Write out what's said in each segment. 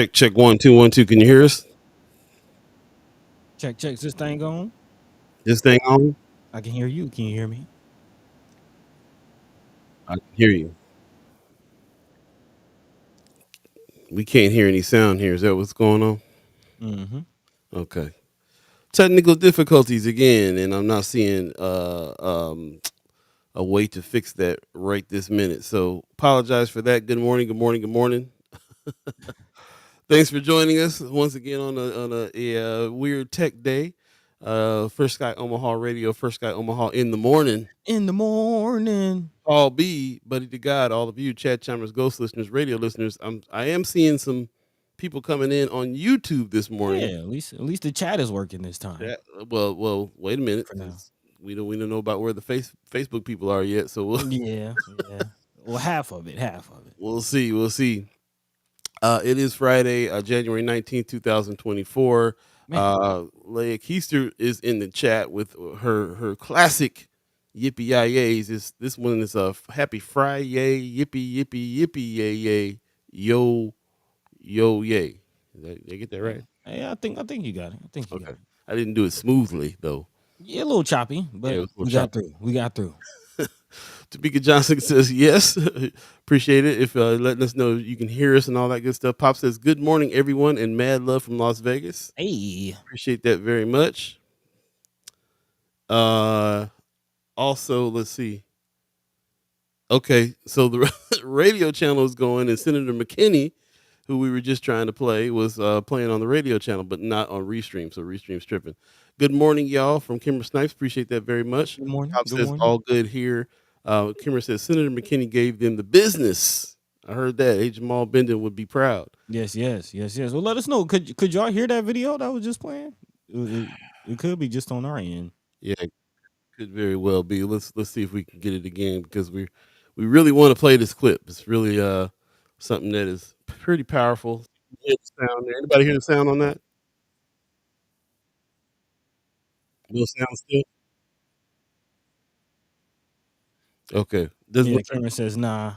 Check 1 2 1 2. Can you hear us? Check, check. Is this thing on? This thing on? I can hear you. Can you hear me? I can hear you. We can't hear any sound here. Is that what's going on? Mm-hmm. Okay. Technical difficulties again, and I'm not seeing a way to fix that right this minute. So apologize for that. Good morning. Good morning. Good morning. Thanks for joining us once again on a weird tech day. First Sky Omaha Radio, First Sky Omaha in the morning. In the morning. All B, Buddi3 Da Gawd, all of you, chat chimers, ghost listeners, radio listeners. I am seeing some people coming in on YouTube this morning. Yeah, at least the chat is working this time. Chat, well, wait a minute, For now. because we don't know about where the Facebook people are yet. So we'll, Yeah, yeah. Well, half of it. Half of it. we'll see. We'll see. It is Friday, January 19th, 2024. Man. Leia Keister is in the chat with her classic yippee yays. This one is a happy Friday, yippee yippee yippee yay yay yo yo yay. Did I get that right? Hey, I think you got it. I think you got Okay. it. I didn't do it smoothly though. Yeah, a little choppy, Yeah, it but was a we little got choppy. through. We got through. Tamika Johnson says yes. Appreciate it. If letting us know you can hear us and all that good stuff. Pop says good morning everyone and mad love from Las Vegas. Hey. Appreciate that very much. Also, let's see. Okay, so the radio channel is going, and Senator McKinney, who we were just trying to play, was playing on the radio channel, but not on Restream. So Restream's tripping. Good morning, y'all, from Kimber Snipes. Appreciate that very much. Good morning. Pop Good says morning. all good here. Kimber says Senator McKinney gave them the business. I heard that. Hey, Jamal Benden would be proud. Yes, yes, yes, yes. Well, let us know. Could y'all hear that video that was just playing? It could be just on our end. Yeah, it could very well be. Let's see if we can get it again because we really want to play this clip. It's really something that is pretty powerful. Hear the sound there. Anybody hear the sound on that? No sound still. Okay. Does Yeah, Cameron says, nah.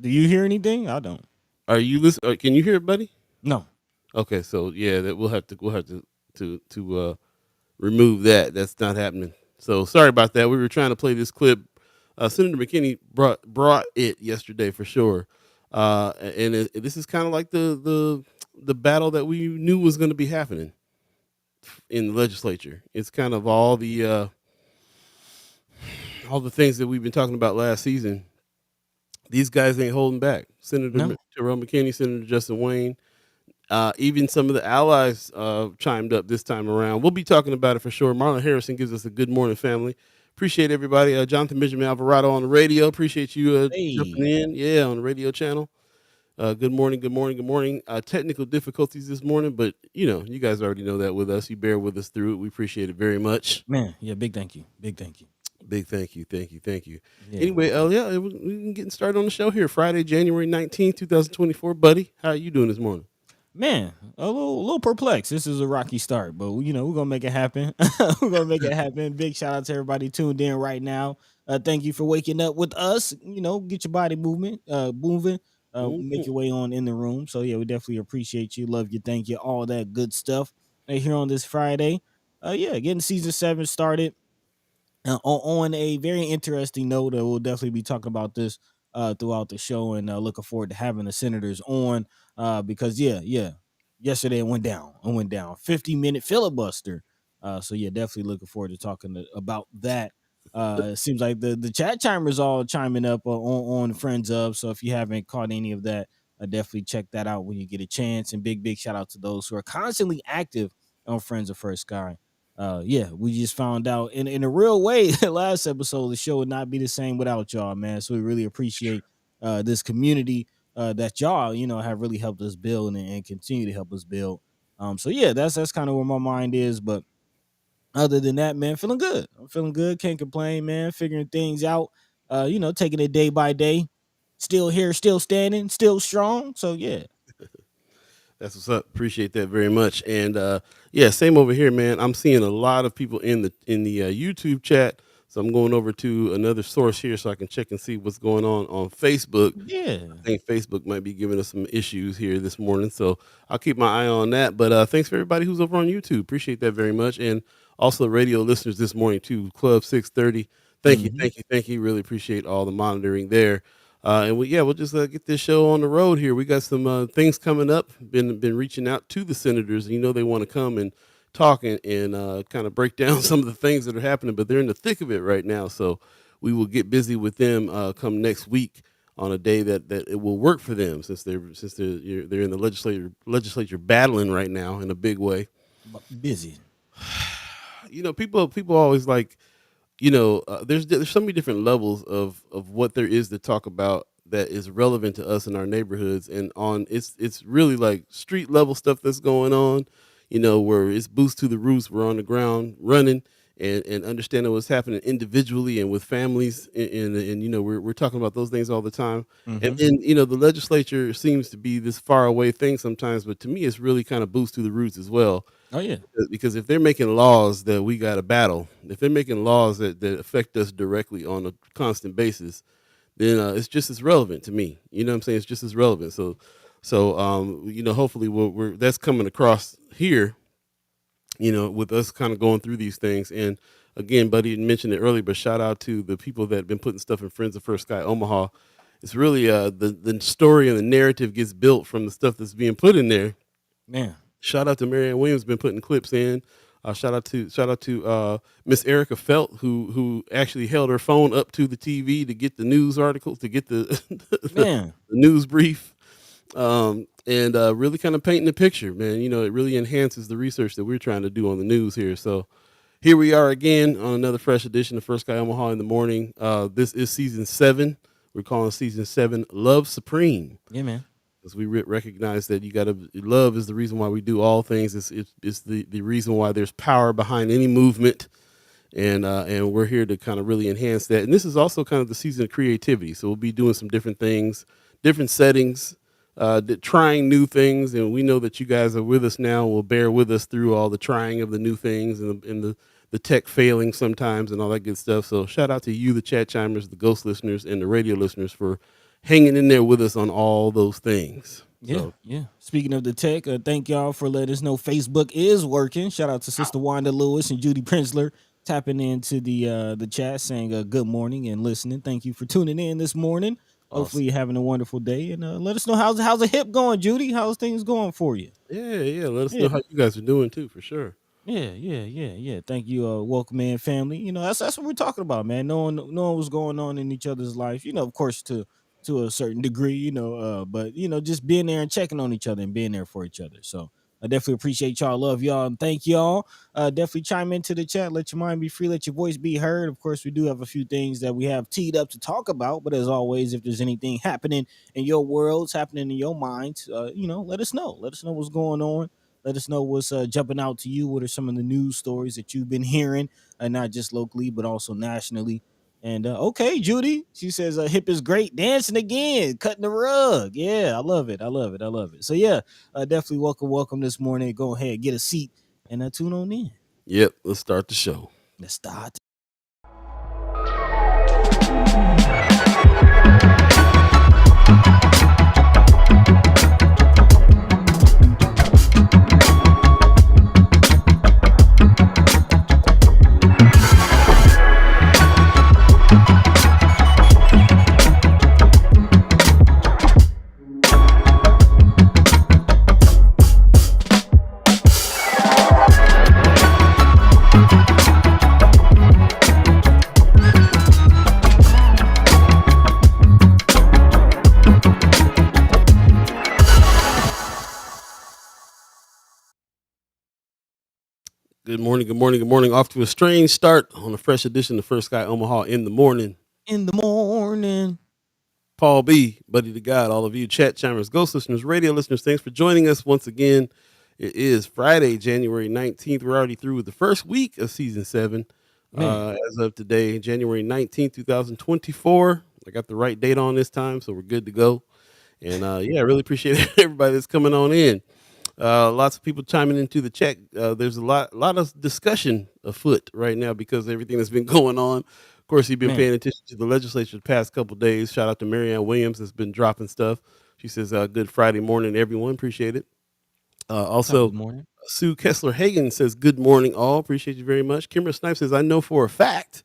Do you hear anything? I don't. are you listening? Can you hear it, buddy? No. Okay, so yeah, that we'll have to remove that. That's not happening. So sorry about that. We were trying to play this clip. Senator McKinney brought it yesterday for sure. This is kind of like the battle that we knew was going to be happening in the legislature. It's kind of all the things that we've been talking about last season. These guys ain't holding back. No. Terrell McKinney, Senator Justin Wayne, even some of the allies chimed up this time around. We'll be talking about it for sure. Marlon Harrison gives us a good morning, family. Appreciate everybody. Jonathan Benjamin Alvarado on the radio. Appreciate you jumping Hey. in. Yeah, on the radio channel. Good morning, good morning, good morning. Technical difficulties this morning, but you guys already know that with us. You bear with us through it. We appreciate it very much. Man, yeah, big thank you. Big thank you. Big thank you, thank you, thank you. Yeah. Anyway, yeah, we can getting started on the show here. Friday, January 19th, 2024. Buddy, how are you doing this morning? Man, a little perplexed. This is a rocky start, but we're gonna make it happen. We're gonna make it happen. Big shout out to everybody tuned in right now. Thank you for waking up with us. Get your body moving, make Mhm. your way on in the room. So yeah, we definitely appreciate you, love you, thank you, all that good stuff. Here on this Friday. Yeah, getting season 7 started. On a very interesting note, we'll definitely be talking about this throughout the show, and looking forward to having the senators on because yeah, yesterday it went down. 50-minute filibuster. So yeah, definitely looking forward to talking about that. It seems like the chat chimers all chiming up on Friends of. So if you haven't caught any of that, definitely check that out when you get a chance. And big shout out to those who are constantly active on Friends of First Sky. Yeah, we just found out in a real way last episode the show would not be the same without y'all, man. So we really appreciate this community that y'all, have really helped us build and continue to help us build. So yeah, that's kind of where my mind is. But other than that, man, feeling good. I'm feeling good. Can't complain, man. Figuring things out. Taking it day by day. Still here, still standing, still strong. So yeah. That's what's up. Appreciate that very much. And yeah, same over here, man. I'm seeing a lot of people in the YouTube chat. So I'm going over to another source here so I can check and see what's going on Facebook. Yeah. I think Facebook might be giving us some issues here this morning, so I'll keep my eye on that. But thanks for everybody who's over on YouTube. Appreciate that very much, and also radio listeners this morning too. Club 630. Thank you, Hmm. thank you, thank you. Really appreciate all the monitoring there. And we'll just get this show on the road here. We got some things coming up. Been reaching out to the senators. And they want to come and talk and kind of break down some of the things that are happening, but they're in the thick of it right now. So we will get busy with them come next week on a day that it will work for them since they're in the legislature battling right now in a big way. Busy. People always like there's so many different levels of what there is to talk about that is relevant to us in our neighborhoods, and on it's really like street level stuff that's going on, where it's boost to the roots. We're on the ground running and understanding what's happening individually and with families, and we're talking about those things all the time. And Hmm. then the legislature seems to be this far away thing sometimes, but to me it's really kind of boost to the roots as well. Oh yeah. Because if they're making laws that we got to battle, if they're making laws that affect us directly on a constant basis, then it's just as relevant to me. You know what I'm saying? It's just as relevant. So hopefully we're that's coming across here, with us kind of going through these things. And again, Buddy mentioned it earlier, but shout out to the people that have been putting stuff in Friends of First Sky Omaha. It's really the story and the narrative gets built from the stuff that's being put in there. Man. Shout out to Marianne Williams, been putting clips in. Shout out to Miss Erica Felt, who actually held her phone up to the TV to get the news articles, to get the Man. the news brief, and really kind of painting the picture, man. It really enhances the research that we're trying to do on the news here. So here we are again on another fresh edition of First Guy Omaha in the morning. This is season 7. We're calling season 7 Love Supreme, Yeah, man. because we recognize that you got to love is the reason why we do all things. It's the reason why there's power behind any movement, and we're here to kind of really enhance that. And this is also kind of the season of creativity, so we'll be doing some different things, different settings, trying new things. And we know that you guys are with us now, will bear with us through all the trying of the new things and the tech failing sometimes and all that good stuff. So shout out to you, the chat chimers, the ghost listeners, and the radio listeners for hanging in there with us on all those things. Yeah, So yeah. Speaking of the tech, thank y'all for letting us know Facebook is working. Shout out to Sister Wanda Lewis and Judy Prinzler tapping into the chat, saying good morning and listening. Thank you for tuning in this morning. awesome. Hopefully you're having a wonderful day, and let us know how's the hip going, Judy. How's things going for you? Yeah. Let us Yeah. know how you guys are doing too, for sure. Yeah. Thank you, welcome in family. That's what we're talking about, man. Knowing what's going on in each other's life. Of course, to a certain degree, but just being there and checking on each other and being there for each other. So I definitely appreciate y'all, love y'all, and thank y'all. Definitely chime into the chat, let your mind be free, let your voice be heard. Of course, we do have a few things that we have teed up to talk about, but as always, if there's anything happening in your worlds, happening in your minds, let us know. Let us know what's going on. Let us know what's jumping out to you. What are some of the news stories that you've been hearing, not just locally, but also nationally? And okay, Judy, she says hip is great, dancing again, cutting the rug. Yeah, I love it. I love it. I love it. So yeah, definitely welcome this morning. Go ahead, get a seat, and tune on in. Yep, let's start the show. Let's start. Good morning, good morning, good morning. Off to a strange start on a fresh edition of First Guy Omaha in the morning. In the morning. Paul B, Buddi3 Da Gawd, all of you chat chimers, ghost listeners, radio listeners, thanks for joining us once again. It is Friday, January 19th. We're already through with the first week of season 7. As of today, January 19th, 2024. I got the right date on this time, so we're good to go. And I really appreciate everybody that's coming on in. Lots of people chiming into the chat. There's a lot of discussion afoot right now because of everything that's been going on. Of course, you've been Man, paying attention to the legislature the past couple days. Shout out to Marianne Williams that's been dropping stuff. She says, "Good Friday morning, everyone. Appreciate it." top of Also, the morning. Sue Kessler Hagan says, "Good morning, all. Appreciate you very much." Kimber Snipes says, "I know for a fact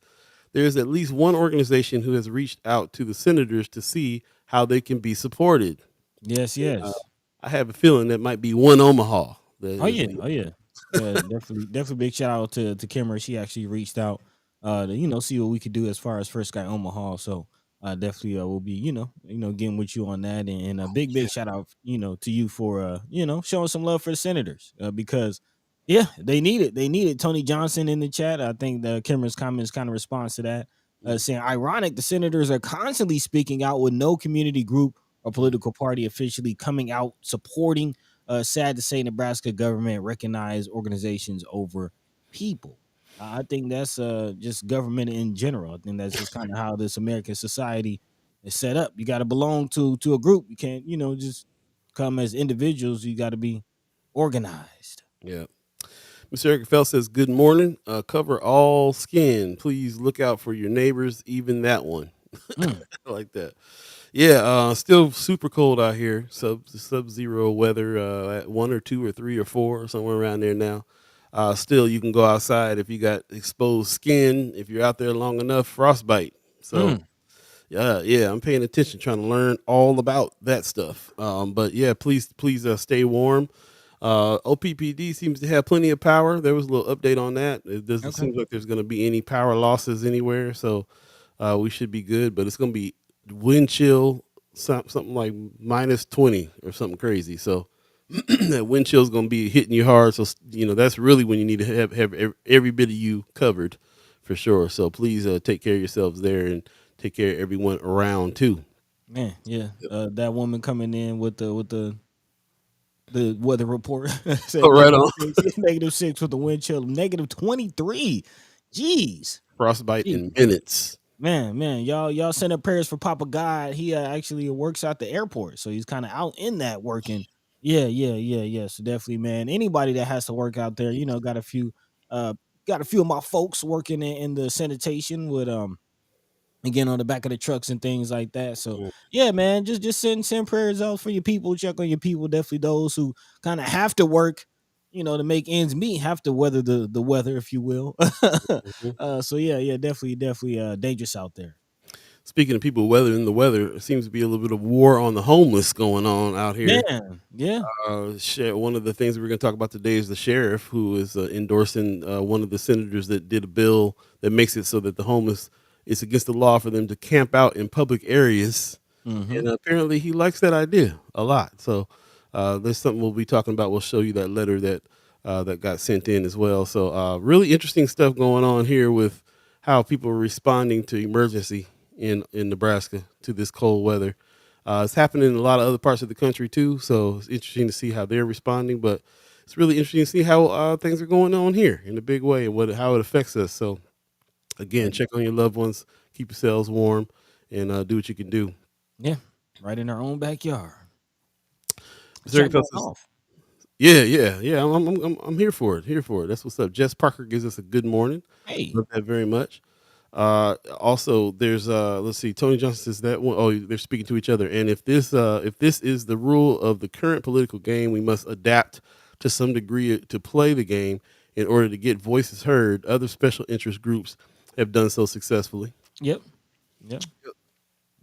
there's at least one organization who has reached out to the senators to see how they can be supported." Yes, And, yes. I have a feeling that might be One Omaha. That Oh is yeah, the oh yeah, yeah. Definitely. Big shout out to Kimmer. She actually reached out, to see what we could do as far as First Guy Omaha. So definitely will be getting with you on that, and a big shout out to you for showing some love for the Senators because yeah they need it. They need it. Tony Johnson in the chat. I think the Kimmer's comments kind of response to that, Mm, saying ironic the Senators are constantly speaking out with no community group or mm, political party officially coming out supporting. Sad to say, Nebraska government recognize organizations over people. I think that's just government in general. I think that's just kind of how this American society is set up. You got to belong to a group. You can't, just come as individuals. You got to be organized. yeah. Mr. Eric Fell says, "Good morning. Cover all skin. Please look out for your neighbors, even that one." Mm, I like that. Yeah, still super cold out here. Sub-zero weather at 1 or 2 or 3 or 4 or somewhere around there now. Still, you can go outside if you got exposed skin. If you're out there long enough, frostbite. So, mm. yeah, I'm paying attention, trying to learn all about that stuff. But yeah, please, stay warm. OPPD seems to have plenty of power. There was a little update on that. It doesn't Okay. seem like there's going to be any power losses anywhere, so we should be good. But it's going to be wind chill, something like -20 or something crazy. So that wind chill is going to be hitting you hard. So that's really when you need to have every bit of you covered for sure. So please take care of yourselves there and take care of everyone around too. Man, yeah. That woman coming in with the weather report said Oh, right on. -6 with the wind chill, -23. Jeez. Frostbite in minutes. Man, y'all send up prayers for Papa God. He actually works at the airport, so he's kind of out in that working. Yeah. So definitely, man. Anybody that has to work out there, uh, got a few of my folks working in the sanitation with again on the back of the trucks and things like that. So Mm, yeah, man, just send prayers out for your people. Check on your people. Definitely those who kind of have to work, to make ends meet, have to weather the weather, if you will. mhm. So yeah, definitely dangerous out there. Speaking of people weathering the weather, it seems to be a little bit of war on the homeless going on out here. Man, yeah. One of the things that we're going to talk about today is the sheriff who is endorsing one of the senators that did a bill that makes it so that the homeless, it's against the law for them to camp out in public areas. Mm-hmm. And apparently he likes that idea a lot. So there's something we'll be talking about. We'll show you that letter that got sent in as well. So really interesting stuff going on here with how people are responding to emergency in Nebraska to this cold weather. It's happening in a lot of other parts of the country too. So it's interesting to see how they're responding. But it's really interesting to see how things are going on here in a big way and how it affects us. So again, Right. check on your loved ones, keep yourselves warm, and do what you can do. Yeah. Right in our own backyard. Let's Mr. check Eric that says, off. yeah. I'm here for it. Here for it. That's what's up. Jess Parker gives us a good morning. Hey. Love that very much. Also, there's let's see. Tony Johnson says that one. Oh, they're speaking to each other. And if this is the rule of the current political game, we must adapt to some degree to play the game in order to get voices heard. Other special interest groups have done so successfully. Yep. Yep.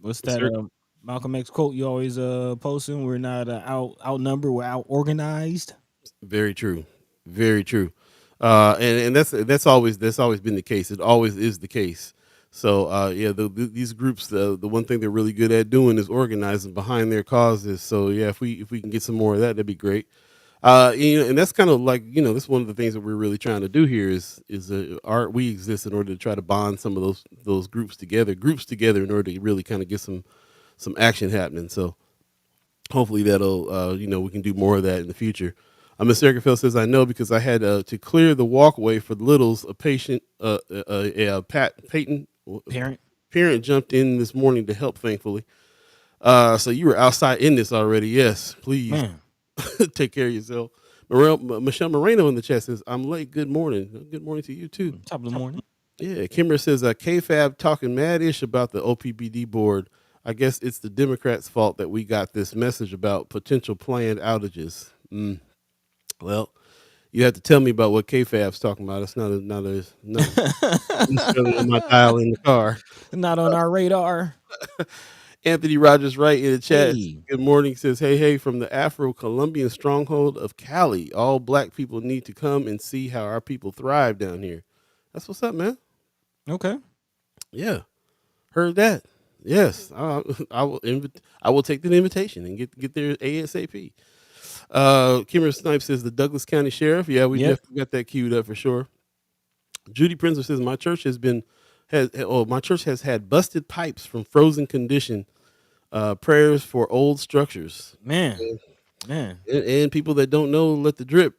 What's Yes, that sir. Malcolm X quote you always posting? We're not outnumbered, we're out organized. Very true. Very true. And that's always been the case. It always is the case. So yeah, these groups, the one thing they're really good at doing is organizing behind their causes. So yeah, if we can get some more of that, that'd be great. And that's kind of like that's one of the things that we're really trying to do here is art. We exist in order to try to bond some of those groups together in order to really kind of get some action happening. So hopefully that'll we can do more of that in the future. Mr. Eric says, "I know because I had to clear the walkway for the littles. A patient, Peyton Parent. parent jumped in this morning to help. Thankfully, so you were outside in this already. Yes, please Man. Take care of yourself. Michelle Moreno in the chat says, "I'm late. Good morning. Good morning to you too." Top of the morning. Yeah, Kimber says, "KFAB talking mad ish about the OPBD board. I guess it's the Democrats' fault that we got this message about potential planned outages." Well, you have to tell me about what KFAB's talking about. It's not necessarily on my dial in the car. Not on our radar. Anthony Rogers Wright in the chat. Hey. Good morning. Says, hey, from the Afro-Colombian stronghold of Cali. All black people need to come and see how our people thrive down here. That's what's up, man. Okay. Yeah, heard that. Yes, I will take the invitation and get there ASAP. Kimmer Snipes says the Douglas County Sheriff. Yeah, we Yep. definitely got that queued up for sure. Judy Prinzer says my church my church has had busted pipes from frozen condition. Prayers for old structures. Man. And, Man. and people that don't know, let the drip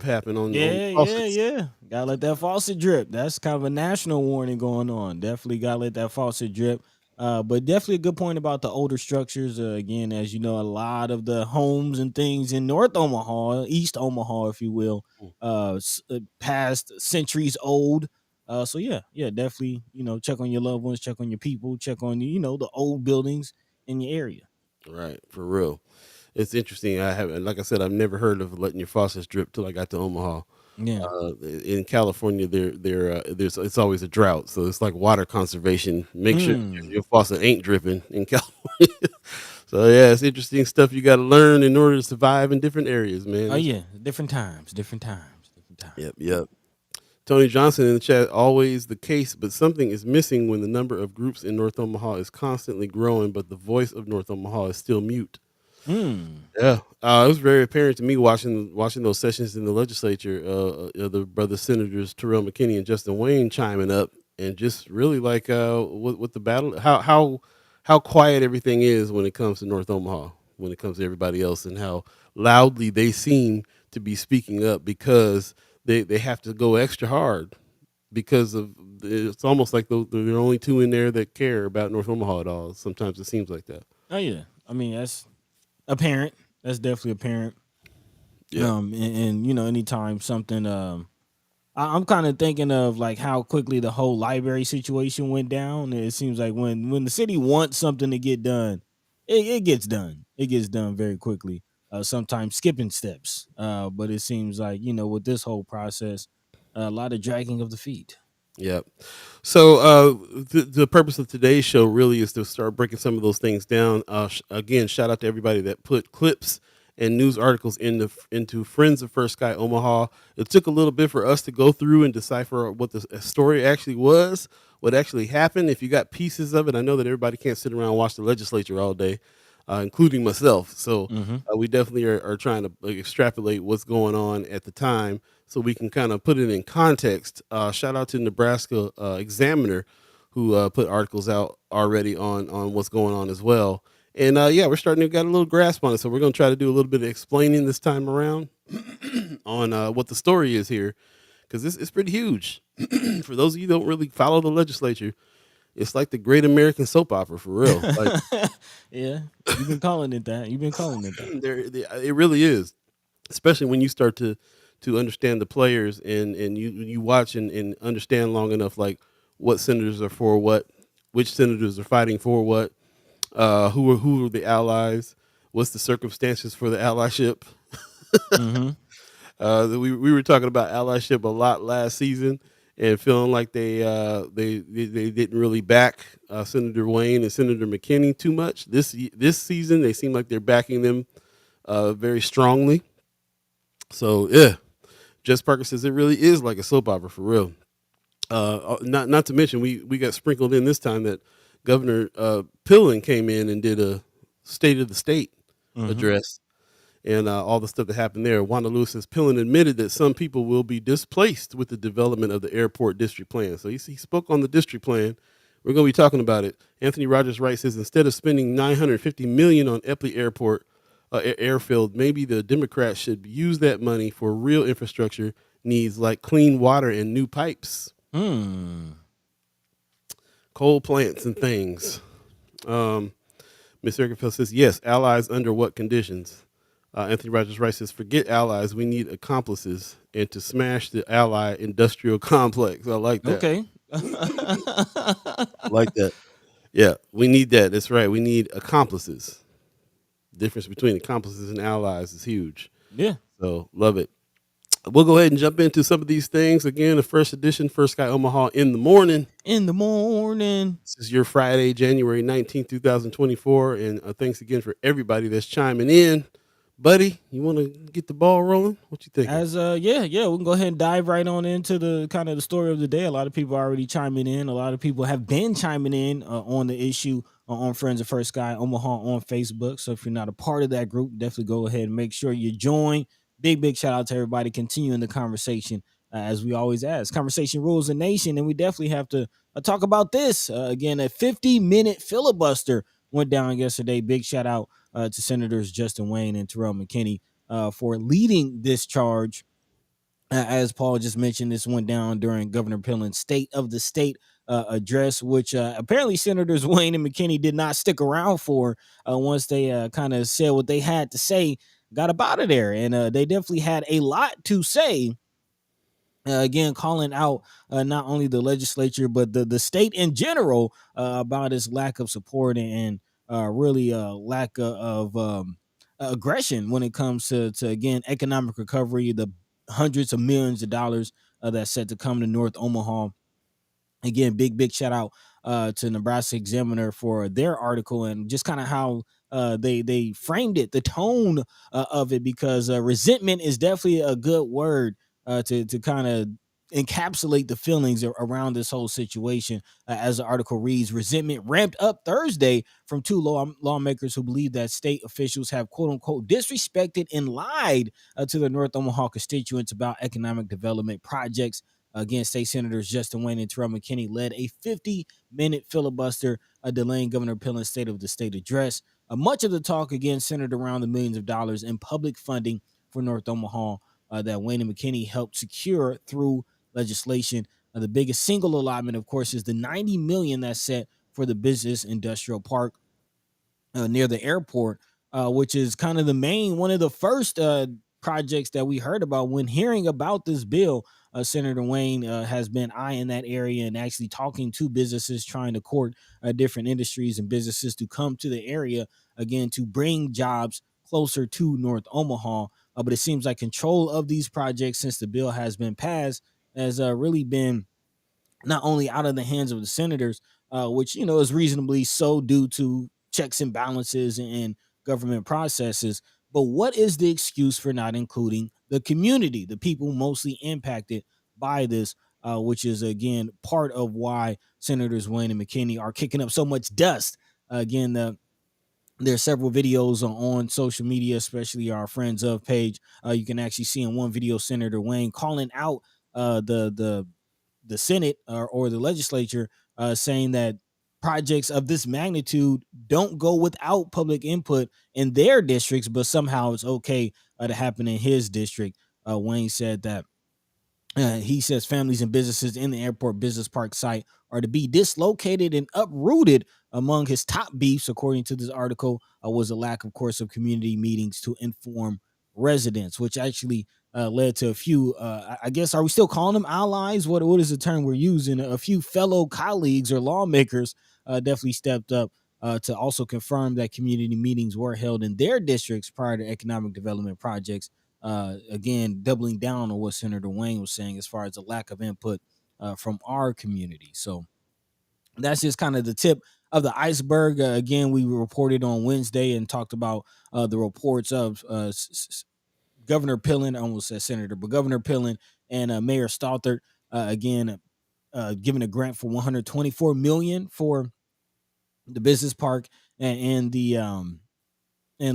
happen on faucets. Yeah. Gotta let that faucet drip. That's kind of a national warning going on. Definitely gotta let that faucet drip. But definitely a good point about the older structures. Again, as you know, a lot of the homes and things in North Omaha, East Omaha, if you will, past centuries old. So yeah, definitely, check on your loved ones, check on your people, check on the old buildings in your area. Right, for real. It's interesting. Like I said, I've never heard of letting your faucets drip till I got to Omaha. Yeah. In California, there's it's always a drought, so it's like water conservation. Make sure your faucet ain't dripping in California. So yeah, it's interesting stuff you got to learn in order to survive in different areas, man. Oh yeah, different times. Yep. Tony Johnson in the chat, always the case, but something is missing when the number of groups in North Omaha is constantly growing, but the voice of North Omaha is still mute. Yeah, it was very apparent to me watching those sessions in the legislature. The brother senators Terrell, McKinney, and Justin Wayne chiming up, and just really like what the battle, how quiet everything is when it comes to North Omaha, when it comes to everybody else, and how loudly they seem to be speaking up because they have to go extra hard because of it's almost like there are only two in there that care about North Omaha at all. Sometimes it seems like that. Oh yeah, I mean that's apparent. That's definitely apparent. Yeah. And anytime something, I'm kind of thinking of like how quickly the whole library situation went down. It seems like when the city wants something to get done, it gets done. It gets done very quickly. Sometimes skipping steps. But it seems like with this whole process, a lot of dragging of the feet. Yeah. So the purpose of today's show really is to start breaking some of those things down. Again, shout out to everybody that put clips and news articles into Friends of First Sky Omaha. It took a little bit for us to go through and decipher what the story actually was, what actually happened. If you got pieces of it, I know that everybody can't sit around and watch the legislature all day, including myself. So we definitely are trying to extrapolate what's going on at the time so we can kind of put it in context. Shout out to Nebraska Examiner who put articles out already on what's going on as well. And yeah, we're starting to get a little grasp on it. So we're going to try to do a little bit of explaining this time around on what the story is here, because this is pretty huge. For those of you who don't really follow the legislature, it's like the Great American Soap Opera for real. Like, yeah, you've been calling it that. It really is, especially when you start to understand the players and you watch and understand long enough, like what senators are for what, which senators are fighting for what, who are the allies, what's the circumstances for the allyship. We were talking about allyship a lot last season and feeling like they didn't really back Senator Wayne and Senator McKinney too much. This season, they seem like they're backing them very strongly. So yeah, Jess Parker says it really is like a soap opera for real. Not to mention we got sprinkled in this time that Governor Pillen came in and did a State of the State address. And all the stuff that happened there. Wanda Lewis says Pillen admitted that some people will be displaced with the development of the airport district plan. So he spoke on the district plan. We're going to be talking about it. Anthony Rogers Wright says instead of spending $950 million on Epley Airport airfield, maybe the Democrats should use that money for real infrastructure needs like clean water and new pipes, coal plants and things. Miss Erica Phil says yes. Allies under what conditions? Anthony Rogers Wright says, "Forget allies. We need accomplices, and to smash the ally industrial complex." I like that. Okay. Like that. Yeah, we need that. That's right. We need accomplices. Difference between accomplices and allies is huge. Yeah. So love it. We'll go ahead and jump into some of these things. Again, the first edition, First Guy Omaha in the morning. In the morning. This is your Friday, January 19th, 2024. And thanks again for everybody that's chiming in. Buddy, you want to get the ball rolling? What you thinking? Yeah, we can go ahead and dive right on into the kind of the story of the day. A lot of people are already chiming in. A lot of people have been chiming in on the issue on Friends of First Guy Omaha on Facebook. So if you're not a part of that group, definitely go ahead and make sure you join. Big shout out to everybody continuing the conversation as we always ask. Conversation rules the nation, and we definitely have to talk about this again. A 50-minute filibuster went down yesterday. Big shout out to Senators Justin Wayne and Terrell McKinney for leading this charge. As Paul just mentioned, this went down during Governor Pillen's State of the State address, which apparently Senators Wayne and McKinney did not stick around for once they kind of said what they had to say, got up out of there. And they definitely had a lot to say. Again, calling out not only the legislature but the state in general about its lack of support and really lack of aggression when it comes to again economic recovery, the hundreds of millions of dollars that's set to come to North Omaha. Again, big shout out to Nebraska Examiner for their article and just kind of how they framed it, the tone of it, because resentment is definitely a good word to kind of encapsulate the feelings around this whole situation. As the article reads, resentment ramped up Thursday from two lawmakers who believe that state officials have quote unquote disrespected and lied to the North Omaha constituents about economic development projects. Again, state senators Justin Wayne and Terrell McKinney led a 50-minute filibuster, delaying Governor Pillen's State of the State address. Much of the talk, again, centered around the millions of dollars in public funding for North Omaha that Wayne and McKinney helped secure through legislation. The biggest single allotment, of course, is the $90 million that's set for the business industrial park near the airport, which is kind of the main one of the first projects that we heard about when hearing about this bill. Senator Wayne has been eyeing that area and actually talking to businesses, trying to court different industries and businesses to come to the area again to bring jobs closer to North Omaha. But it seems like control of these projects since the bill has been passed has really been not only out of the hands of the senators, which is reasonably so due to checks and balances and government processes. But what is the excuse for not including the community, the people mostly impacted by this, which is again part of why Senators Wayne and McKinney are kicking up so much dust. Again, there's several videos on social media, especially our friends of page. You can actually see in one video Senator Wayne calling out the Senate or the legislature, saying that projects of this magnitude don't go without public input in their districts, but somehow it's okay to happen in his district. Wayne said that he says families and businesses in the airport business park site are to be dislocated and uprooted. Among his top beefs, according to this article, was a lack, of course, of community meetings to inform residents, which actually led to a few, I guess, are we still calling them allies? What is the term we're using? A few fellow colleagues or lawmakers definitely stepped up to also confirm that community meetings were held in their districts prior to economic development projects. Again, doubling down on what Senator Wayne was saying as far as the lack of input from our community. So that's just kind of the tip of the iceberg. Again, we reported on Wednesday and talked about the reports of Governor Pillen, I almost said Senator, but Governor Pillen and Mayor Stothert, again, given a grant for $124 million for the business park and the and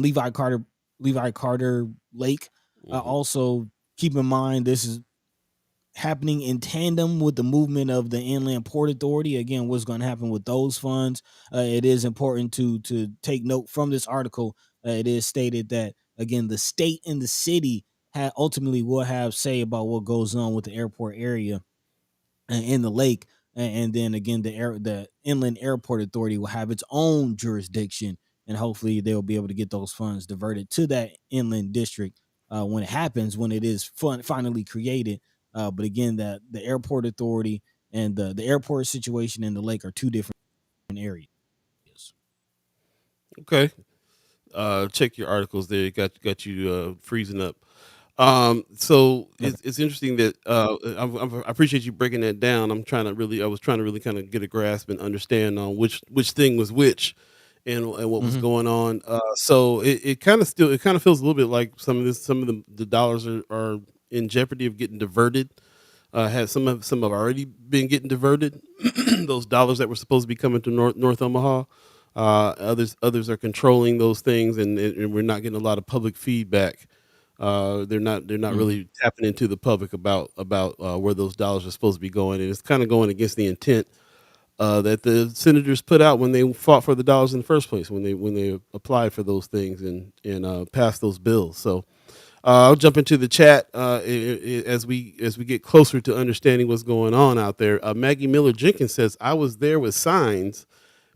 Levi Carter Lake. Also, keep in mind this is happening in tandem with the movement of the Inland Port Authority. Again, what's going to happen with those funds? It is important to take note from this article. It is stated that again the state and the city ultimately will have say about what goes on with the airport area in the lake, and then again the Inland Airport Authority will have its own jurisdiction and hopefully they'll be able to get those funds diverted to that inland district when it happens, when it is finally created. But again, that the airport authority and the airport situation and the lake are two different areas. Okay. Check your articles there. Got you freezing up. So Okay. it's interesting that I appreciate you breaking that down. I was trying to really kind of get a grasp and understand on which thing was which, and what was Mm-hmm. going on. So it kind of feels a little bit like some of the dollars are in jeopardy of getting diverted. Have some have already been getting diverted. Those dollars that were supposed to be coming to North Omaha. Others are controlling those things, and we're not getting a lot of public feedback. They're not Mm-hmm. really tapping into the public about where those dollars are supposed to be going, and it's kind of going against the intent that the senators put out when they fought for the dollars in the first place, when they applied for those things and passed those bills. So I'll jump into the chat as we get closer to understanding what's going on out there. Maggie Miller Jenkins says, "I was there with signs.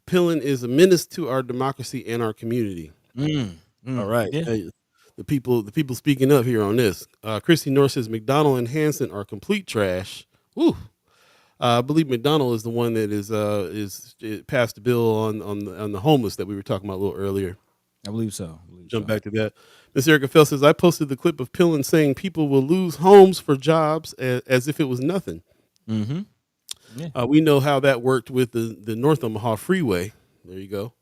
Pillen is a menace to our democracy and our community." All right. Yeah. Hey, the people speaking up here on this. Christy North says McDonald and Hanson are complete trash. Woo. I believe McDonald is the one that it passed the bill on the homeless that we were talking about a little earlier. I believe so. Jump back to that. Miss Erica Fell says, I posted the clip of Pillen saying people will lose homes for jobs as if it was nothing. Mm-hmm. Yeah. We know how that worked with the North Omaha Freeway. There you go.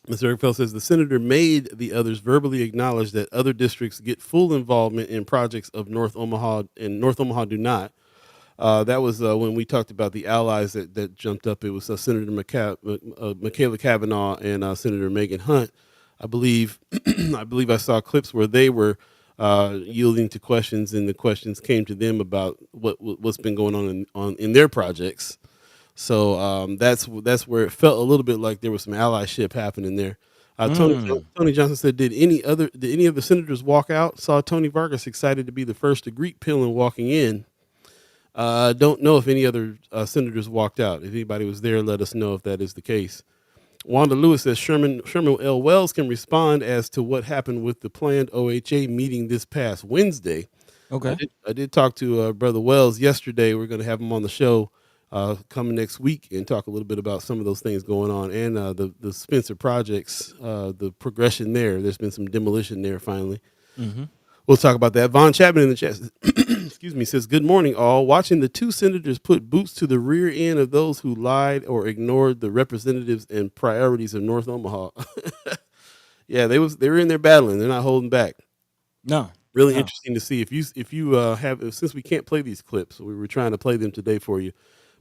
Mr. Eric says the senator made the others verbally acknowledge that other districts get full involvement in projects of North Omaha and North Omaha do not. That was when we talked about the allies that jumped up. It was Senator Michaela Cavanaugh and Senator Megan Hunt. I believe I saw clips where they were yielding to questions, and the questions came to them about what's been going on in their projects. So that's where it felt a little bit like there was some allyship happening there. Tony Johnson said, Did any of the senators walk out? Saw Tony Vargas excited to be the first to greet Pillen walking in. Don't know if any other senators walked out. If anybody was there, let us know if that is the case. Wanda Lewis says Sherman L. Wells can respond as to what happened with the planned OHA meeting this past Wednesday. Okay. I did talk to Brother Wells yesterday. We're going to have him on the show coming next week and talk a little bit about some of those things going on and the Spencer projects, the progression there. There's been some demolition there finally. Mm-hmm. We'll talk about that. Von Chapman in the chat, excuse me, says, good morning, all. Watching the two senators put boots to the rear end of those who lied or ignored the representatives and priorities of North Omaha. Yeah, they were in there battling. They're not holding back. No. Really No. interesting to see. If you have, since we can't play these clips, we were trying to play them today for you,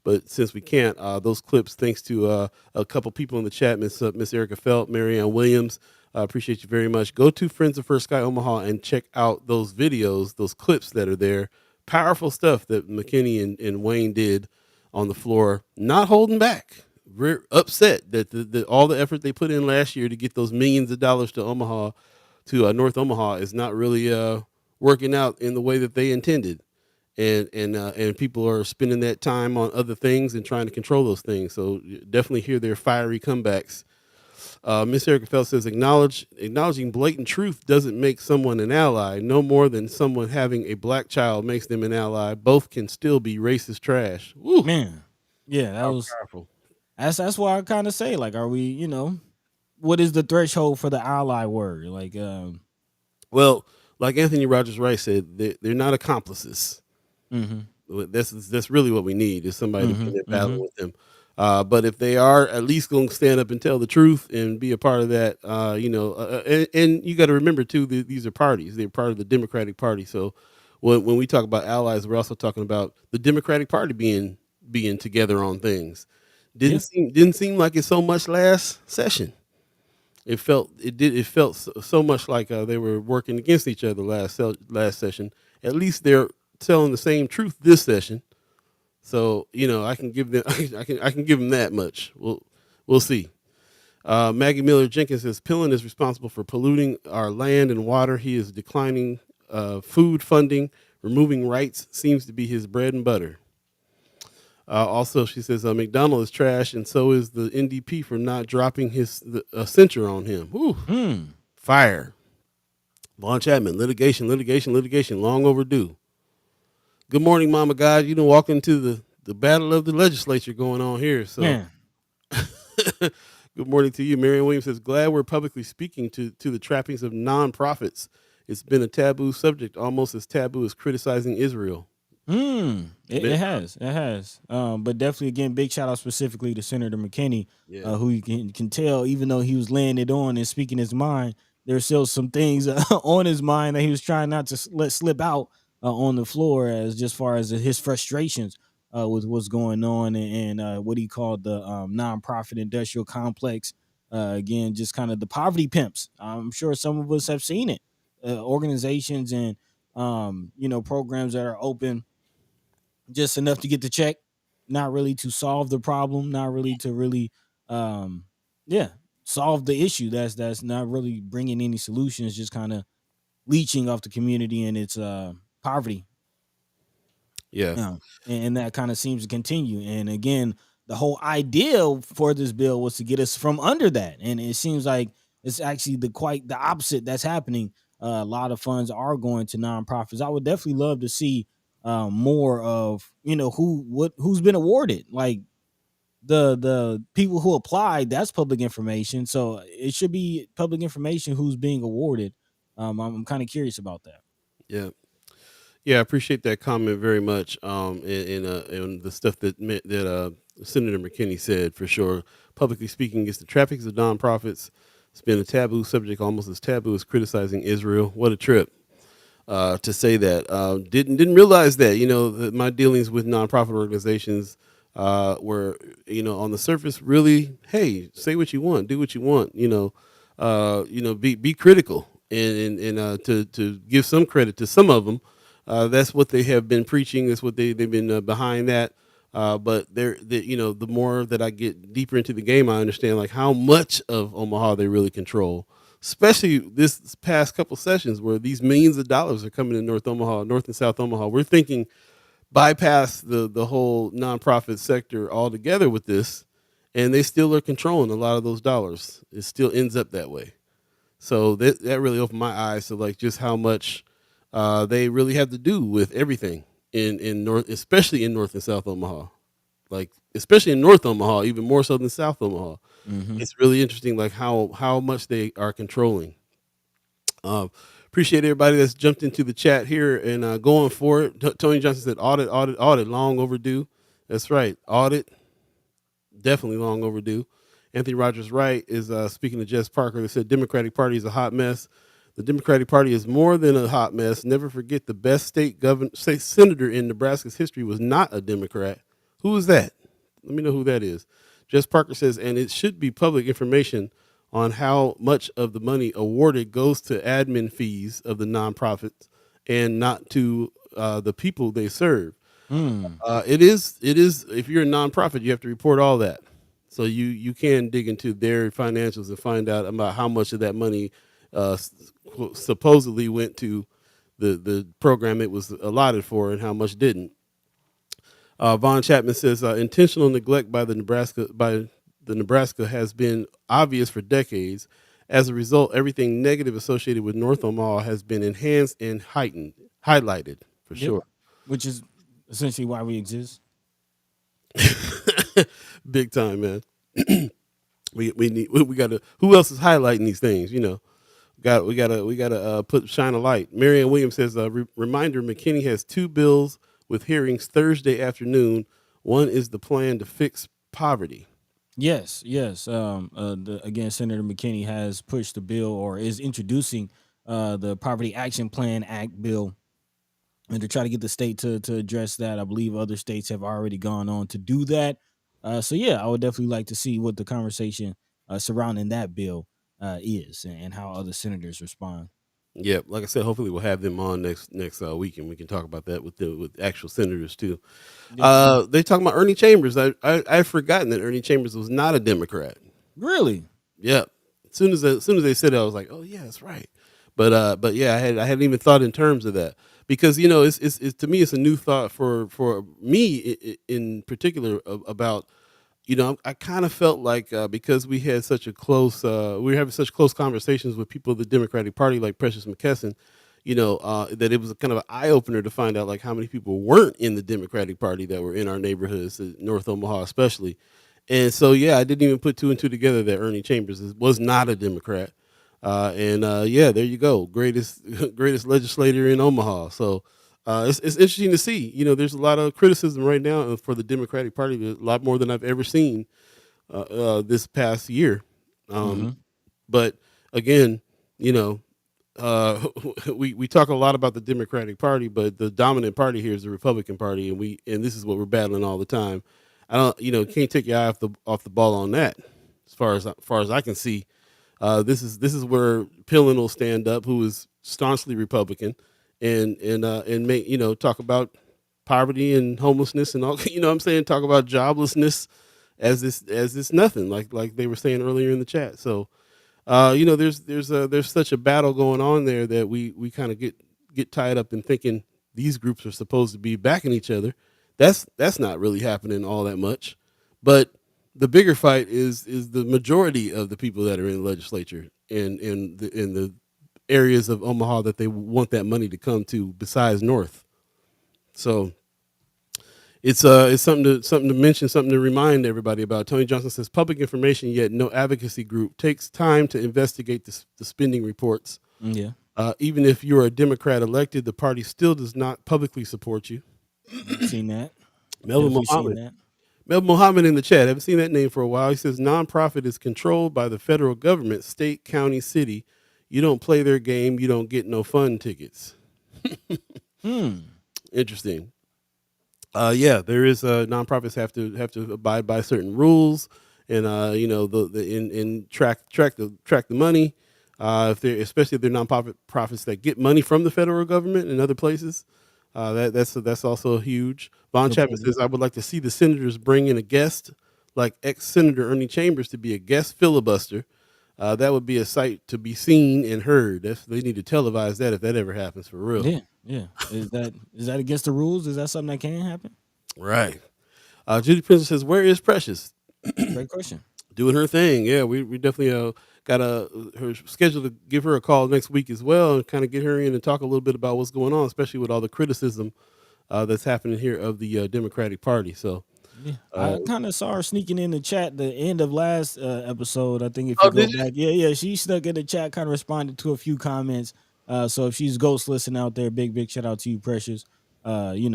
but since we can't, those clips, thanks to a couple people in the chat, Miss Erica Felt, Marianne Williams, appreciate you very much. Go to Friends of First Sky Omaha and check out those videos, those clips that are there. Powerful stuff that McKinney and Wayne did on the floor, not holding back. We're upset that all the effort they put in last year to get those millions of dollars to Omaha, to North Omaha, is not really working out in the way that they intended. And people are spending that time on other things and trying to control those things. So definitely hear their fiery comebacks. Miss Erica Fell says, acknowledging blatant truth doesn't make someone an ally, no more than someone having a black child makes them an ally. Both can still be racist trash. Woo. Man. Yeah, that was Powerful. that's why I kind of say, like, are we, what is the threshold for the ally word? Like, Well, like Anthony Rogers Wright said, they're not accomplices. mm-hmm. That's really what we need, is somebody to be in there battling Mm-hmm. with them. But if they are at least going to stand up and tell the truth and be a part of that, and you got to remember too, these are parties. They're part of the Democratic Party. So when we talk about allies, we're also talking about the Democratic Party being together on things. Didn't seem like it so much last session. It felt so much like they were working against each other last session. At least they're telling the same truth this session. So I can give them I can give them that much. We'll see. Maggie Miller Jenkins says Pillen is responsible for polluting our land and water. He is declining food funding. Removing rights seems to be his bread and butter. Also, she says McDonald is trash, and so is the NDP for not dropping censure on him. Whew. Hmm. Fire. Vaughn Chapman, litigation, litigation, litigation, long overdue. Good morning, Mama God. You done walk into the battle of the legislature going on here. So, Man. good morning to you. Marion Williams says, glad we're publicly speaking to the trappings of nonprofits. It's been a taboo subject, almost as taboo as criticizing Israel. It has. It has. But definitely, again, big shout out specifically to Senator McKinney, Yeah. who you can tell, even though he was laying it on and speaking his mind, there's still some things on his mind that he was trying not to let slip out on the floor, as just far as his frustrations with what's going on, and what he called the nonprofit industrial complex. Again, just kind of the poverty pimps. I'm sure some of us have seen it. Organizations and programs that are open just enough to get the check, not really to solve the problem, not really to really, um, yeah, solve the issue. That's not really bringing any solutions, just kind of leeching off the community and its poverty. Yeah. And that kind of seems to continue. And again, the whole idea for this bill was to get us from under that, and it seems like it's actually quite the opposite that's happening. A lot of funds are going to nonprofits. I would definitely love to see more of who's been awarded, like the people who applied. That's public information, so it should be public information who's being awarded. I'm kind of curious about that. Yeah. Yeah, I appreciate that comment very much. And the stuff that Senator McKinney said for sure. Publicly speaking, it's the traffics of nonprofits. It's been a taboo subject, almost as taboo as criticizing Israel. What a trip to say that. Didn't realize that. That my dealings with nonprofit organizations were on the surface really, hey, say what you want, do what you want. Be critical and to give some credit to some of them. That's what they have been preaching. That's what they've been behind that. But the more that I get deeper into the game, I understand like how much of Omaha they really control. Especially this past couple sessions where these millions of dollars are coming in North Omaha, North and South Omaha. We're thinking bypass the whole nonprofit sector altogether with this, and they still are controlling a lot of those dollars. It still ends up that way. So that really opened my eyes to like just how much they really have to do with everything in North, especially in North and South Omaha. Like especially in North Omaha, even more so than South Omaha. Mm-hmm. It's really interesting, like how much they are controlling. Appreciate everybody that's jumped into the chat here and going for it. Tony Johnson said audit, audit, audit, long overdue. That's right, audit, definitely long overdue. Anthony Rogers Wright is speaking to Jess Parker. They said Democratic Party is a hot mess. The Democratic Party is more than a hot mess. Never forget the best state senator in Nebraska's history was not a Democrat. Who is that? Let me know who that is. Jess Parker says, and it should be public information on how much of the money awarded goes to admin fees of the nonprofits and not to the people they serve. It is. If you're a nonprofit, you have to report all that. So you can dig into their financials and find out about how much of that money supposedly went to the program it was allotted for and how much didn't. Vaughn Chapman says intentional neglect by the Nebraska has been obvious for decades. As a result, everything negative associated with North Omaha has been enhanced and highlighted for sure. Which is essentially why we exist. Big time, man. we gotta. Who else is highlighting these things? We gotta put shine a light. Marianne Williams says reminder: McKinney has two bills with hearings Thursday afternoon. One is the plan to fix poverty. Yes. Again, Senator McKinney has pushed the bill or is introducing the Poverty Action Plan Act bill, and to try to get the state to address that. I believe other states have already gone on to do that. So yeah, I would definitely like to see what the conversation surrounding that bill is, and how other senators respond. Yeah, like I said, hopefully we'll have them on next week, and we can talk about that with actual senators too. Yeah. They talking about Ernie Chambers. I've forgotten that Ernie Chambers was not a Democrat. Really? Yeah. As soon as they said it, I was like, oh yeah, that's right. But yeah, I hadn't even thought in terms of that because you know it's to me it's a new thought for me in particular about you know, I kind of felt like because we had such a close, we were having such close conversations with people of the Democratic Party, like Precious McKesson, you know, that it was a kind of an eye opener to find out like how many people weren't in the Democratic Party that were in our neighborhoods, North Omaha especially. And so, yeah, I didn't even put two and two together that Ernie Chambers was not a Democrat. Yeah, there you go, greatest greatest legislator in Omaha. So it's interesting to see. You know, there's a lot of criticism right now for the Democratic Party, a lot more than I've ever seen this past year. Um, Mm-hmm. but again, you know, we talk a lot about the Democratic Party, but the dominant party here is the Republican Party, and this is what we're battling all the time. I don't, you know, can't take your eye off the ball on that. As far as I can see, this is where Pillen will stand up, who is staunchly Republican, and make talk about poverty and homelessness and all. You know what I'm saying, talk about joblessness as this nothing, like they were saying earlier in the chat. So there's such a battle going on there that we kind of get tied up in thinking these groups are supposed to be backing each other. That's not really happening all that much. But the bigger fight is the majority of the people that are in the legislature in the areas of Omaha that they want that money to come to besides North. So it's something to mention, something to remind everybody about. Tony Johnson says public information, yet no advocacy group takes time to investigate the spending reports. Yeah. Even if you're a Democrat elected, the party still does not publicly support you. Seen that. Melvin Definitely seen Muhammad. that. Melvin Muhammad in the chat. Haven't seen that name for a while. He says nonprofit is controlled by the federal government, state, county, city. You don't play their game, you don't get no fun tickets. Hmm. Interesting. Yeah, there is nonprofits have to abide by certain rules, and the in track the money. If they're especially if they're nonprofit profits that get money from the federal government and other places, that's also huge. Von Good Chapman point. says I would like to see the senators bring in a guest like ex-senator Ernie Chambers to be a guest filibuster. That would be a sight to be seen and heard. They need to televise that if that ever happens for real. Yeah. Yeah. Is that against the rules? Is that something that can happen? Right. Judy Princess says, "Where is Precious? Great question. Doing her thing. Yeah, we definitely got her scheduled to give her a call next week as well, and kind of get her in and talk a little bit about what's going on, especially with all the criticism that's happening here of the Democratic Party." So, Yeah, uh, I kind of saw her sneaking in the chat the end of last episode. I think if you go did you? back, yeah, she snuck in the chat, kind of responded to a few comments. So if she's ghost listening out there, big shout out to you, Precious. We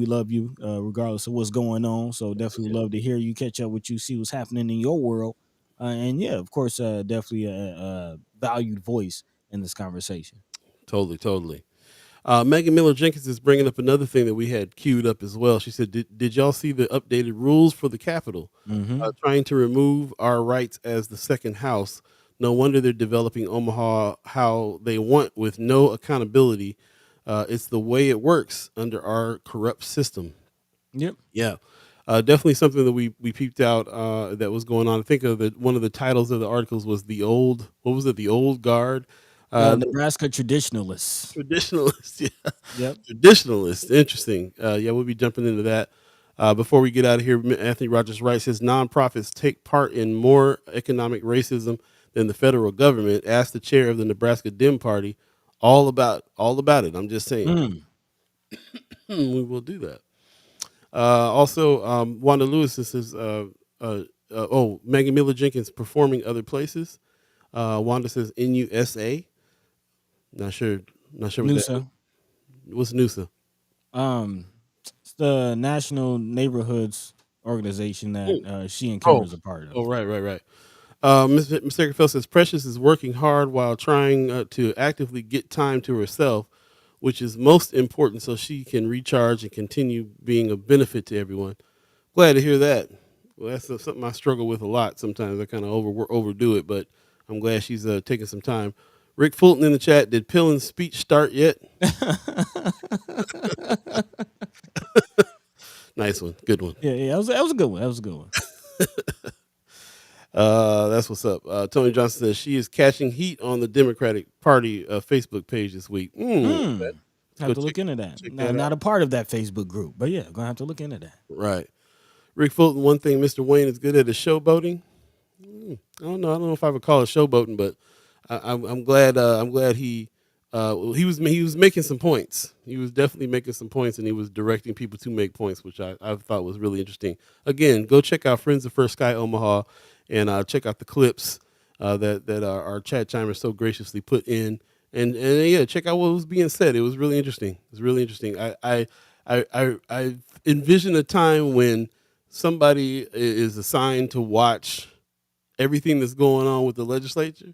love you regardless of what's going on. So definitely would love to hear you, catch up with you, see what's happening in your world, and yeah, of course, definitely a valued voice in this conversation. Totally, totally. Megan Miller Jenkins is bringing up another thing that we had queued up as well. She said, "Did y'all see the updated rules for the Capitol? Mm-hmm. Trying to remove our rights as the second house. No wonder they're developing Omaha how they want with no accountability. It's the way it works under our corrupt system." Yep. Yeah, definitely something that we peeped out that was going on. I think one of the titles of the articles was the old, what was it, the old guard. The Nebraska traditionalists. traditionalists. Yeah, Yep. traditionalists. Interesting. Yeah, we'll be jumping into that. Before we get out of here, Anthony Rogers Wright says nonprofits take part in more economic racism than the federal government. Ask the chair of the Nebraska Dem Party all about it. I'm just saying. Mm. We will do that. Also, Wanda Lewis says, Megan Miller Jenkins performing other places. Wanda says NUSA. Not sure. Not sure what that. Noosa. What's NUSA? It's the National Neighborhoods organization that she and Oh, Kimmer's a part of. oh, right. Mr. Ackerfeld says Precious is working hard while trying to actively get time to herself, which is most important so she can recharge and continue being a benefit to everyone. Glad to hear that. Well, that's something I struggle with a lot. Sometimes I kind of overdo it, but I'm glad she's taking some time. Rick Fulton in the chat, did Pillen's speech start yet? Nice one. Good one. Yeah, that was a good one. That was a good one. That's what's up. Tony Johnson says she is catching heat on the Democratic Party Facebook page this week. Hmm. Let's Have go to look into that. check No, that out. not a part of that Facebook group, but yeah, gonna have to look into that. Right. Rick Fulton, one thing Mr. Wayne is good at is showboating. I don't know. I don't know if I would call it showboating, but I'm glad. I'm glad he was making some points. He was definitely making some points, and he was directing people to make points, which I thought was really interesting. Again, go check out Friends of First Sky Omaha, and check out the clips that our chat chimer so graciously put in, and yeah, check out what was being said. It was really interesting. It was really interesting. I envision a time when somebody is assigned to watch everything that's going on with the legislature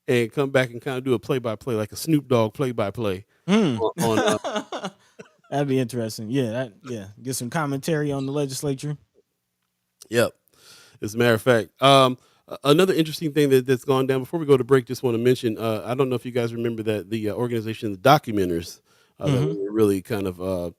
and come back and kind of do a play-by-play, like a Snoop Dogg play-by-play Hmm. on That'd be interesting. Yeah, get some commentary on the legislature. Yep. As a matter of fact, another interesting thing that's gone down before we go to break, just want to mention, I don't know if you guys remember that the organization, the Documenters, that Mm-hmm. we were really kind of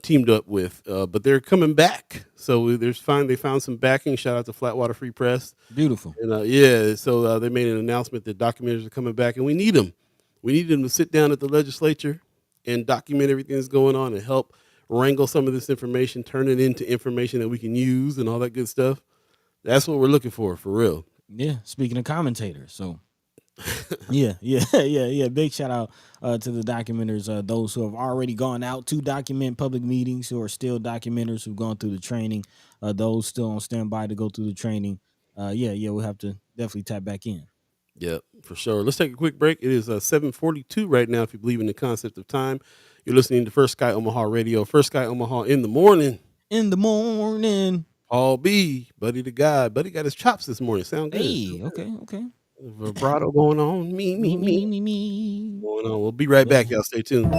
teamed up with, but they're coming back. So they found some backing. Shout out to Flatwater Free Press. Beautiful. And yeah, so they made an announcement that documenters are coming back, and we need them. We need them to sit down at the legislature and document everything that's going on and help wrangle some of this information, turn it into information that we can use and all that good stuff. That's what we're looking for real. Yeah. Speaking of commentators, so yeah. Big shout out to the documenters, those who have already gone out to document public meetings, who are still documenters who've gone through the training, those still on standby to go through the training. We'll have to definitely tap back in. Yeah, for sure. Let's take a quick break. It is 7:42 right now. If you believe in the concept of time, you're listening to First Sky Omaha Radio. First Sky Omaha in the morning. In the morning. Paul B, Buddi3 Da Gawd. Buddy got his chops this morning. Sound good. Hey, okay. Vibrato going on. Me. Going on. We'll be right Yeah. back. Y'all stay tuned.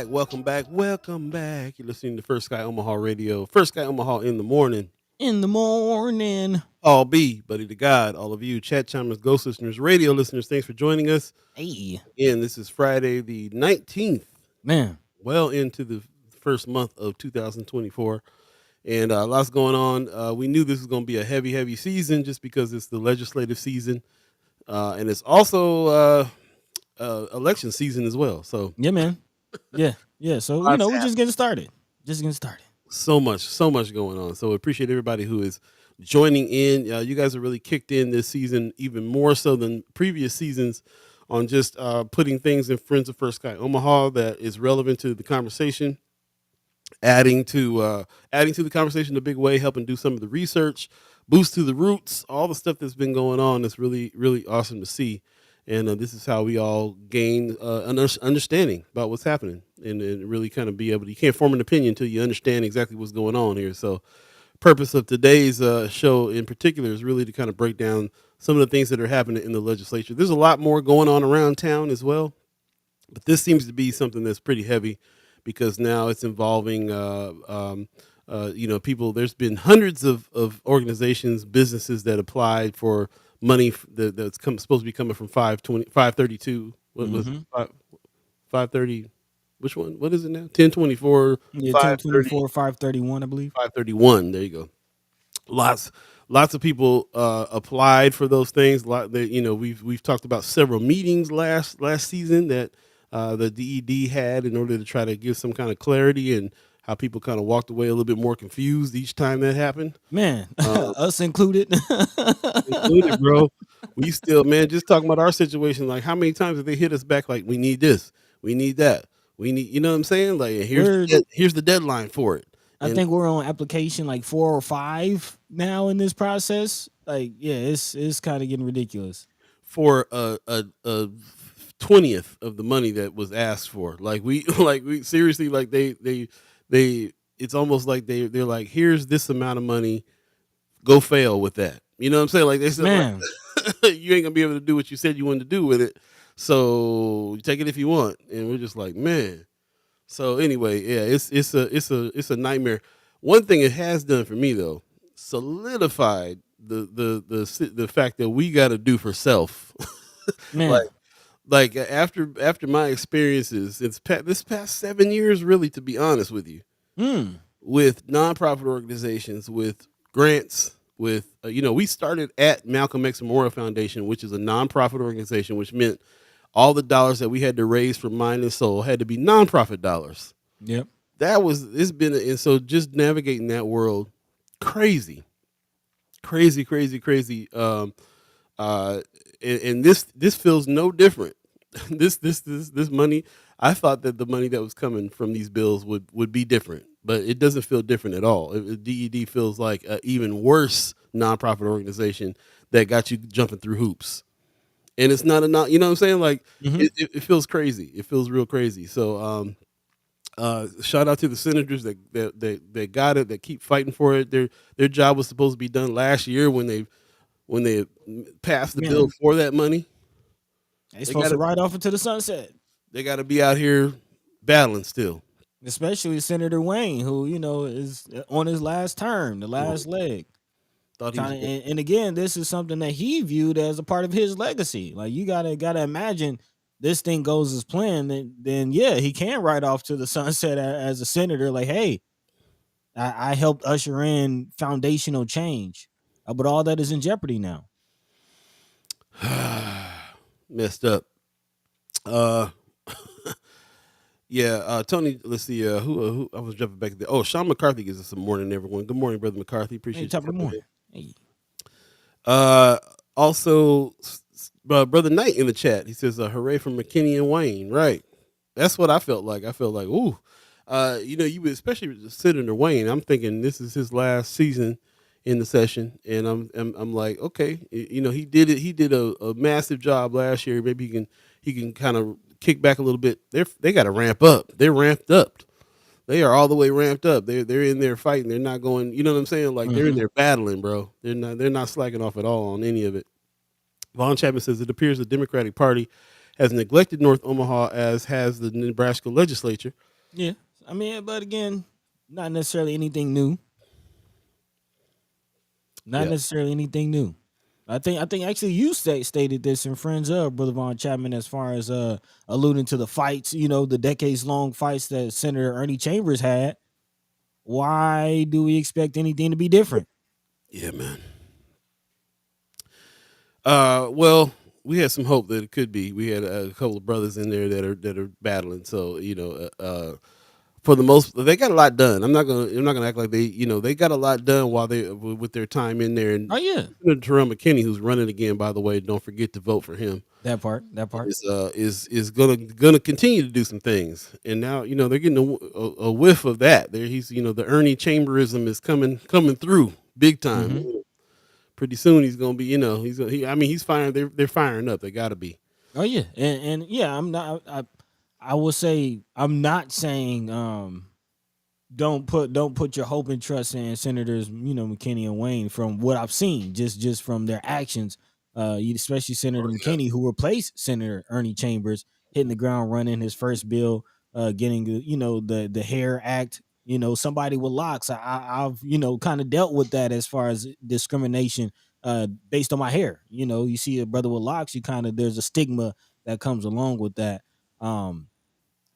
Welcome back. You're listening to First Sky Omaha Radio. First Sky Omaha in the morning. In the morning. All B, Buddi3 Da Gawd, all of you, chat chimers, ghost listeners, radio listeners, thanks for joining us. Hey. Again, this is Friday the 19th. Man. Well into the first month of 2024. And lots going on. We knew this was going to be a heavy season just because it's the legislative season. And it's also election season as well. So yeah, man. Yeah. So we're just getting started. So much going on. So appreciate everybody who is joining in. You guys have really kicked in this season even more so than previous seasons on just putting things in Friends of First Sky Omaha that is relevant to the conversation, adding to the conversation in a big way, helping do some of the research, boost to the roots, all the stuff that's been going on. That's really awesome to see. And this is how we all gain an understanding about what's happening and really kind of be able to, you can't form an opinion until you understand exactly what's going on here. So purpose of today's show in particular is really to kind of break down some of the things that are happening in the legislature. There's a lot more going on around town as well, but this seems to be something that's pretty heavy because now it's involving people. There's been hundreds of organizations, businesses that applied for money that's supposed to be coming from 532. What was it? 530? Which one? What is it now? 1024. Yeah, 1024, 531, I believe. 531. There you go. Lots lots of people applied for those things. We've talked about several meetings last season that the DED had in order to try to give some kind of clarity, and how people kind of walked away a little bit more confused each time that happened. Man, Um, us included. Included, bro. We still, man, just talking about our situation. Like, how many times have they hit us back? Like, we need this, we need that, we need. You know what I'm saying? Like, We're here's the deadline for it, I and think we're on application like 4 or 5 now in this process. Like, yeah, it's kind of getting ridiculous. for a 20th of the money that was asked for. Like we like we seriously, like they it's almost like they're like, here's this amount of money, go fail with that. You know what I'm saying? Like they said, like Man, you ain't gonna be able to do what you said you wanted to do with it. So take it if you want. And we're just like, man. So anyway, yeah, it's a nightmare. One thing it has done for me though, solidified the fact that we got to do for self. man. like after my experiences, this past 7 years, really, to be honest with you, Mm, with nonprofit organizations, with grants, with we started at Malcolm X Memorial Foundation, which is a nonprofit organization, which meant all the dollars that we had to raise from mind and soul had to be nonprofit dollars. yep. It's been, and so just navigating that world, crazy, crazy, crazy, crazy. Uh, and this feels no different. This money, I thought that the money that was coming from these bills would be different, but it doesn't feel different at all. DED feels like an even worse nonprofit organization that got you jumping through hoops, and it's not a not. You know what I'm saying? Like Hmm. it feels crazy. It feels real crazy. So shout out to the senators that got it, that keep fighting for it. Their job was supposed to be done last year when they passed the bill Man, for that money. they They supposed to gotta ride off into the sunset. they gotta be out here battling still. Especially Senator Wayne, who is on his last term, the Oh, last leg. thought he was Kind of, and again, this is something that he viewed as a part of his legacy. Like, you gotta imagine this thing goes as planned, then yeah, he can ride off to the sunset as a senator. Like, hey, I helped usher in foundational change, but all that is in jeopardy now. messed up. Uh, yeah. Tony, let's see. Who I was jumping back there. Oh, Sean McCarthy gives us some morning, everyone. Good morning, brother McCarthy. Hey, Appreciate you top of the coming morning. in. Hey, Also, brother Knight in the chat. He says, "Hooray for McKinney and Wayne." Right. That's what I felt like. I felt like, ooh, you especially with Senator Wayne. I'm thinking this is his last season in the session, and I'm like, okay, he did it. He did a massive job last year. Maybe he can kind of kick back a little bit. They got to ramp up. They're ramped up. They are all the way ramped up. They're in there fighting. They're not going. You know what I'm saying? Like they're in mm-hmm. there battling, bro. They're not slacking off at all on any of it. Vaughn Chapman says it appears the Democratic Party has neglected North Omaha, as has the Nebraska legislature. Yeah, I mean, but again, not necessarily anything new. Not Yeah. necessarily anything new. I think actually you stated this in Friends of Brother Von Chapman, as far as alluding to the fights, the decades long fights that Senator Ernie Chambers had. Why do we expect anything to be different? Yeah, man. Well, we had some hope that it could be. We had a couple of brothers in there that are battling. So for the most, they got a lot done. I'm not gonna act like they got a lot done while they with their time in there. And Oh yeah, Terrell McKinney, who's running again, by the way, don't forget to vote for him. that part. Is gonna continue to do some things. And now they're getting a whiff of that. There, he's the Ernie Chamberism is coming through big time. Hmm. Pretty soon he's gonna be, I mean, he's firing. They're firing up. They got to be. Oh yeah, and yeah, I'm not. I will say I'm not saying don't put your hope and trust in Senators, McKinney and Wayne. From what I've seen, just from their actions, especially Senator McKinney, who replaced Senator Ernie Chambers, hitting the ground running, his first bill, getting the Hair Act. Somebody with locks. I've kind of dealt with that as far as discrimination based on my hair. You see a brother with locks, you kind of there's a stigma that comes along with that. Um,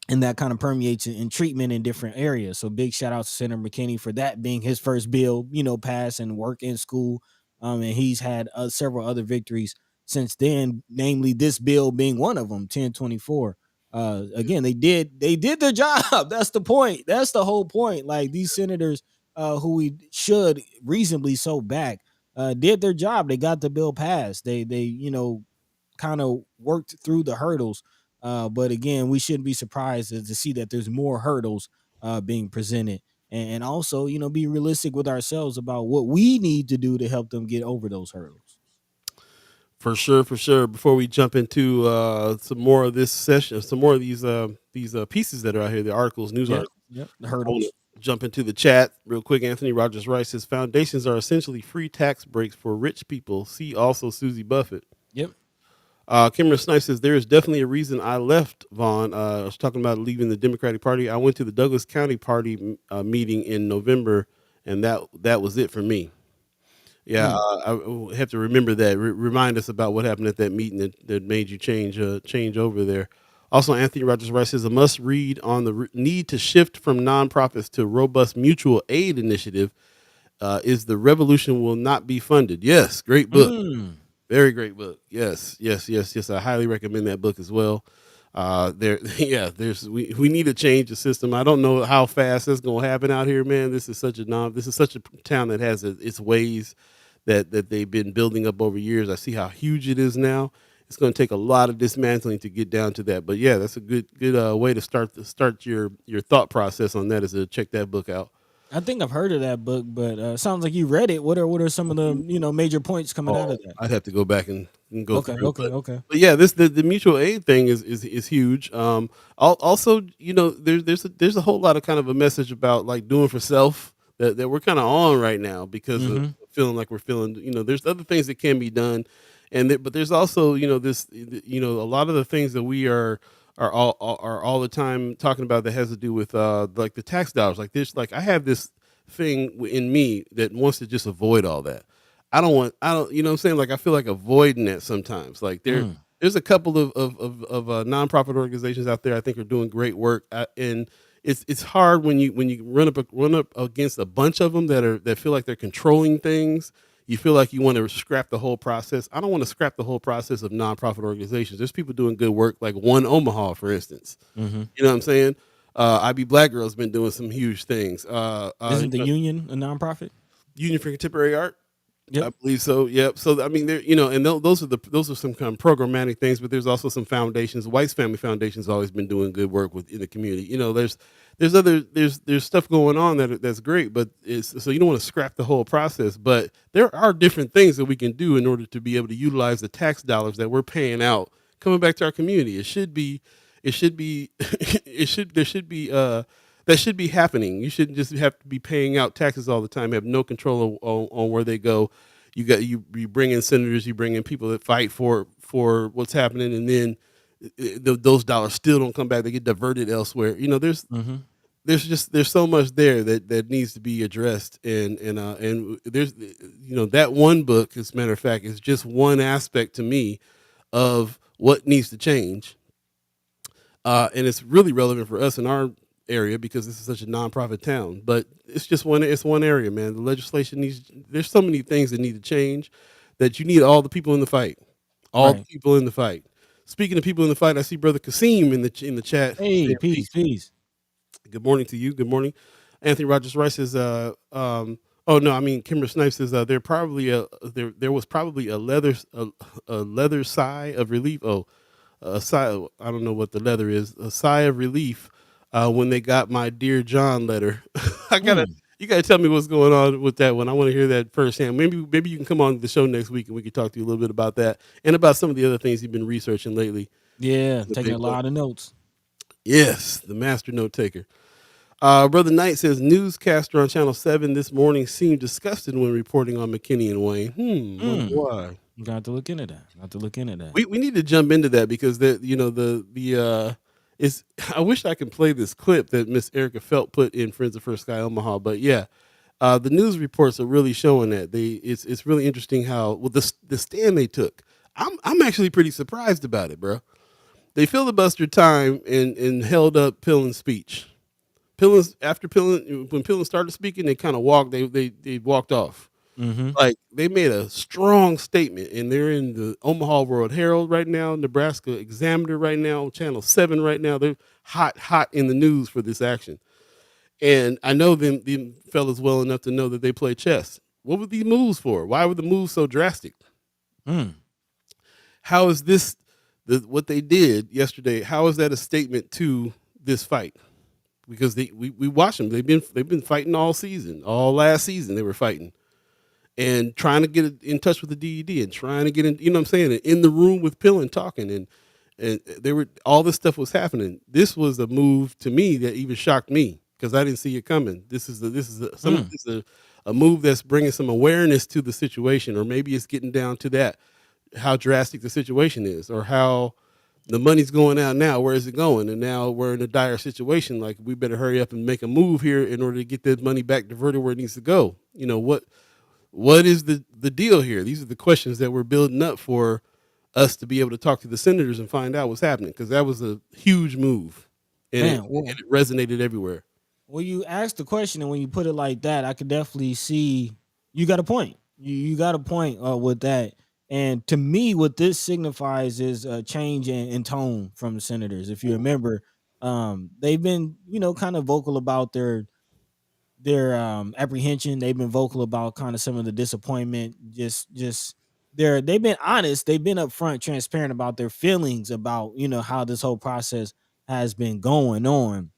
and that kind of permeates in treatment in different areas. So big shout out to Senator McKinney for that being his first bill, passed and work in school. And he's had several other victories since then, namely this bill being one of them, 1024. Again, they did their job. That's the point. That's the whole point. Like these senators, who we should reasonably so back, did their job. They got the bill passed. They kind of worked through the hurdles. But again, we shouldn't be surprised to see that there's more hurdles being presented, and also be realistic with ourselves about what we need to do to help them get over those hurdles. For sure, for sure. Before we jump into some more of this session, some more of these pieces that are out here, the articles, news Yep, articles. yep, the I want hurdles. to jump into the chat real quick. Anthony Rogers Rice says foundations are essentially free tax breaks for rich people. See also Susie Buffett. Yep. Cameron Snipe says there is definitely a reason I left Vaughn. I was talking about leaving the Democratic Party. I went to the Douglas County Party meeting in November, and that was it for me. Yeah, Mm. I have to remember that. Remind us about what happened at that meeting that made you change over there. Also, Anthony Rogers Rice says a must read on the need to shift from nonprofits to robust mutual aid initiative is The Revolution Will Not Be Funded. Yes, great book. Mm. Very great book. Yes, yes, yes, yes. I highly recommend that book as well. Yeah, we need to change the system. I don't know how fast that's gonna happen out here, man. This is such a town that has its ways that they've been building up over years. I see how huge it is now. It's going to take a lot of dismantling to get down to that. But yeah, that's a good way to start your thought process on that. Is to check that book out. I think I've heard of that book, but sounds like you read it. What are some of the major points coming out Oh, of that? I'd have to go back and go Okay, through. okay, okay. But yeah, the mutual aid thing is huge. Also, there's a whole lot of kind of a message about like doing for self that we're kind of on right now because of Mm-hmm. feeling like we're feeling. There's other things that can be done, but there's also a lot of the things that we are all the time talking about that has to do with like the tax dollars. Like this, like I have this thing in me that wants to just avoid all that. I don't, you know what I'm saying? Like, I feel like avoiding that sometimes. Like Mm. there's a couple of nonprofit organizations out there I think are doing great work. And it's hard when you run up against a bunch of them that feel like they're controlling things. You feel like you want to scrap the whole process. I don't want to scrap the whole process of nonprofit organizations. There's people doing good work, like One Omaha, for instance. Mm-hmm. You know what I'm saying? IB Black Girl's been doing some huge things. Isn't the union a nonprofit? Union for Contemporary Art. I Yep. believe so. Yep. So I mean, there, and those are some kind of programmatic things, but there's also some foundations. White's Family Foundation's always been doing good work in the community. There's stuff going on that's great, but it's so you don't want to scrap the whole process. But there are different things that we can do in order to be able to utilize the tax dollars that we're paying out coming back to our community. It should be, there should be that should be happening. You shouldn't just have to be paying out taxes all the time, have no control on where they go. You bring in senators, you bring in people that fight for what's happening, and then those dollars still don't come back. They get diverted elsewhere. Mm-hmm. There's so much there that needs to be addressed, and there's that one book, as a matter of fact, is just one aspect to me of what needs to change, and it's really relevant for us in our area because this is such a nonprofit town. But it's one area, man. The legislation there's so many things that need to change that you need all the people in the fight. All the Right. people in the fight. Speaking of people in the fight, I see Brother Kasim in the chat. Hey, saying peace, peace. good morning to you. Good morning. Anthony Rogers Rice says, oh no, I mean Kimber Snipes says there was probably a leather sigh of relief. Oh, a sigh. I don't know what the leather is. A sigh of relief when they got my Dear John letter. Mm. You gotta tell me what's going on with that one. I want to hear that firsthand. Maybe you can come on the show next week and we can talk to you a little bit about that and about some of the other things you've been researching lately. Yeah, The taking a big book. lot of notes. Yes, the master note taker. Brother Knight says newscaster on Channel 7 this morning seemed disgusted when reporting on McKinney and Wayne. Wonder Mm. why. Got to look into that. Got to look into that. We need to jump into that because is I wish I could play this clip that Miss Erica Felt put in Friends of First Sky Omaha, but yeah, the news reports are really showing that it's really interesting how the stand they took. I'm actually pretty surprised about it, bro. They filibustered time and held up Pillen's speech. When Pillen started speaking, they kind of walked. They walked off. Mm-hmm. Like, they made a strong statement, and they're in the Omaha World Herald right now, Nebraska Examiner right now, Channel 7 right now. They're hot in the news for this action. And I know them fellas well enough to know that they play chess. What were these moves for? Why were the moves so drastic? Mm. How is this what they did yesterday? How is that a statement to this fight? Because we watched them. They've been fighting all season, all last season they were fighting and trying to get in touch with the DED and trying to get in. You know what I'm saying? In the room with Pillen talking and they were all this stuff was happening. This was a move to me that even shocked me because I didn't see it coming. Mm. This is a move that's bringing some awareness to the situation, or maybe it's getting down to that how drastic the situation is, or how the money's going out now. Where is it going? And now we're in a dire situation. Like, we better hurry up and make a move here in order to get that money back diverted where it needs to go. You know what is the deal here? These are the questions that we're building up for us to be able to talk to the senators and find out what's happening, because that was a huge move, and Man, well, it resonated everywhere. when you ask the question and when you put it like that, I could definitely see you got a point. You got a point with that. And to me, what this signifies is a change in tone from the senators. If you remember, they've been, kind of vocal about their apprehension. They've been vocal about kind of some of the disappointment. Just they've been honest. They've been upfront, transparent about their feelings about how this whole process has been going on,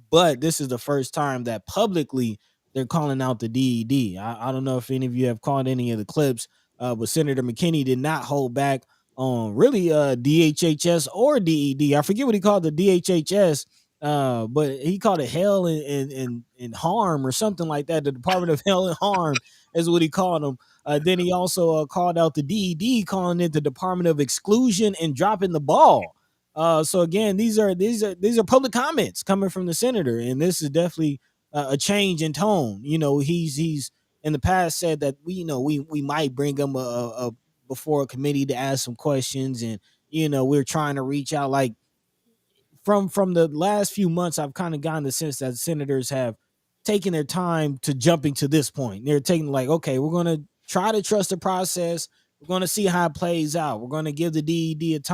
but this is the first time that publicly they're calling out the DED. I don't know if any of you have caught any of the clips, but Senator McKinney did not hold back on really DHHS or DED. I forget what he called the DHHS, but he called it hell and harm or something like that. The Department of Hell and Harm is what he called them. Then he also called out the DED, calling it the Department of Exclusion and dropping the ball. So again, these are public comments coming from the senator, and this is definitely a change in tone. He's in the past said that we might bring him a before a committee to ask some questions, and we're trying to reach out. Like, from the last few months, I've kind of gotten the sense that senators have taken their time to jumping to this point. They're taking, like, okay, we're going to try to trust the process. We're going to see how it plays out. We're going to give the DED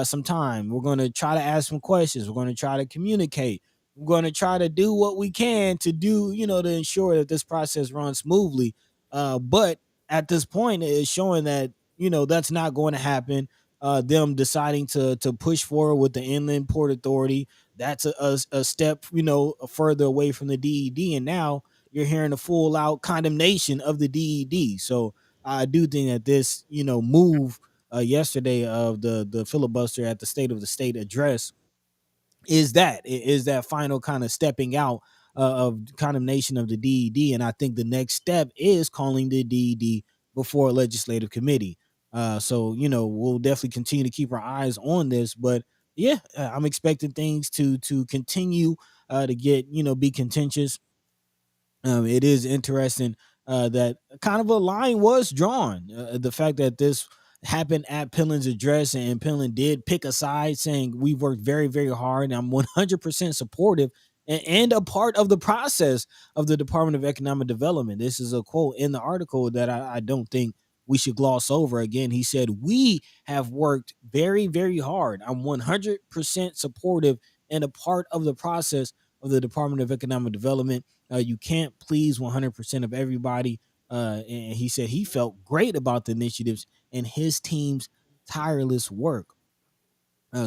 some time. We're going to try to ask some questions. We're going to try to communicate. We're going to try to do what we can to to ensure that this process runs smoothly. But at this point, it's showing that that's not going to happen. Them deciding to push forward with the Inland Port Authority, that's a step further away from the DED, and now you're hearing a full out condemnation of the DED. So I do think that this move yesterday of the filibuster at the State of the State address is that final kind of stepping out of condemnation of the DED, and I think the next step is calling the DED before a legislative committee. So we'll definitely continue to keep our eyes on this, but yeah, I'm expecting things to continue to get be contentious. It is interesting that kind of a line was drawn. The fact that this happened at Pillen's address, and Pillen did pick a side, saying we've worked very, very hard, and I'm 100% supportive and a part of the process of the Department of Economic Development. This is a quote in the article that I don't think we should gloss over. Again, he said, "We have worked very, very hard. I'm 100% supportive and a part of the process of the Department of Economic Development. You can't please 100% of everybody." And he said he felt great about the initiatives and his team's tireless work.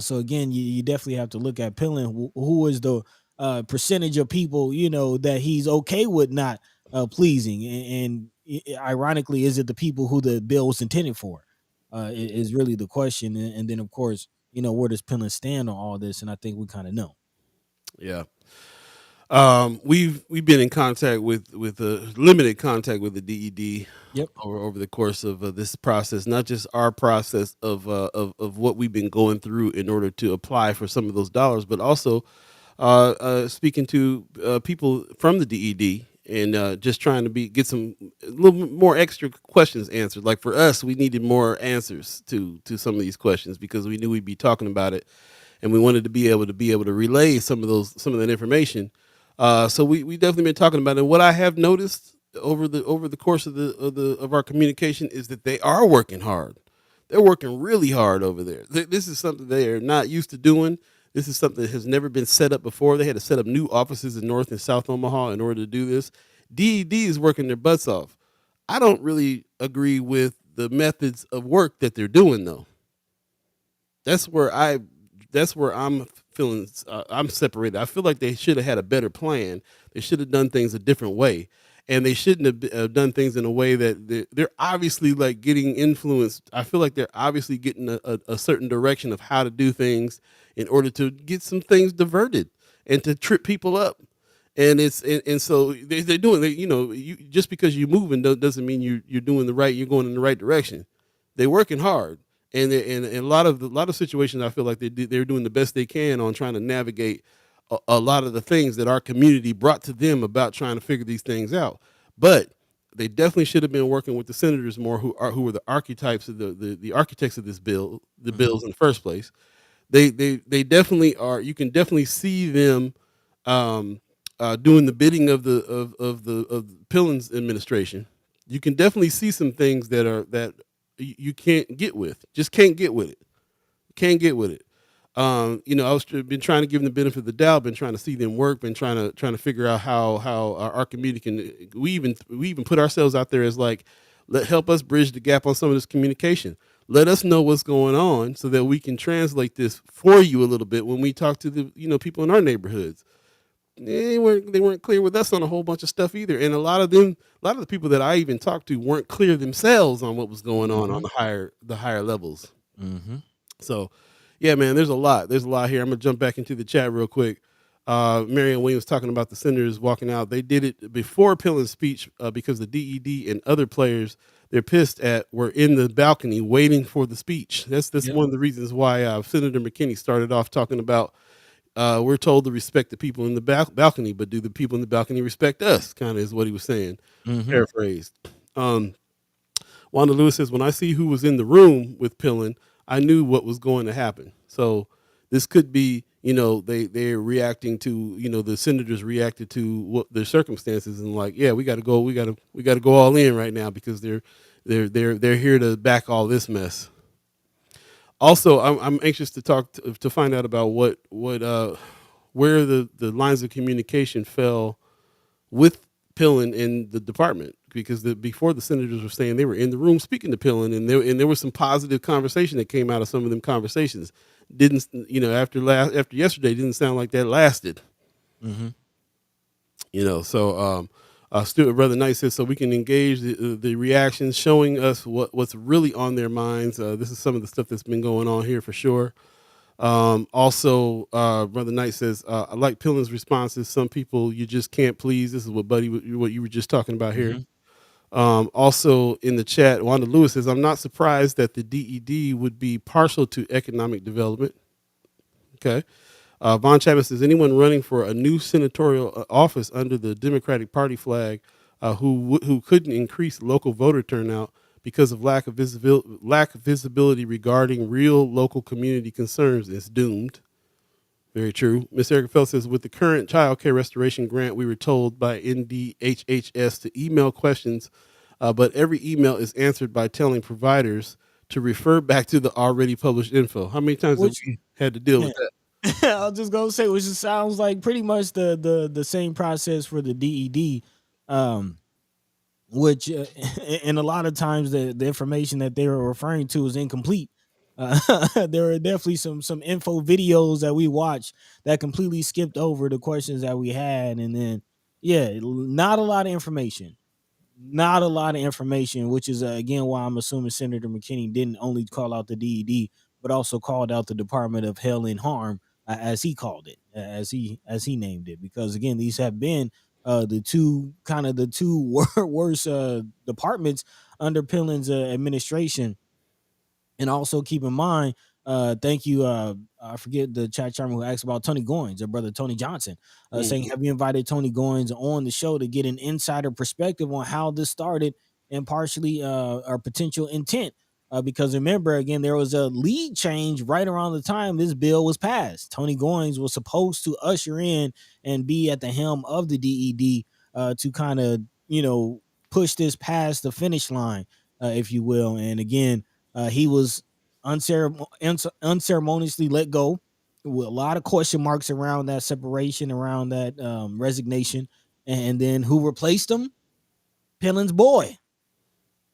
So again, you definitely have to look at Pillen, who is the percentage of people that he's okay with not pleasing, and ironically, is it the people who the bill was intended for? Is really the question, and then of course, where does Pillen stand on all this? And I think we kind of know. Yeah. We've been in contact with limited contact with the DED Yep. over the course of this process, not just our process of what we've been going through in order to apply for some of those dollars, but also speaking to people from the DED and just trying to get some a little bit more extra questions answered. Like, for us, we needed more answers to some of these questions because we knew we'd be talking about it, and we wanted to be able to relay some of that information. So we definitely been talking about it. And what I have noticed over the course of of our communication is that they are working hard. They're working really hard over there. This is something they are not used to doing. This is something that has never been set up before. They had to set up new offices in North and South Omaha in order to do this. DED is working their butts off. I don't really agree with the methods of work that they're doing though. That's where I that's where I'm feeling I'm separated. I feel like they should have had a better plan. They should have done things a different way. And they shouldn't have done things in a way that they're obviously like getting influenced. I feel like they're obviously getting a certain direction of how to do things in order to get some things diverted and to trip people up. And so they're doing you just because you're moving doesn't mean you're doing the right, you're going in the right direction. They're working hard, and a lot of situations I feel like they're doing the best they can on trying to navigate a lot of the things that our community brought to them about trying to figure these things out. But they definitely should have been working with the senators more, who are the archetypes of the architects of this bill, the Mhm. bills in the first place. They definitely are. You can definitely see them um, doing the bidding of the Pillen's administration. You can definitely see some things that you can't get with. Just can't get with it. Can't get with it. I was been trying to give them the benefit of the doubt, been trying to see them work, been trying to figure out how our community can. We even put ourselves out there as like, help us bridge the gap on some of this communication. Let us know what's going on so that we can translate this for you a little bit when we talk to the people in our neighborhoods. They weren't clear with us on a whole bunch of stuff either, and a lot of the people that I even talked to weren't clear themselves on what was going on Mhm. the higher levels. Mhm. So, yeah, man, there's a lot. There's a lot here. I'm gonna jump back into the chat real quick. Marion Williams talking about the Senators walking out. They did it before Pillen's speech because the DED and other players they're pissed at were in the balcony waiting for the speech. That's Yep. one of the reasons why Senator McKinney started off talking about we're told to respect the people in the balcony, but do the people in the balcony respect us? Kind of is what he was saying, Mhm. paraphrased. Um, Wanda Lewis says, when I see who was in the room with Pillen, I knew what was going to happen. So this could be, they're reacting to, the senators reacted to what their circumstances and like, yeah, we got to go all in right now because they're here to back all this mess. Also, I'm anxious to to find out about what where the lines of communication fell with Pillen in the department because before the senators were saying they were in the room speaking to Pillen and there was some positive conversation that came out of some of them conversations. Didn't after yesterday didn't sound like that lasted. Mhm. So Stuart Brother Knight says so we can engage the reactions, showing us what's really on their minds. This is some of the stuff that's been going on here for sure. Also, Brother Knight says, I like Pillen's responses. Some people you just can't please. This is what you were just talking about here. Mhm. Also in the chat, Wanda Lewis says, I'm not surprised that the DED would be partial to economic development. Okay. Von Chapman says, anyone running for a new senatorial office under the Democratic Party flag who couldn't increase local voter turnout because of lack of visibility regarding real local community concerns is doomed. Very true. Miss Erica Phelps says, with the current child care restoration grant, we were told by NDHHS to email questions, but every email is answered by telling providers to refer back to the already published info. How many times have Which we had to deal with that? I was just gonna say, which just sounds like pretty much the same process for the DED, um, which and a lot of times the information that they were referring to is incomplete. There are definitely some info videos that we watched that completely skipped over the questions that we had, and then yeah, not a lot of information. Not a lot of information, which is again why I'm assuming Senator McKinney didn't only call out the DED, but also called out the Department of Hell and Harm, as he called it, as he named it, because again, these have been the two worst departments under Pillen's administration. And also keep in mind, thank you. I forget the chat chairman who asked about Tony Goins, their brother Tony Johnson, saying, Mhm. have you invited Tony Goins on the show to get an insider perspective on how this started and partially our potential intent? Because remember, again, there was a lead change right around the time this bill was passed. Tony Goins was supposed to usher in and be at the helm of the DED to kind of, push this past the finish line, if you will. And again, he was unceremoniously let go with a lot of question marks around that separation, around that resignation. And then who replaced him? Pillen's boy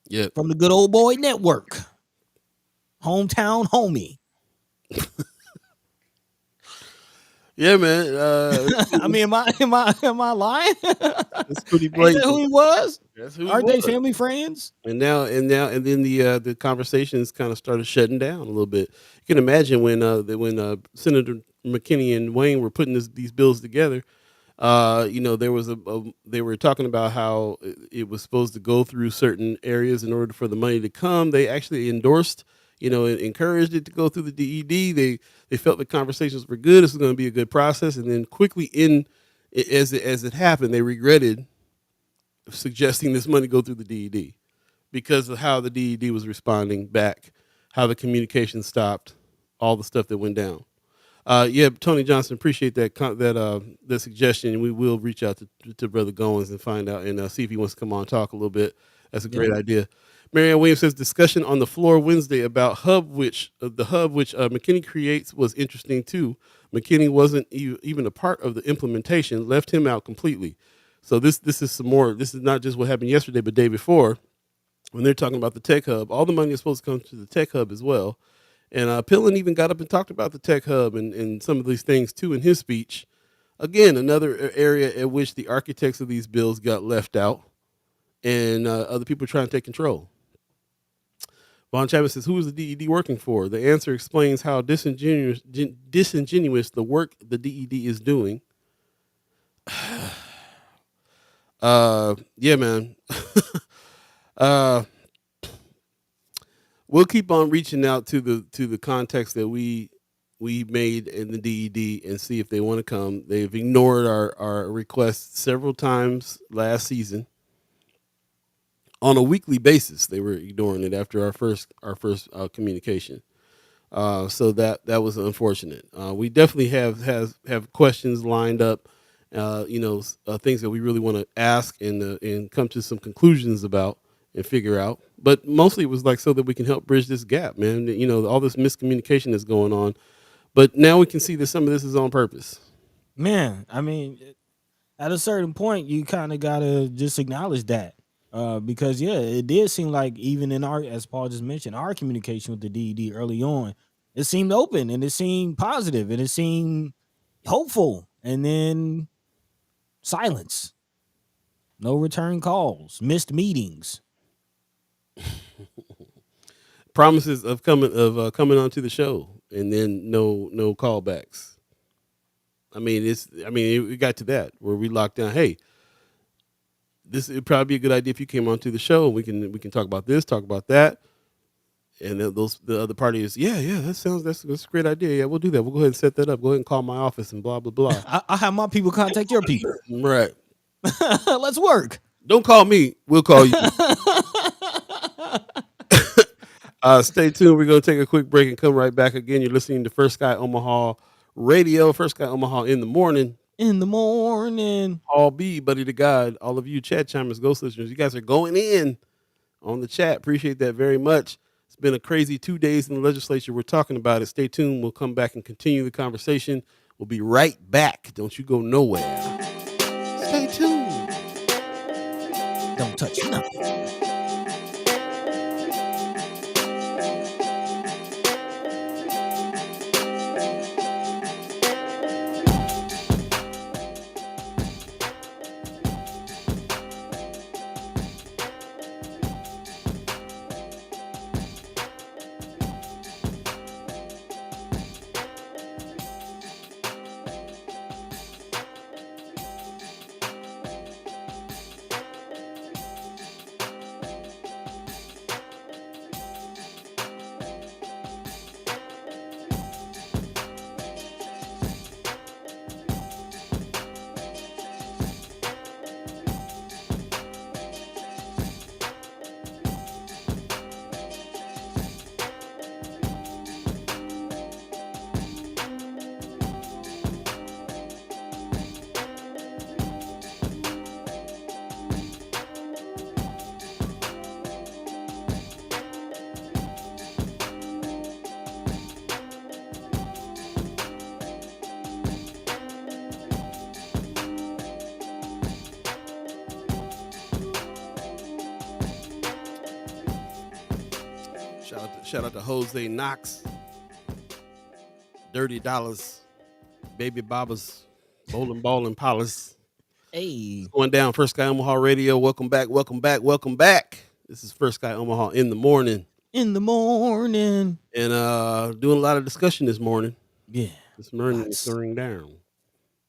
Yep. from the Good Old Boy Network, hometown homie. Yeah, man. I mean, am I lying? It's pretty Ain't that blatant. who he was? That's who he Aren't they was. family friends? And then the conversations kind of started shutting down a little bit. You can imagine when Senator McKinney and Wayne were putting these bills together. There was they were talking about how it was supposed to go through certain areas in order for the money to come. They actually endorsed, and encouraged it to go through the DED. They felt the conversations were good. This was going to be a good process, and then quickly as it happened, they regretted suggesting this money go through the DED because of how the DED was responding back, how the communication stopped, all the stuff that went down. Yeah, Tony Johnson, appreciate that suggestion. We will reach out to Brother Goins and find out and see if he wants to come on and talk a little bit. That's a great idea. Marianne Williams says discussion on the floor Wednesday about the hub which McKinney creates was interesting too. McKinney wasn't even a part of the implementation, left him out completely. So this is some more. This is not just what happened yesterday, but day before when they're talking about the tech hub. All the money is supposed to come to the tech hub as well. And Pillen even got up and talked about the tech hub and some of these things too in his speech. Again, another area at which the architects of these bills got left out, and other people are trying to take control. Von Chapman says, "Who is the DED working for?" The answer explains how disingenuous the work the DED is doing. Yeah, man. We'll keep on reaching out to the context that we made in the DED and see if they want to come. They've ignored our requests several times last season. On a weekly basis, they were ignoring it after our first communication. So that was unfortunate. We definitely have questions lined up. Things that we really want to ask and come to some conclusions about and figure out. But mostly it was like so that we can help bridge this gap, man. All this miscommunication is going on. But now we can see that some of this is on purpose. Man, I mean, at a certain point, you kind of gotta just acknowledge that, because it did seem like even in our, as Paul just mentioned, our communication with the DED early on, it seemed open and it seemed positive and it seemed hopeful, and then silence, no return calls, missed meetings. Promises of coming onto the show and then no callbacks. It got to that where we locked down. Hey, this would probably be a good idea if you came onto the show. We can talk about this, talk about that, and then the other party is that's a great idea. Yeah, we'll do that. We'll go ahead and set that up. Go ahead and call my office and blah blah blah. I'll have my people contact your people. Right. Let's work. Don't call me. We'll call you. Stay tuned. We're going to take a quick break and come right back again. You're listening to First Sky Omaha Radio, First Sky Omaha in the morning. In the morning. All Beeee, Buddi3 Da Gawd, all of you chat chimers, ghost listeners, you guys are going in on the chat. Appreciate that very much. It's been a crazy 2 days in the legislature. We're talking about it. Stay tuned. We'll come back and continue the conversation. We'll be right back. Don't you go nowhere. Stay tuned. Don't touch nothing. Shout out to Jose Knox, Dirty Dollars, Baby Baba's, Bowling Ball and Palace. Hey, It's going down. First Guy Omaha Radio. Welcome back. Welcome back. Welcome back. This is First Guy Omaha in the morning. in the morning. And doing a lot of discussion this morning. Yeah, This morning is lots, going down.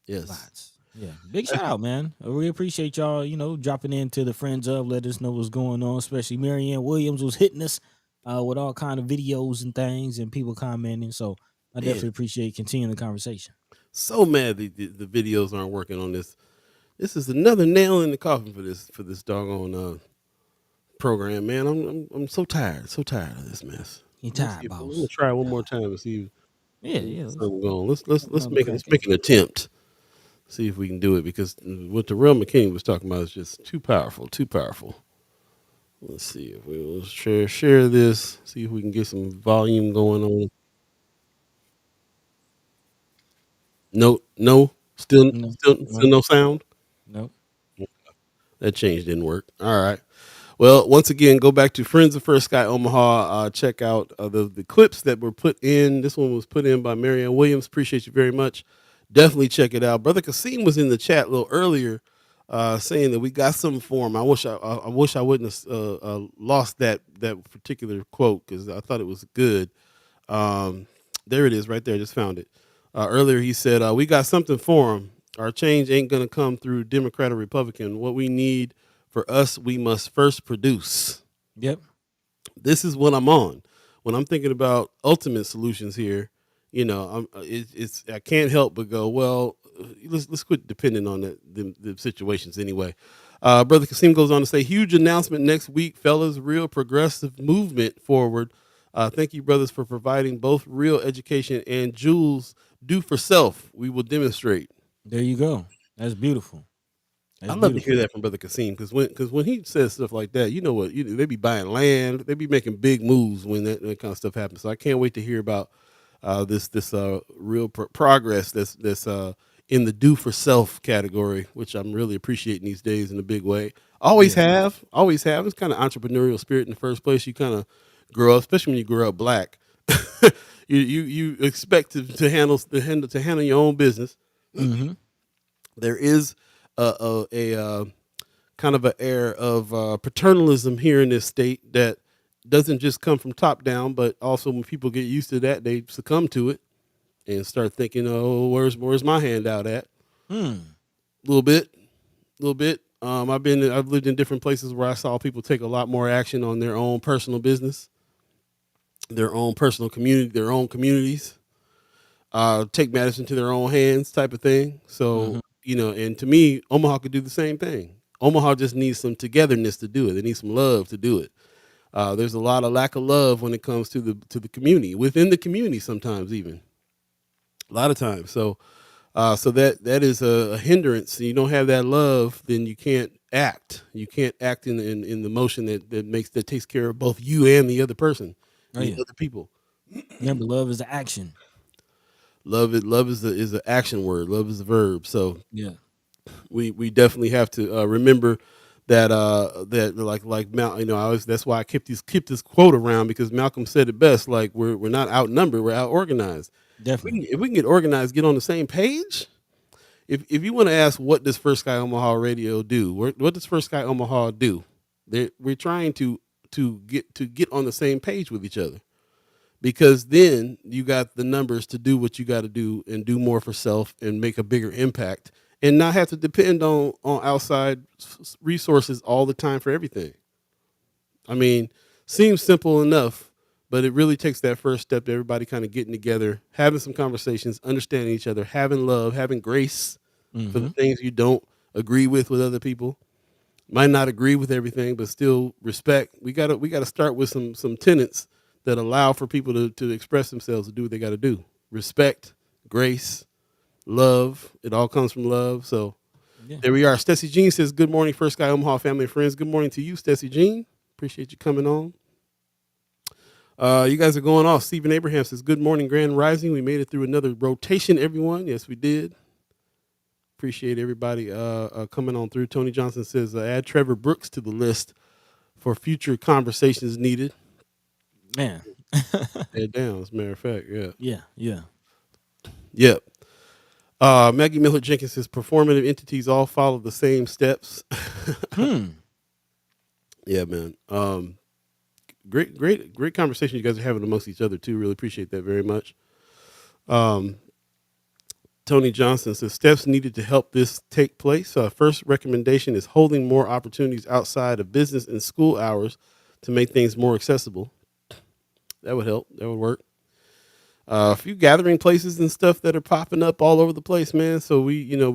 Yes. lots. Yeah, big shout out, man. We appreciate y'all, dropping into the friends of, let us know what's going on. Especially Marianne Williams was hitting us with all kind of videos and things and people commenting. So I Man, definitely appreciate continuing the conversation. so mad the videos aren't working on this. This is another nail in the coffin for this doggone program, man. I'm so tired of this mess. You Let's tired, see I'm boss? gonna try one more time and see Yeah, if yeah. something going. Let's Another make crack at an attempt. See if we can do it because what Terrell McKinney was talking about is just too powerful, too powerful. Let's see if we will share this. See if we can get some volume going on. No, No, still no, no sound. no. That change didn't work. All right. Well, once again, go back to Friends of First Sky Omaha. Check out the clips that were put in. This one was put in by Marianne Williams. Appreciate you very much. Definitely check it out. Brother Kasim was in the chat a little earlier, saying that we got something for him. I wish I wouldn't have lost that particular quote because I thought it was good. There it is, right there. Just found it. Earlier, he said we got something for him. Our change ain't gonna come through Democrat or Republican. What we need for us, we must first produce. Yep. This is what I'm on when I'm thinking about ultimate solutions here. It's I can't help but go, well, let's quit depending on the situations anyway. Brother Kasim goes on to say, huge announcement next week, fellas, real progressive movement forward. Thank you, brothers, for providing both real education and jewels do for self. We will demonstrate. There you go. That's beautiful. I That's love to beautiful. hear that from Brother Kasim because when he says stuff like that, you know what? They be buying land, they be making big moves when that kind of stuff happens. So I can't wait to hear about this real progress that's in the do for self category, which I'm really appreciating these days in a big way. Always Yeah. have. It's kind of entrepreneurial spirit in the first place. You kind of grow up, especially when you grow up black. you expect to handle your own business. Mm-hmm. There is a kind of an air of paternalism here in this state that doesn't just come from top down, but also when people get used to that, they succumb to it and start thinking, "Oh, where's my handout at?" Hmm. Little bit. I've lived in different places where I saw people take a lot more action on their own personal business, their own personal community, their own communities. Take matters into their own hands type of thing. Mm-hmm. So, and to me, Omaha could do the same thing. Omaha just needs some togetherness to do it. They need some love to do it. There's a lot of lack of love when it comes to the community, within the community sometimes even. A lot of times. So that is a hindrance. You don't have that love, then you can't act. You can't act in the motion that takes care of both you and the other person, Oh the yeah. other people. Remember, love is the action. Love is the action word. Love is the verb. So Yeah. we definitely have to remember that like Mal, that's why I keep this quote around because Malcolm said it best. Like we're not outnumbered, we're out organized. Definitely. If we can get organized, get on the same page. If you want to ask what does First Sky Omaha Radio do, what does First Sky Omaha do? We're trying to get on the same page with each other. Because then you got the numbers to do what you got to do and do more for self and make a bigger impact and not have to depend on outside resources all the time for everything. I mean, seems simple enough, but it really takes that first step to everybody kind of getting together, having some conversations, understanding each other, having love, having grace for Mm-hmm. the things you don't agree with other people. Might not agree with everything, but still respect. We gotta start with some tenets that allow for people to express themselves, to do what they got to do. Respect, grace, love. It all comes from love. So Yeah. there we are. Stacey Jean says, good morning, First Guy Omaha family and friends. Good morning to you, Stacey Jean. Appreciate you coming on. You guys are going off. Stephen Abraham says, good morning, Grand Rising. We made it through another rotation, everyone. Yes, we did. Appreciate everybody coming on through. Tony Johnson says, add Trevor Brooks to the list for future conversations needed. Man, Head down, as a matter of fact, yeah. Yeah, yeah. Yep. Maggie Miller Jenkins says performative entities all follow the same steps. Hmm. Yeah, man. Great conversation you guys are having amongst each other too. Really appreciate that very much. Um, Tony Johnson says steps needed to help this take place. First recommendation is holding more opportunities outside of business and school hours to make things more accessible. That would help. That would work. A few gathering places and stuff that are popping up all over the place, man. So we know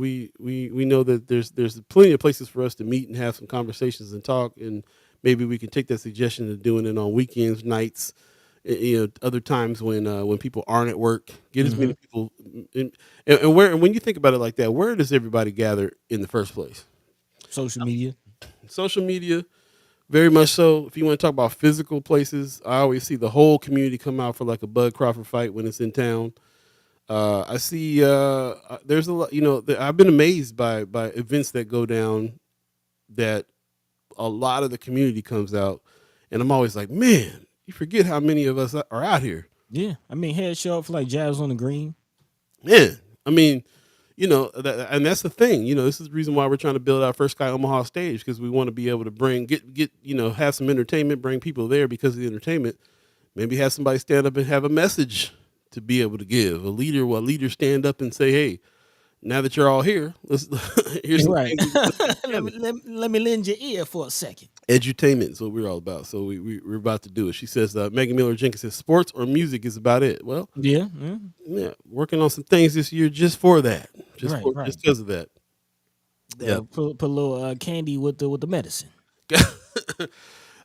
that there's plenty of places for us to meet and have some conversations and talk, and maybe we can take that suggestion of doing it on weekends, nights, other times when people aren't at work. Get as Hmm. many people, and when you think about it like that, where does everybody gather in the first place? Social media. Social media, very much so. If you want to talk about physical places, I always see the whole community come out for like a Bud Crawford fight when it's in town. I see there's a lot. I've been amazed by events that go down that a lot of the community comes out, and I'm always like, man, you forget how many of us are out here. Yeah, I mean, head show up for like Jazz on the Green. Man, I mean, and that's the thing. This is the reason why we're trying to build our First Sky Omaha stage, because we want to be able to get have some entertainment, bring people there because of the entertainment. Maybe have somebody stand up and have a message to be able to give. A leader stand up and say, hey, now that you're all here, let's here's some Right. things we can put let me together. let me lend your ear for a second. Edutainment is what we're all about. So we're about to do it. She says, Megan Miller Jenkins says, sports or music is about it. Well, Yeah, yeah. yeah, working on some things this year just for that, Right, right. just because of that. Yeah. Put a little candy with the medicine.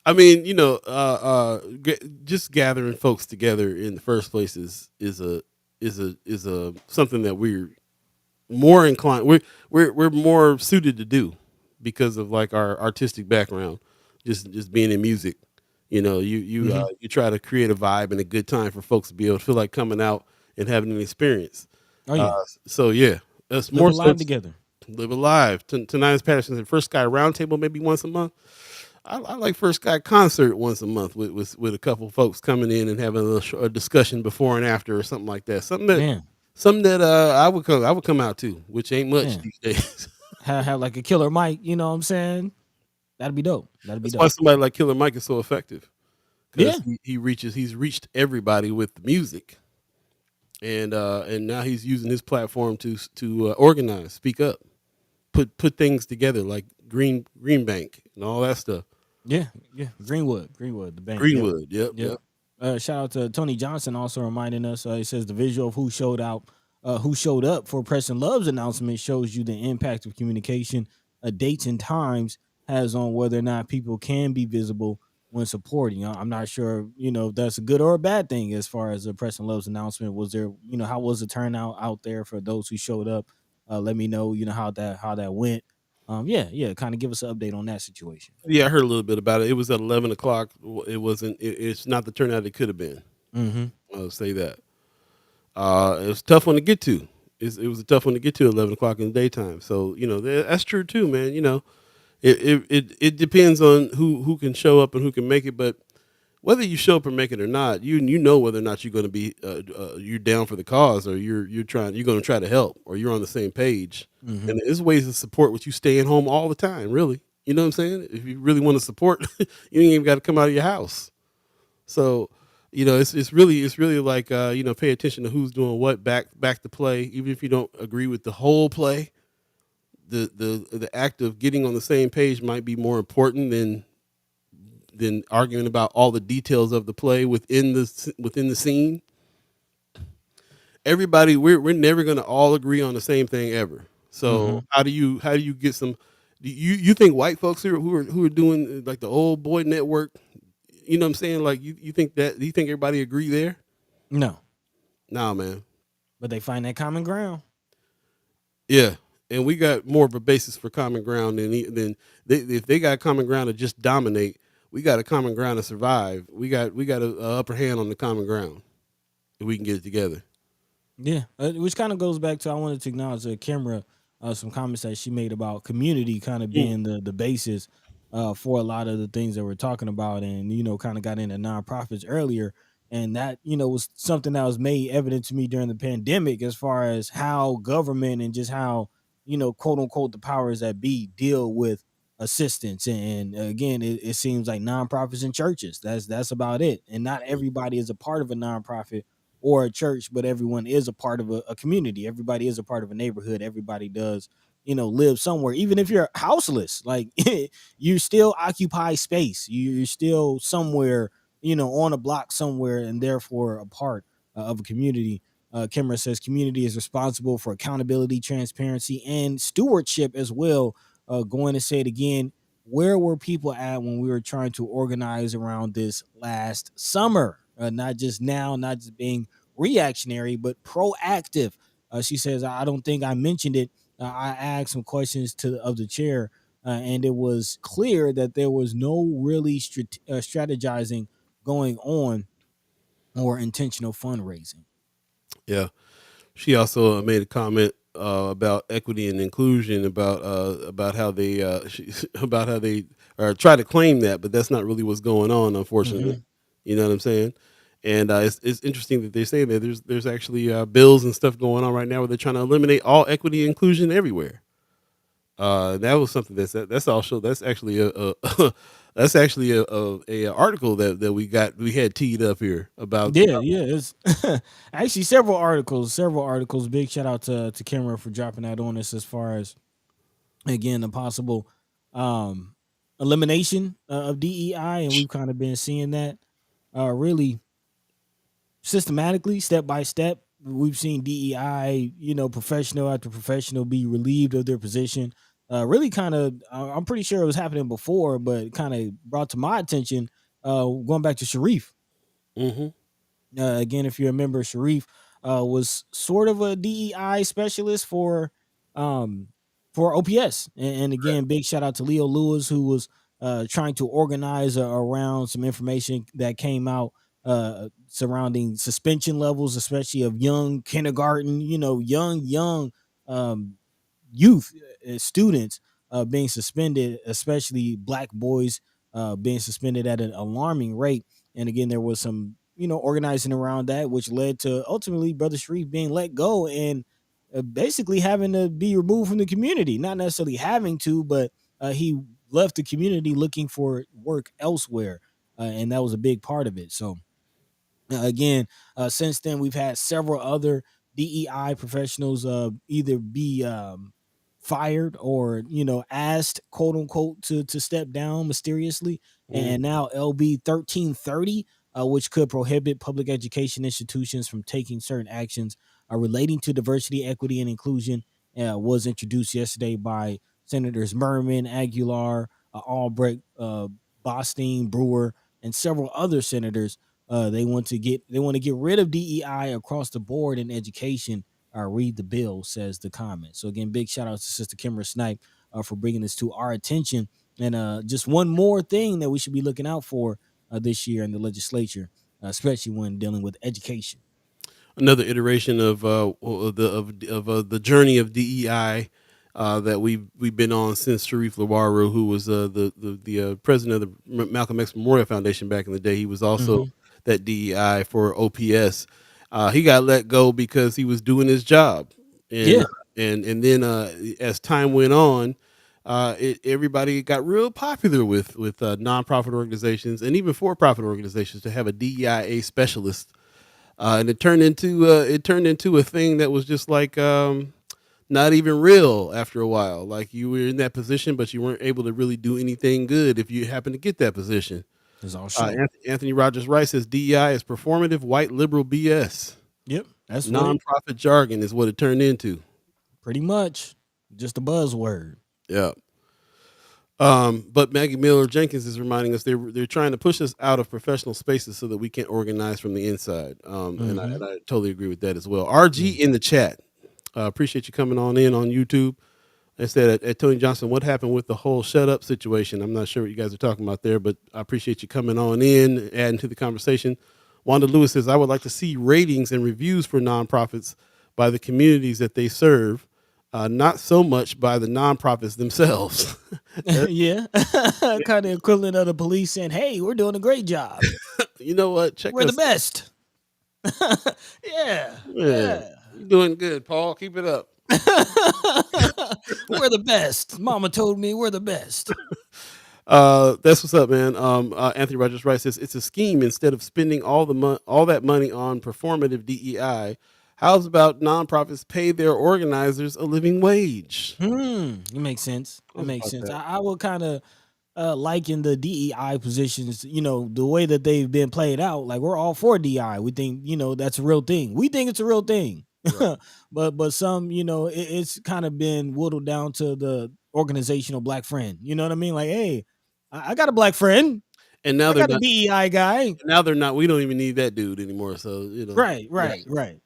I mean, just gathering folks together in the first place is a something that we're more inclined. We're more suited to do because of like our artistic background, just being in music. Hmm. You try to create a vibe and a good time for folks to be able to feel like coming out and having an experience. Oh Uh, yeah, so yeah, that's live more so alive together. live alive. Tonight's Patterson said First Sky Roundtable maybe once a month. I like First Sky concert once a month with a couple folks coming in and having a discussion before and after or something like that. Man, Something that I would come out to, which ain't much man. these days. Have like a killer mic. You know what I'm saying? That'd be dope. That'd be That's why dope. somebody like Killer Mike is so effective, Yeah. because he's reached everybody with the music, and now he's using his platform to organize, speak up, put things together like Green Bank and all that stuff. Yeah, yeah. Greenwood, the bank. Yep, Greenwood, yep, yep. yep. Shout out to Tony Johnson also reminding us. He says the visual of who showed up for Preston Love's announcement shows you the impact of communication, dates and times has on whether or not people can be visible when supporting. I'm not sure, if that's a good or a bad thing as far as the Preston Love's announcement. Was there, how was the turnout out there for those who showed up? Let me know, how that went. Yeah, yeah. Kind of give us an update on that situation. Yeah, I heard a little bit about it. It was at 11 o'clock. It wasn't. It's not the turnout it could have been. Mm-hmm. I'll say that. It was a tough one to get to. It was a tough one to get to at 11 o'clock in the daytime. So that's true too, man. It depends on who can show up and who can make it. But whether you show up or make it or not, you know whether or not you're going to be you're down for the cause, or you're going to try to help, or you're on the same page. Mm-hmm. And there's ways to support with you staying home all the time. Really, you know what I'm saying? If you really want to support, you ain't even got to come out of your house. So, it's really like pay attention to who's doing what, back to play, even if you don't agree with the whole play. The act of getting on the same page might be more important than arguing about all the details of the play within the scene. Everybody, we're never going to all agree on the same thing ever. Mm-hmm. So how do you get some? You think white folks here who are doing like the old boy network? You know what I'm saying? Like you think that you think everybody agree there? No, Nah, man. but they find that common ground. Yeah, and we got more of a basis for common ground than if they got common ground to just dominate. We got a common ground to survive. We got a upper hand on the common ground if we can get it together. Yeah, which kind of goes back to I wanted to acknowledge Kimra, some comments that she made about community kind of Mm. being the basis for a lot of the things that we're talking about, and kind of got into nonprofits earlier. And that, was something that was made evident to me during the pandemic, as far as how government and just how, quote unquote, the powers that be deal with assistance. And again, it seems like nonprofits and churches, that's about it. And not everybody is a part of a nonprofit or a church, but everyone is a part of a community. Everybody is a part of a neighborhood. Everybody does, live somewhere. Even if you're houseless, like you still occupy space. You're still somewhere, on a block somewhere, and therefore a part of a community. Kimra says community is responsible for accountability, transparency, and stewardship as well. Going to say it again. Where were people at when we were trying to organize around this last summer? Not just now, not just being reactionary, but proactive. She says, I don't think I mentioned it. I asked some questions of the chair, and it was clear that there was no really strategizing going on or intentional fundraising. Yeah. She also made a comment about equity and inclusion, about how they about how they try to claim that, but that's not really what's going on, unfortunately. Mm-hmm. You know what I'm saying? And it's interesting that they say that there's actually bills and stuff going on right now where they're trying to eliminate all equity and inclusion everywhere. That was something that's also that's actually a that's actually a article that we had teed up here about. Yeah, yeah. It's actually several articles, several articles. Big shout out to Kimra for dropping that on us, as far as, again, the possible um elimination of DEI. And we've kind of been seeing that really systematically, step by step. We've seen DEI, professional after professional, be relieved of their position. Really, kind of, I'm pretty sure it was happening before, but kind of brought to my attention, going back to Sharif. Hmm. Again, if you remember, Sharif was sort of a DEI specialist um, for OPS. And again, big shout out to Leo Lewis, who was trying to organize around some information that came out surrounding suspension levels, especially of young kindergarten, young um, youth, students being suspended, especially black boys being suspended at an alarming rate. And again, there was some, organizing around that, which led to ultimately Brother Sharif being let go and basically having to be removed from the community. Not necessarily having to, but he left the community looking for work elsewhere. And that was a big part of it. So, again, since then, we've had several other DEI professionals either be fired or, asked, quote unquote, to step down mysteriously. Hmm. And now LB 1330, which could prohibit public education institutions from taking certain actions relating to diversity, equity, and inclusion, was introduced yesterday by Senators Merman, Aguilar, Albrecht, Bostein, Brewer, and several other senators. They want to get rid of DEI across the board in education. Read the bill, says the comment. So again, big shout out to Sister Kimber Snipe for bringing this to our attention. And just one more thing that we should be looking out for this year in the legislature, especially when dealing with education. Another iteration of the journey of DEI that we've been on since Sharif Lawaru, who was the president of the Malcolm X Memorial Foundation back in the day. He was also Mm-hmm. that DEI for OPS. He got let go because he was doing his job, and Yeah, then as time went on, everybody got real popular with nonprofit organizations and even for-profit organizations to have a DEIA specialist, and it turned into a thing that was just like not even real after a while. Like you were in that position, but you weren't able to really do anything good if you happened to get that position. it's all show. Anthony Rogers Wright says DEI is performative white liberal BS. Yep, that's what it Nonprofit jargon is what it turned into. pretty much just a buzzword. Yeah. But Maggie Miller Jenkins is reminding us they're trying to push us out of professional spaces so that we can organize from the inside. And Mm-hmm. I totally agree with that as well. RG Yeah. in the chat. Appreciate you coming on in on YouTube. I said at Tony Johnson, what happened with the whole shut up situation? I'm not sure what you guys are talking about there, but I appreciate you coming on in, adding to the conversation. Wanda Lewis says, I would like to see ratings and reviews for nonprofits by the communities that they serve, not so much by the nonprofits themselves. Yeah, kind of equivalent of the police saying, "Hey, we're doing a great job." You know what? Check We're the us out. best. Yeah, Yeah, yeah. you're doing good, Paul. Keep it up. We're the best. Mama told me we're the best. That's what's up, man. Anthony Rogers Wright says it's a scheme. Instead of spending all that money on performative DEI, how's about nonprofits pay their organizers a living wage? It makes sense. It How's makes about sense. that? I will kind of liken the DEI positions, the way that they've been played out. Like we're all for DEI. We think, that's a real thing. We think it's a real thing. Right. but some, it's kind of been whittled down to the organizational black friend. You know what I mean? Like, hey, I got a black friend. And now I they're got a not. DEI guy. Now they're not. We don't even need that dude anymore. So Right, Yeah. right.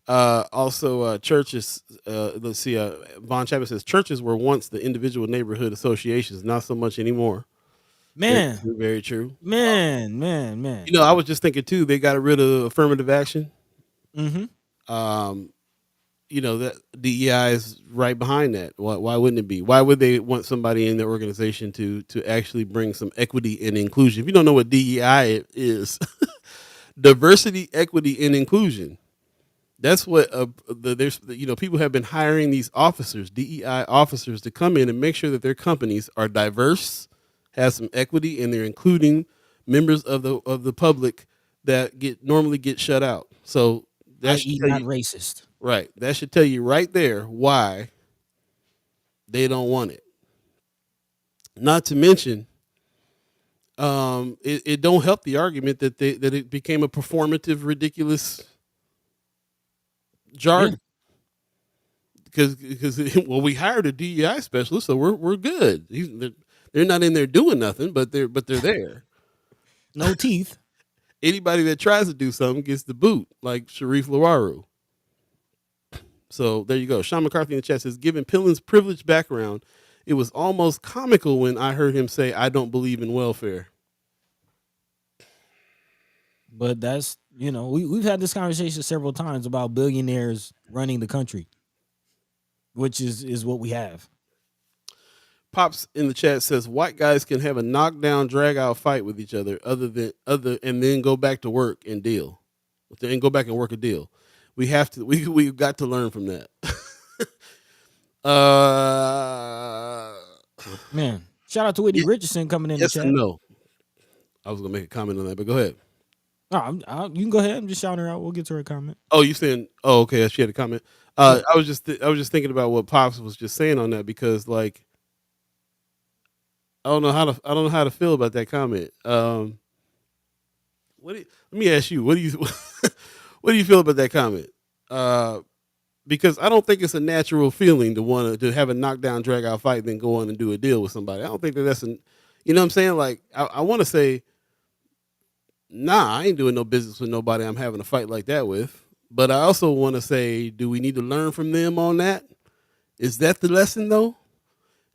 Also, churches. Let's see. Von Chapman says churches were once the individual neighborhood associations, not so much anymore. Man, Very true. man. I was just thinking too. They got rid of affirmative action. Mm-hmm. Um, that DEI is right behind that. Why wouldn't it be? Why would they want somebody in their organization to actually bring some equity and inclusion? If you don't know what DEI is, diversity, equity, and inclusion. That's what there's people have been hiring these officers, DEI officers, to come in and make sure that their companies are diverse, has some equity, and they're including members of the public that normally get shut out. So that should I.e., tell not you, racist. right. That should tell you right there why they don't want it. Not to mention, it don't help the argument that it became a performative, ridiculous Yeah. jargon. Because we hired a DEI specialist, so we're good. They're not in there doing nothing, but they're there. No teeth. Anybody that tries to do something gets the boot, like Sharif Lawaru. So there you go. Sean McCarthy in the chat says, given Pillen's privileged background, it was almost comical when I heard him say, "I don't believe in welfare." But that's, we've had this conversation several times about billionaires running the country, which is what we have. Pops in the chat says white guys can have a knockdown, drag out fight with each other, and then go back to work and deal, and go back and work a deal. We have to. We've got to learn from that. Man, shout out to Whitney Richardson coming in Yes the chat. and no. I was gonna make a comment on that, but go ahead. You can go ahead. I'm just shouting her out. We'll get to her comment. Oh, you saying? Oh, okay. She had a comment. Yeah. I was just thinking about what Pops was just saying on that, because like I don't know how to feel about that comment. Let me ask you, what do you what do you feel about that comment? Because I don't think it's a natural feeling to have a knockdown, drag out fight, and then go on and do a deal with somebody. I don't think that's you know what I'm saying? Like I want to say, nah, I ain't doing no business with nobody I'm having a fight like that with. But I also want to say, do we need to learn from them on that? Is that the lesson though?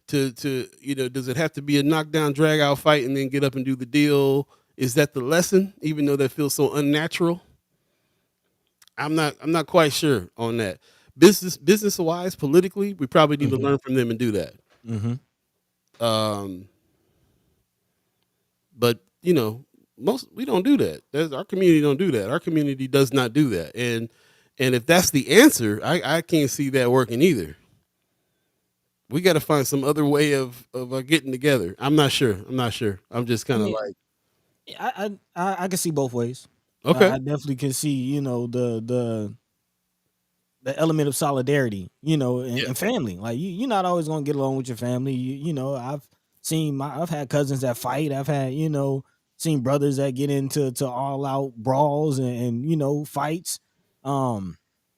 To does it have to be a knockdown, drag out fight and then get up and do the deal? Is that the lesson? Even though that feels so unnatural, I'm not quite sure on that. Business wise, politically, we probably need to learn from them and do that. But we don't do that. Our community don't do that. Our community does not do that. And if that's the answer, I can't see that working either. We got to find some other way of getting together. I'm not sure. I'm just kind of like, I can see both ways. okay, I definitely can see, the element of solidarity, and family. Like you're not always gonna get along with your family. I've had cousins that fight. I've had, seen brothers that get into all out brawls and fights.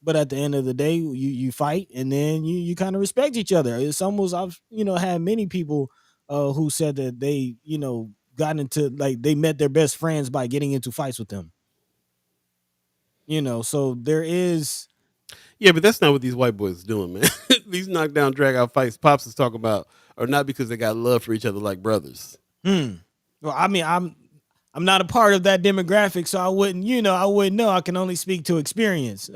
But at the end of the day, you fight and then you kind of respect each other. It's almost, I've had many people who said that they got into, like, they met their best friends by getting into fights with them. So there is. Yeah, but that's not what these white boys are doing, man. These knockdown, drag out fights Pops is talking about are not because they got love for each other like brothers. Well, I mean, I'm not a part of that demographic, so I wouldn't know. I can only speak to experience.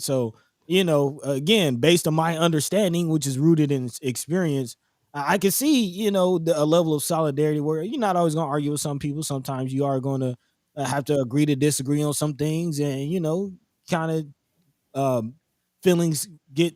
So, again, based on my understanding, which is rooted in experience, I can see, a level of solidarity where you're not always going to argue with some people. Sometimes you are going to have to agree to disagree on some things, and kind of feelings get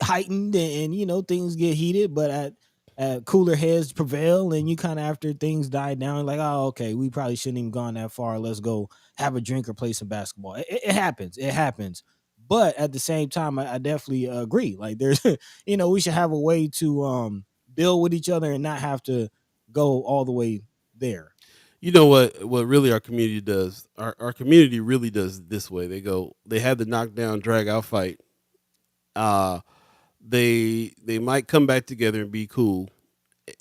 heightened, and things get heated, but at cooler heads prevail, and you kind of, after things die down, like, oh, okay, we probably shouldn't even gone that far. Let's go have a drink or play some basketball. It happens. It happens. But at the same time, I definitely agree. Like, there's, we should have a way to build with each other and not have to go all the way there. You know what really our community does? Our community really does it this way. They have the knockdown drag out fight. Uh they might come back together and be cool,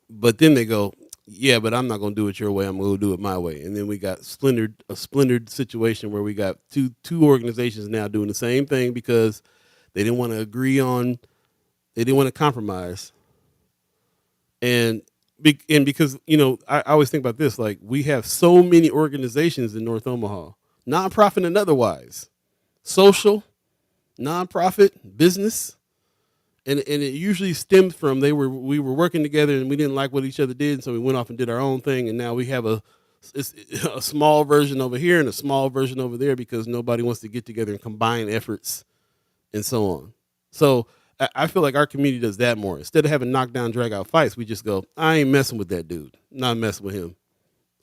but then they go, yeah, but I'm not gonna do it your way. I'm gonna do it my way. And then we got a splintered situation where we got two organizations now doing the same thing because they didn't want to agree on, they didn't want to compromise. And because I always think about this, like, we have so many organizations in North Omaha, nonprofit and otherwise, social, nonprofit, business, and it usually stems from we were working together and we didn't like what each other did, so we went off and did our own thing, and now we have a small version over here and a small version over there because nobody wants to get together and combine efforts and so on. So I feel like our community does that more. Instead of having knockdown, drag out fights, we just go, I ain't messing with that dude. Not messing with him.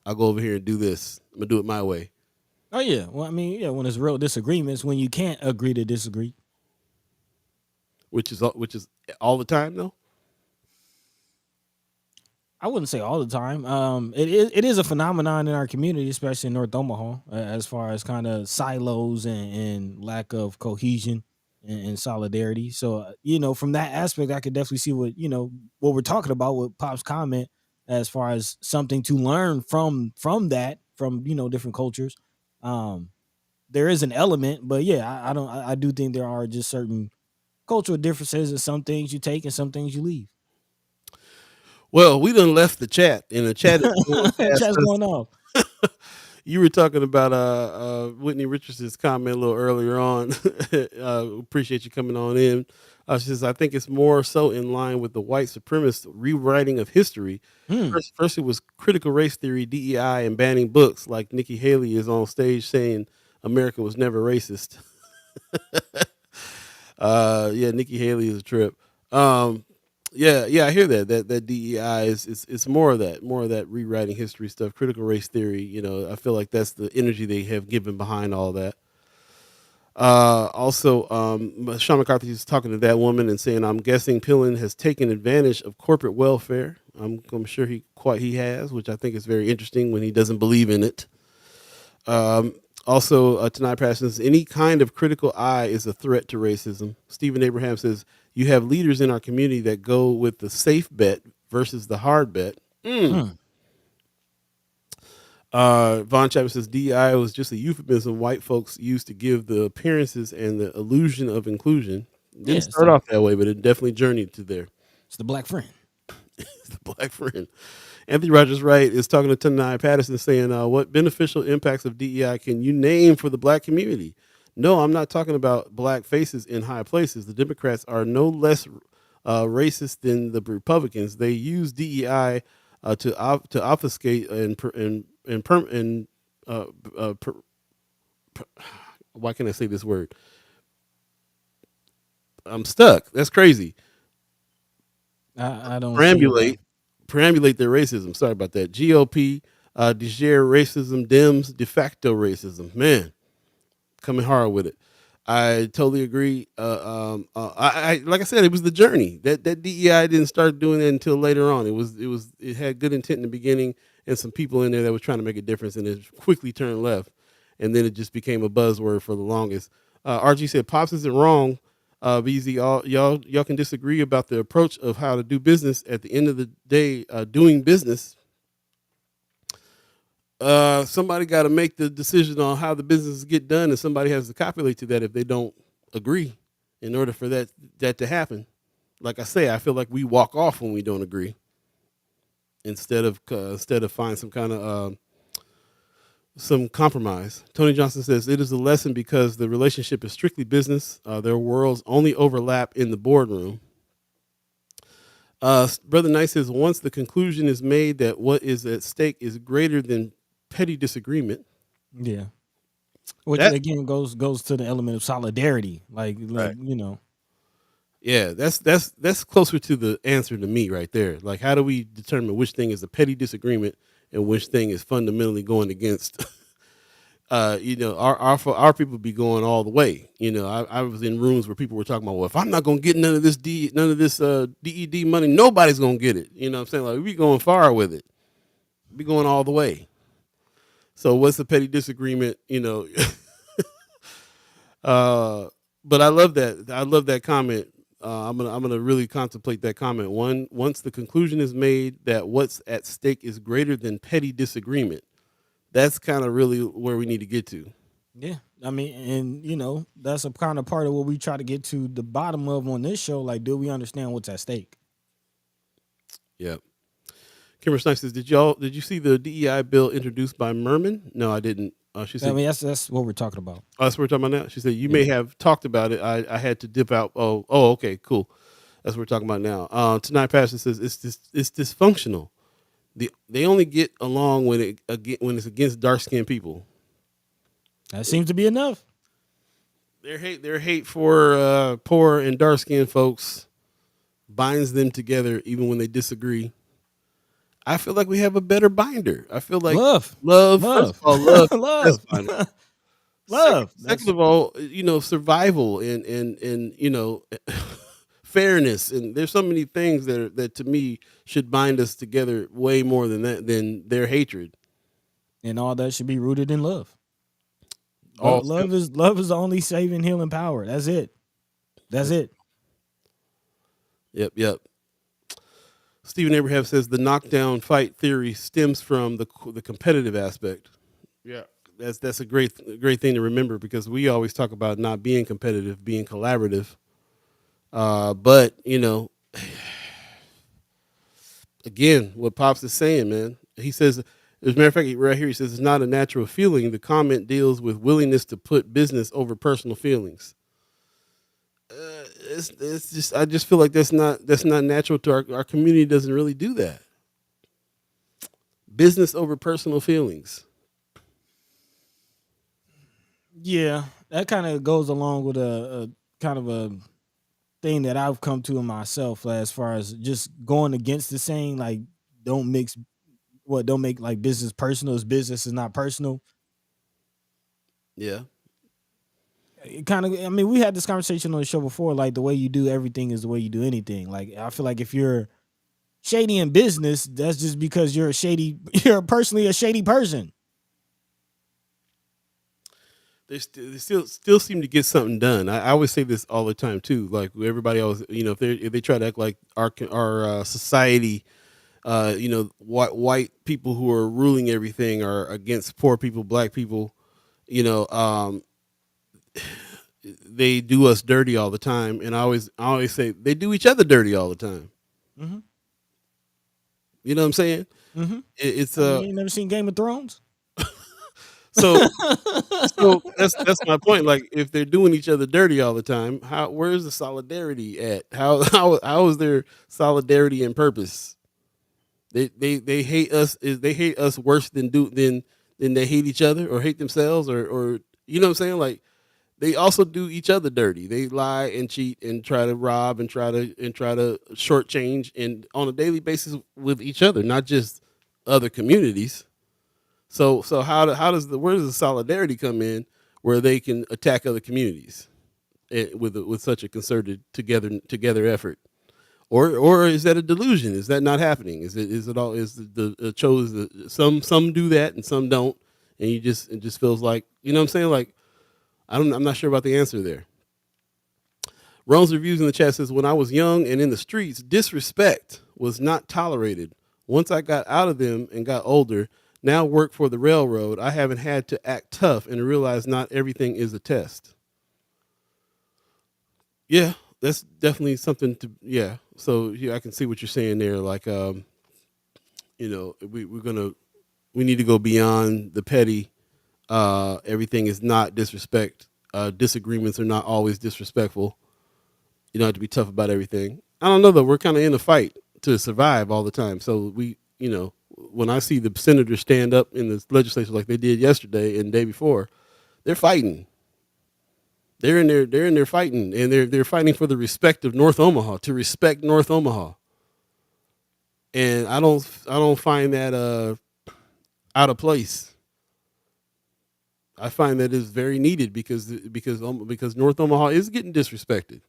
I'll go over here and do this. I'm gonna do it my way. Oh yeah. Well, I mean, yeah, when it's real disagreements, when you can't agree to disagree. Which is all the time though. I wouldn't say all the time. It is a phenomenon in our community, especially in North Omaha, as far as kind of silos and lack of cohesion and solidarity. So, from that aspect, I could definitely see what we're talking about with Pop's comment, as far as something to learn from that, from different cultures. Um, there is an element, but yeah, I don't. I do think there are just certain cultural differences, and some things you take and some things you leave. Well, we done left the chat, and the chat is going past Chat's us. going off. You were talking about Whitney Richardson's comment a little earlier on. Appreciate you coming on in. She says, I think it's more so in line with the white supremacist rewriting of history. Hmm. First it was critical race theory, DEI, and banning books, like Nikki Haley is on stage saying America was never racist. Yeah, Nikki Haley is a trip. Um, yeah, I hear that DEI is it's more of that rewriting history stuff, critical race theory. I feel like that's the energy they have given behind all that. Also, Sean McCarthy is talking to that woman and saying, "I'm guessing Pillen has taken advantage of corporate welfare." I'm sure he has, which I think is very interesting when he doesn't believe in it. Also, tonight, Passions, any kind of critical eye is a threat to racism. Stephen Abraham says, you have leaders in our community that go with the safe bet versus the hard bet. Hmm. Von Chapman says, DEI was just a euphemism white folks used to give the appearances and the illusion of inclusion. Yeah, Didn't start off that way, but it definitely journeyed to there. it's the black friend. The black friend. Anthony Rogers Wright is talking to Tanai Patterson saying, what beneficial impacts of DEI can you name for the black community? No, I'm not talking about black faces in high places. The Democrats are no less racist than the Republicans. They use DEI to obfuscate why can't I say this word? I'm stuck. That's crazy. I don't Perambulate their racism. Sorry about that. GOP, de jure racism, Dems, de facto racism. Man, coming hard with it. I totally agree. I like I said, it was the journey. That DEI didn't start doing it until later on. It had good intent in the beginning and some people in there that was trying to make a difference, and it quickly turned left, and then it just became a buzzword for the longest. RG said, "Pops isn't wrong. BZ, y'all can disagree about the approach of how to do business. At the end of the day, doing business, somebody got to make the decision on how the business get done, and somebody has to copulate to that if they don't agree. In order for that to happen, like I say, I feel like we walk off when we don't agree, instead of find some kind of some compromise. Tony Johnson says it is a lesson because the relationship is strictly business. Their worlds only overlap in the boardroom. Brother Knight says once the conclusion is made that what is at stake is greater than petty disagreement. Yeah. Which That again goes to the element of solidarity. right. You know. Yeah, that's closer to the answer to me right there. Like, how do we determine which thing is a petty disagreement and which thing is fundamentally going against? Our people be going all the way. I was in rooms where people were talking about, well, if I'm not gonna get none of this DED money, nobody's gonna get it. You know what I'm saying? Like, we going far with it. We going all the way. So what's the petty disagreement? But I love that. I love that comment. I'm gonna really contemplate that comment. Once the conclusion is made that what's at stake is greater than petty disagreement, that's kind of really where we need to get to. Yeah. I mean, and that's a kind of part of what we try to get to the bottom of on this show. Like, do we understand what's at stake? Yeah. Kimber Snipe says, did you see the DEI bill introduced by Merman? No, I didn't. She said, I mean, that's what we're talking about. oh, that's what we're talking about now. She said, you may have talked about it. I had to dip out. Oh, okay, cool. That's what we're talking about now. Tonight Pastor says it's dysfunctional. They only get along when it's against dark skinned people. That seems to be enough. Their hate for poor and dark skinned folks binds them together even when they disagree. I feel like we have a better binder. I feel like love. First of all, love, love, love. Second of all, survival and fairness, and there's so many things that to me should bind us together way more than their hatred. And all that should be rooted in love. All love is the only saving, healing power. That's it. That's it. Yep. Stephen Abraham says the knockdown fight theory stems from the competitive aspect. Yeah, that's a great thing to remember, because we always talk about not being competitive, being collaborative. But again, what Pops is saying, man, he says, as a matter of fact, right here, he says it's not a natural feeling. The comment deals with willingness to put business over personal feelings. It's just, I just feel like that's not natural to our community. Doesn't really do that. Business over personal feelings. Yeah, that kind of goes along with a kind of a thing that I've come to in myself, as far as just going against the saying, like, don't make like business personal, as business is not personal. Yeah. It kind of, I mean, we had this conversation on the show before, like, the way you do everything is the way you do anything. Like, I feel like if you're shady in business, that's just because you're personally a shady person. They still seem to get something done. I always say this all the time too. Like, everybody always, if they try to act like our society, white people who are ruling everything are against poor people, black people, they do us dirty all the time. And I always say they do each other dirty all the time. Mm-hmm. You know what I'm saying? Mm-hmm. It's you ain't never seen Game of Thrones? So that's my point. Like, if they're doing each other dirty all the time, where's the solidarity at? How is there solidarity and purpose? They hate us. They hate us worse than they hate each other or hate themselves, or you know what I'm saying? Like, they also do each other dirty. They lie and cheat and try to rob and try to shortchange, and on a daily basis with each other, not just other communities. So where does the solidarity come in, where they can attack other communities with such a concerted together effort, or is that a delusion? Is that not happening? Is it all, is the chose some do that and some don't, and it just feels like, you know what I'm saying? Like, I'm not sure about the answer there. Rome's Reviews in the chat says, when I was young and in the streets, disrespect was not tolerated. Once I got out of them and got older, now work for the railroad, I haven't had to act tough and realize not everything is a test. Yeah, that's definitely something to, yeah. So yeah, I can see what you're saying there. Like, we need to go beyond the petty. Everything is not disrespect. Disagreements are not always disrespectful. You don't have to be tough about everything. I don't know though. We're kind of in a fight to survive all the time. So we, when I see the senators stand up in the legislature like they did yesterday and the day before, they're fighting. They're in there fighting, and they're fighting for the respect of North Omaha, to respect North Omaha. And I don't find that out of place. I find that is very needed because North Omaha is getting disrespected.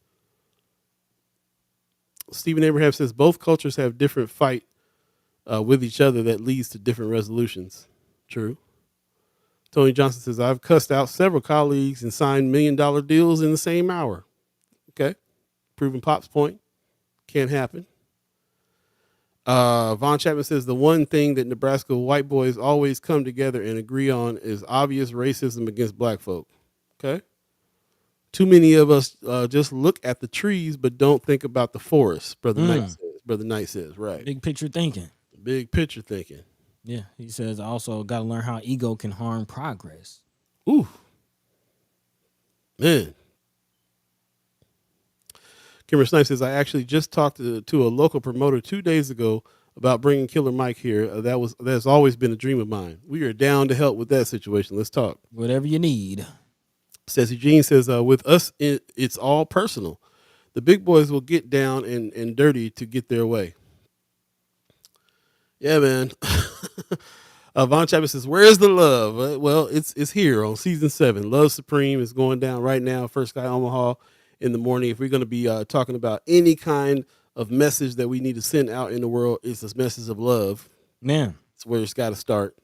Stephen Abraham says both cultures have different fight with each other that leads to different resolutions. True. Tony Johnson says I've cussed out several colleagues and signed $1 million deals in the same hour. Okay, proving Pop's point. Can't happen. Von Chapman says the one thing that Nebraska white boys always come together and agree on is obvious racism against black folk. Okay. Too many of us just look at the trees but don't think about the forest. Brother Knight says, right. Big picture thinking. Big picture thinking. Yeah. He says also got to learn how ego can harm progress. Ooh. Man. Kimber Snipe says, I actually just talked to a local promoter 2 days ago about bringing Killer Mike here. That's always been a dream of mine. We are down to help with that situation. Let's talk. Whatever you need. Says Eugene says, with us, it's all personal. The big boys will get down and dirty to get their way. Yeah, man. Von Chapman says, where's the love? Well, it's here on season 7. Love Supreme is going down right now. First Guy Omaha in the morning. If we're going to be talking about any kind of message that we need to send out in the world, it's this message of love. Man, it's where it's got to start.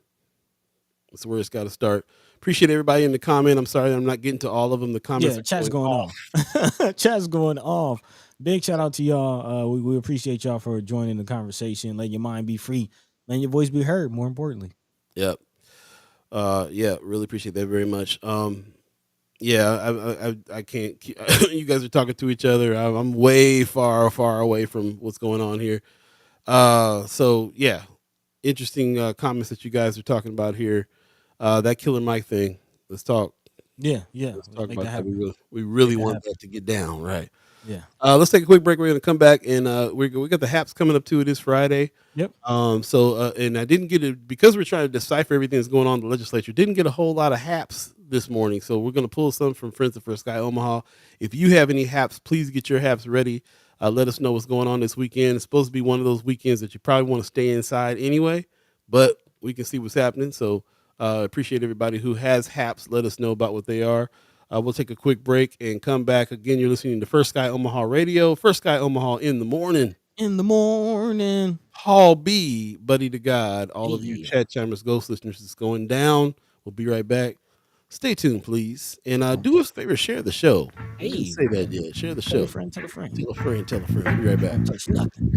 It's where it's got to start. Appreciate everybody in the comment. I'm sorry I'm not getting to all of them. The comments. Yeah, chat's going off. Chat's going off. Big shout out to y'all. We appreciate y'all for joining the conversation. Let your mind be free. Let your voice be heard. More importantly. Yep. Yeah, really appreciate that very much. Yeah, I can't. You guys are talking to each other. I'm way far away from what's going on here. So yeah, interesting comments that you guys are talking about here. That Killer Mike thing. Let's talk. Yeah. Let's talk about that. We really want that to get down, right? Yeah. Let's take a quick break. We're gonna come back and we got the Haps coming up too this Friday. Yep. So and I didn't get it because we're trying to decipher everything that's going on in the legislature. Didn't get a whole lot of Haps this morning, so we're gonna pull some from Friends of First Guy Omaha. If you have any Haps, please get your Haps ready. Let us know what's going on this weekend. It's supposed to be one of those weekends that you probably want to stay inside anyway, but we can see what's happening. So appreciate everybody who has Haps. Let us know about what they are. We'll take a quick break and come back. Again, you're listening to First Guy Omaha Radio. First Guy Omaha in the morning. In the morning. Hall B, Buddi3 Da Gawd. All of you Chat Chambers Ghost listeners, it's going down. We'll be right back. Stay tuned, please. And do us a favor, share the show. Hey. Didn't say that yet. Share the show. Tell a friend. Tell a friend. Tell a friend. We'll be right back. Don't touch nothing.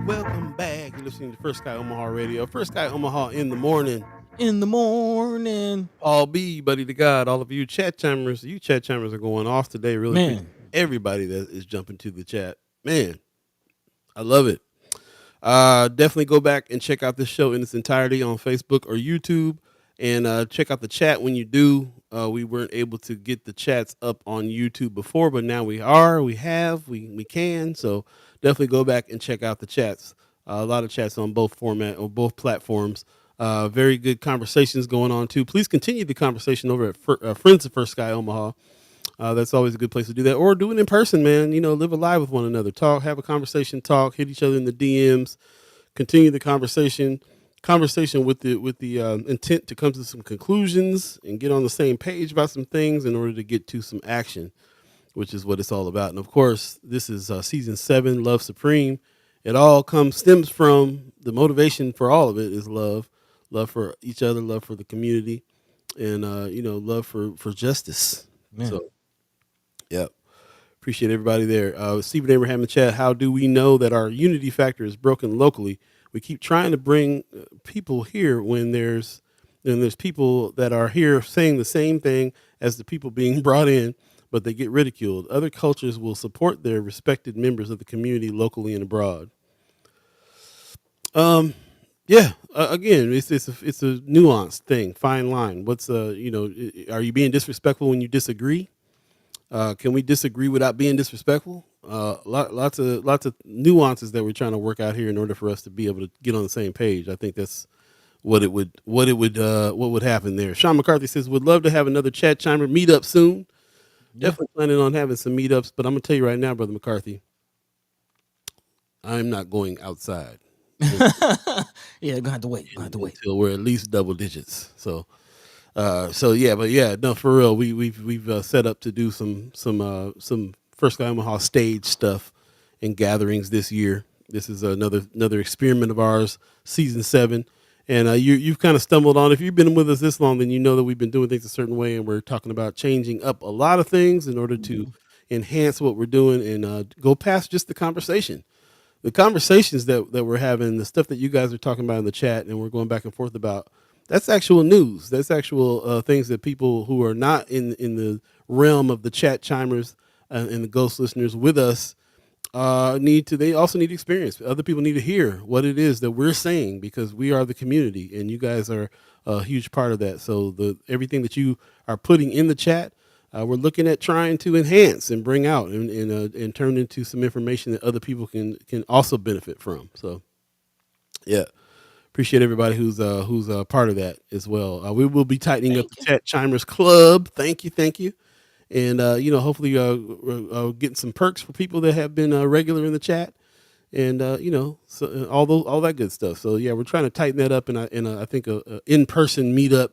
Welcome back. You're listening to First Guy Omaha Radio. First Guy Omaha in the morning. In the morning. All B, Buddi3 Da Gawd. All of you chat chimers. You chat chimers are going off today. Really, man. Everybody that is jumping to the chat. Man, I love it. Definitely go back and check out this show in its entirety on Facebook or YouTube, and check out the chat when you do. We weren't able to get the chats up on YouTube before, but now we are. We can. So definitely go back and check out the chats. A lot of chats on both platforms. Very good conversations going on too. Please continue the conversation over at Friends of First Sky Omaha. That's always a good place to do that, or do it in person, man. Live a live with one another. Talk, have a conversation. Talk, hit each other in the DMs. Continue the conversation with the intent to come to some conclusions and get on the same page about some things in order to get to some action, which is what it's all about. And of course, this is season 7, Love Supreme. It all stems from the motivation for all of it is love for each other, love for the community, and love for justice. Man. So, yeah. Appreciate everybody there. Stephen Abraham in the chat. How do we know that our unity factor is broken locally? We keep trying to bring people here when there's people that are here saying the same thing as the people being brought in, but they get ridiculed. Other cultures will support their respected members of the community locally and abroad. Yeah. Again, it's a nuanced thing, fine line. Are you being disrespectful when you disagree? Can we disagree without being disrespectful? Lots of nuances that we're trying to work out here in order for us to be able to get on the same page. I think that's what would happen there. Sean McCarthy says would love to have another chat chimer meetup soon. Yeah. Definitely planning on having some meetups, but I'm gonna tell you right now, brother McCarthy, I'm not going outside. Yeah, gonna have to wait. Until we're at least double digits. No, for real. We've set up to do some First Guy Omaha stage stuff and gatherings this year. This is another experiment of ours, season 7, and you've kind of stumbled on. If you've been with us this long, then you know that we've been doing things a certain way, and we're talking about changing up a lot of things in order to enhance what we're doing and go past just the conversation. The conversations that we're having, the stuff that you guys are talking about in the chat, and we're going back and forth about. That's actual news. That's actual things that people who are not in the realm of the chat chimers and the ghost listeners with us need to. They also need experience. Other people need to hear what it is that we're saying because we are the community, and you guys are a huge part of that. So everything that you are putting in the chat, we're looking at trying to enhance and bring out and turn into some information that other people can also benefit from. So, yeah. Appreciate everybody who's part of that as well. We will be tightening up the Chat Chimers Club. Thank you, and hopefully getting some perks for people that have been regular in the chat, and all that good stuff. So yeah, we're trying to tighten that up, and I think a in-person meetup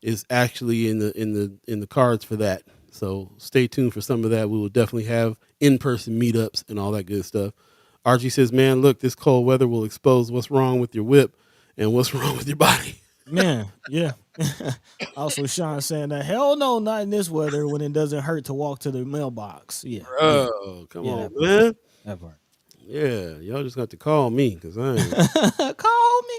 is actually in the cards for that. So stay tuned for some of that. We will definitely have in-person meetups and all that good stuff. RG says, "Man, look, this cold weather will expose what's wrong with your whip." And what's wrong with your body? Man, yeah. Also, Sean saying that hell no, not in this weather when it doesn't hurt to walk to the mailbox. Yeah. Bro, come on, man. That part. Yeah, y'all just got to call me because I ain't. Call me.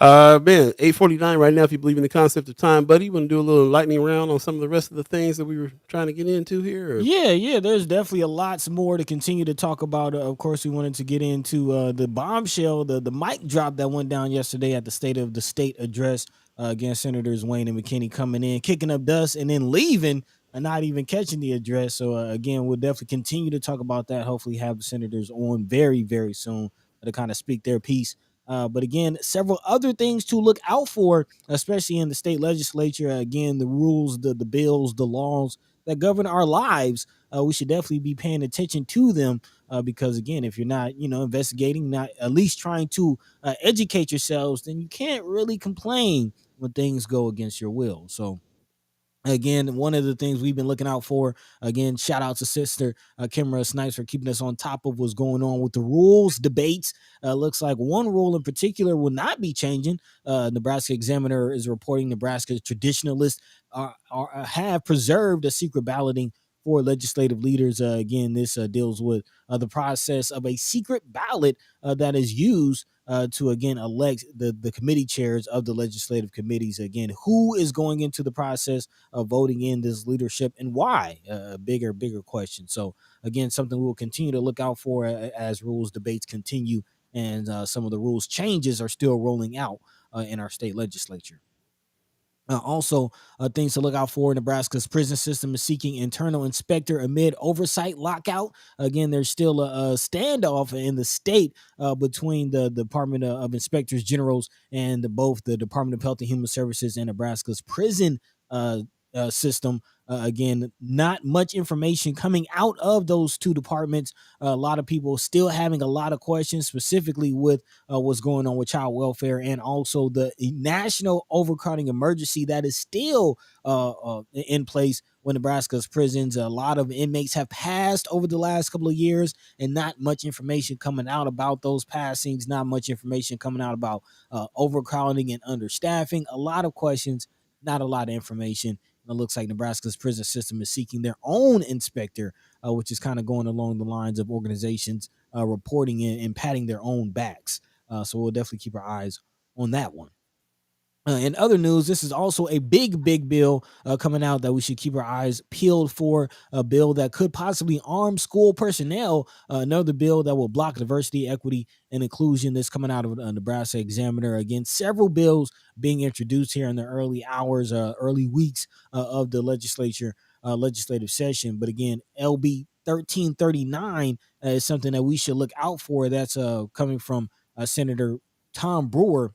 Man, 8:49 right now. If you believe in the concept of time, buddy, you want to do a little lightning round on some of the rest of the things that we were trying to get into here? Or? Yeah. There's definitely a lots more to continue to talk about. Of course, we wanted to get into the bombshell, the mic drop that went down yesterday at the State of the State address against Senators Wayne and McKinney coming in, kicking up dust, and then leaving and not even catching the address. So again, we'll definitely continue to talk about that. Hopefully, have the senators on very, very soon to kind of speak their piece. But again, several other things to look out for, especially in the state legislature. Again, the rules, the bills, the laws that govern our lives. We should definitely be paying attention to them because, again, if you're not, investigating, not at least trying to educate yourselves, then you can't really complain when things go against your will. So, again, one of the things we've been looking out for, again, shout out to sister Kimra Snipes for keeping us on top of what's going on with the rules debates. Looks like one rule in particular will not be changing. Nebraska Examiner is reporting Nebraska's traditionalists have preserved a secret balloting for legislative leaders. Again, this deals with the process of a secret ballot that is used to again elect the committee chairs of the legislative committees. Again, who is going into the process of voting in this leadership and why? A bigger question. So again, something we will continue to look out for as rules debates continue, and some of the rules changes are still rolling out in our state legislature. Also, things to look out for: Nebraska's prison system is seeking internal inspector amid oversight lockout. Again, there's still a standoff in the state between the Department of Inspectors Generals and both the Department of Health and Human Services and Nebraska's prison system. Again, not much information coming out of those two departments. A lot of people still having a lot of questions, specifically with what's going on with child welfare, and also the national overcrowding emergency that is still in place with Nebraska's prisons. A lot of inmates have passed over the last couple of years, and not much information coming out about those passings. Not much information coming out about overcrowding and understaffing. A lot of questions, not a lot of information. It looks like Nebraska's prison system is seeking their own inspector, which is kind of going along the lines of organizations reporting and patting their own backs. So we'll definitely keep our eyes on that one. In other news, this is also a big bill coming out that we should keep our eyes peeled for. A bill that could possibly arm school personnel. Another bill that will block diversity, equity, and inclusion. This coming out of Nebraska Examiner. Again, several bills being introduced here in the early hours, early weeks of the legislative session. But again, LB 1339 is something that we should look out for. That's coming from Senator Tom Brewer,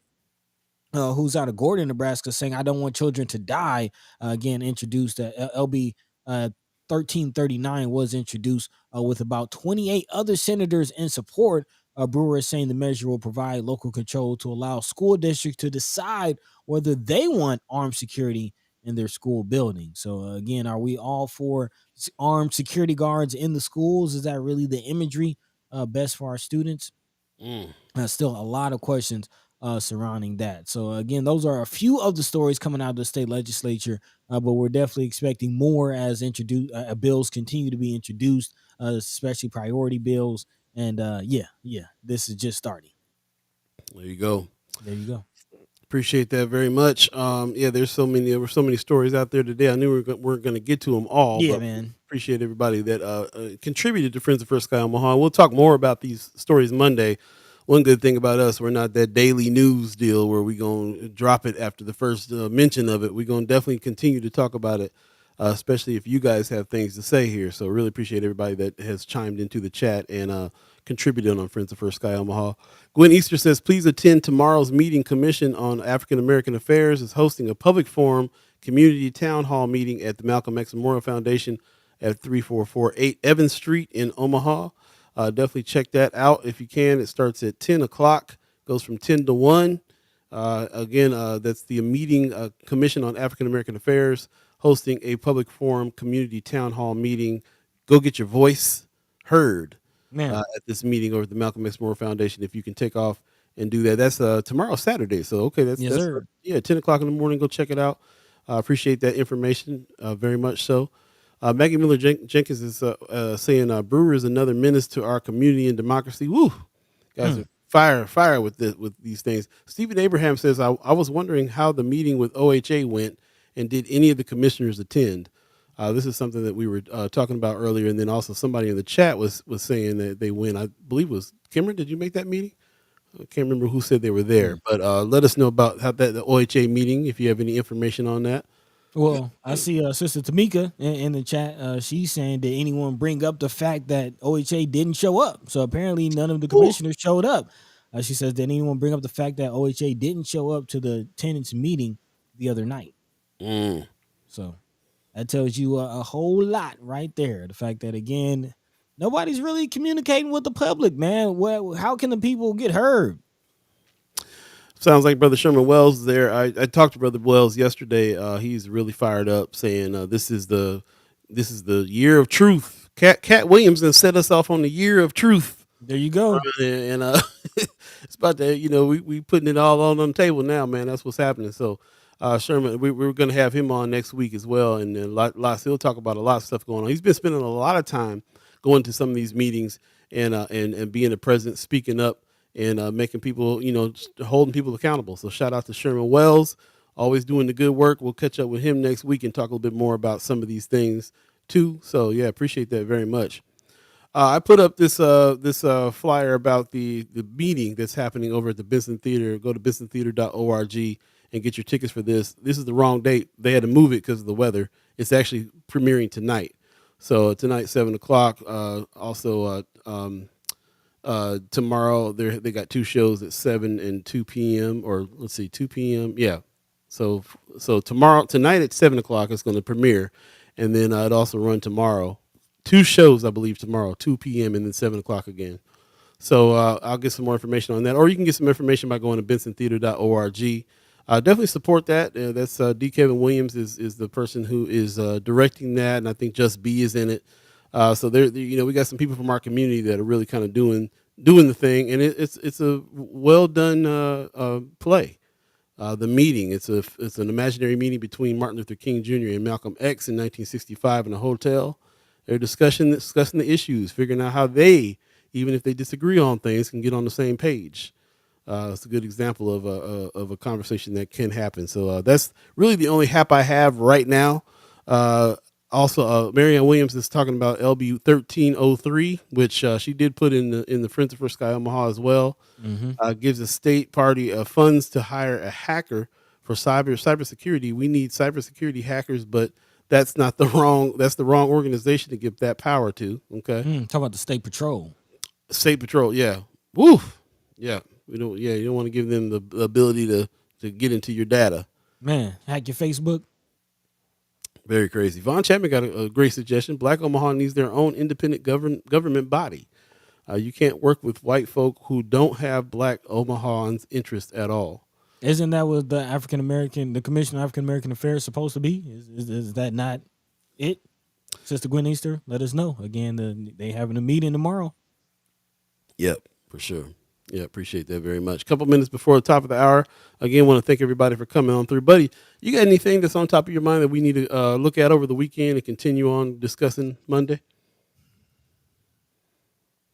who's out of Gordon, Nebraska, saying, "I don't want children to die." Again, introduced LB 1339 was introduced with about 28 other senators in support. Brewer is saying the measure will provide local control to allow school districts to decide whether they want armed security in their school building. So again, are we all for armed security guards in the schools? Is that really the imagery best for our students? Still a lot of questions surrounding that. So again, those are a few of the stories coming out of the state legislature, but we're definitely expecting more as bills continue to be introduced, especially priority bills. And yeah, this is just starting. There you go. There you go. Appreciate that very much. Yeah, there were so many stories out there today. I knew we weren't going to get to them all, Yeah, but man. appreciate everybody that contributed to Friends of First Sky Omaha. We'll talk more about these stories Monday. One good thing about us, we're not that daily news deal where we're going to drop it after the first mention of it. We're going to definitely continue to talk about it, especially if you guys have things to say here. So really appreciate everybody that has chimed into the chat and contributed on Friends of First Sky Omaha. Gwen Easter says, please attend tomorrow's meeting. Commission on African American Affairs is hosting a public forum community town hall meeting at the Malcolm X Memorial Foundation at 3448 Evans Street in Omaha. Definitely check that out if you can. It starts at 10 o'clock, goes from 10 to 1. Again, that's the meeting Commission on African American Affairs hosting a public forum community town hall meeting. Go get your voice heard at this meeting over at the Malcolm X Memorial Foundation. If you can take off and do that. That's tomorrow, Saturday. So, okay, that's 10 o'clock in the morning. Go check it out. Appreciate that information very much so. Maggie Miller Jenkins is saying Brewer is another menace to our community and democracy. Woo! Guys are fire with these things. Stephen Abraham says, I was wondering how the meeting with OHA went and did any of the commissioners attend? This is something that we were talking about earlier, and then also somebody in the chat was saying that they went. I believe it was Cameron. Did you make that meeting? I can't remember who said they were there, but let us know about how the OHA meeting if you have any information on that. Well, I see Sister Tamika in the chat. She's saying, did anyone bring up the fact that OHA didn't show up? So apparently none of the commissioners showed up. She says, did anyone bring up the fact that OHA didn't show up to the tenants meeting the other night? So that tells you a whole lot right there. The fact that, again, nobody's really communicating with the public, man. How can the people get heard? Sounds like Brother Sherman Wells there. I talked to Brother Wells yesterday. He's really fired up, saying this is the year of truth. Cat Williams then set us off on the year of truth. There you go. And it's about that. We putting it all on the table now, man. That's what's happening. So Sherman, we're going to have him on next week as well, and then he'll talk about a lot of stuff going on. He's been spending a lot of time going to some of these meetings and being the president, speaking up and making people, holding people accountable. So shout out to Sherman Wells, always doing the good work. We'll catch up with him next week and talk a little bit more about some of these things too. So yeah, appreciate that very much. I put up this flyer about the meeting that's happening over at the Benson Theater. Go to bensontheater.org and get your tickets for this. This is the wrong date. They had to move it because of the weather. It's actually premiering tonight. So tonight, 7 o'clock. Tomorrow they got two shows at 7 and 2 p.m. or let's see, 2 p.m. Yeah. So tonight at 7 o'clock it's going to premiere, and then it also run tomorrow. Two shows, I believe, tomorrow, 2 p.m. and then 7 o'clock again. So I'll get some more information on that, or you can get some information by going to bensontheater.org. Definitely support that. That's D. Kevin Williams is the person who is directing that, and I think Just B is in it. So we got some people from our community that are really kind of doing the thing, and it's a well done play. The meeting, it's an imaginary meeting between Martin Luther King Jr. and Malcolm X in 1965 in a hotel. They're discussing the issues, figuring out how they, even if they disagree on things, can get on the same page. It's a good example of a conversation that can happen. So that's really the only hap I have right now. Marianne Williams is talking about LB 1303, which she did put in the Friends of First Sky Omaha as well. Gives a state party funds to hire a hacker for cybersecurity. We need cybersecurity hackers, but that's the wrong organization to give that power to. Okay. Talk about the state patrol. State patrol, yeah. Woo. Yeah. You don't want to give them the ability to get into your data. Man, hack your Facebook. Very crazy. Von Chapman got a great suggestion. Black Omaha needs their own independent government body. You can't work with white folk who don't have Black Omahans' interest at all. Isn't that what the Commission of African American Affairs supposed to be? Is that not it? Sister Gwen Easter, let us know. Again, they having a meeting tomorrow. Yep, for sure. Yeah, appreciate that very much. A couple minutes before the top of the hour. Again, want to thank everybody for coming on through. Buddy, you got anything that's on top of your mind that we need to look at over the weekend and continue on discussing Monday?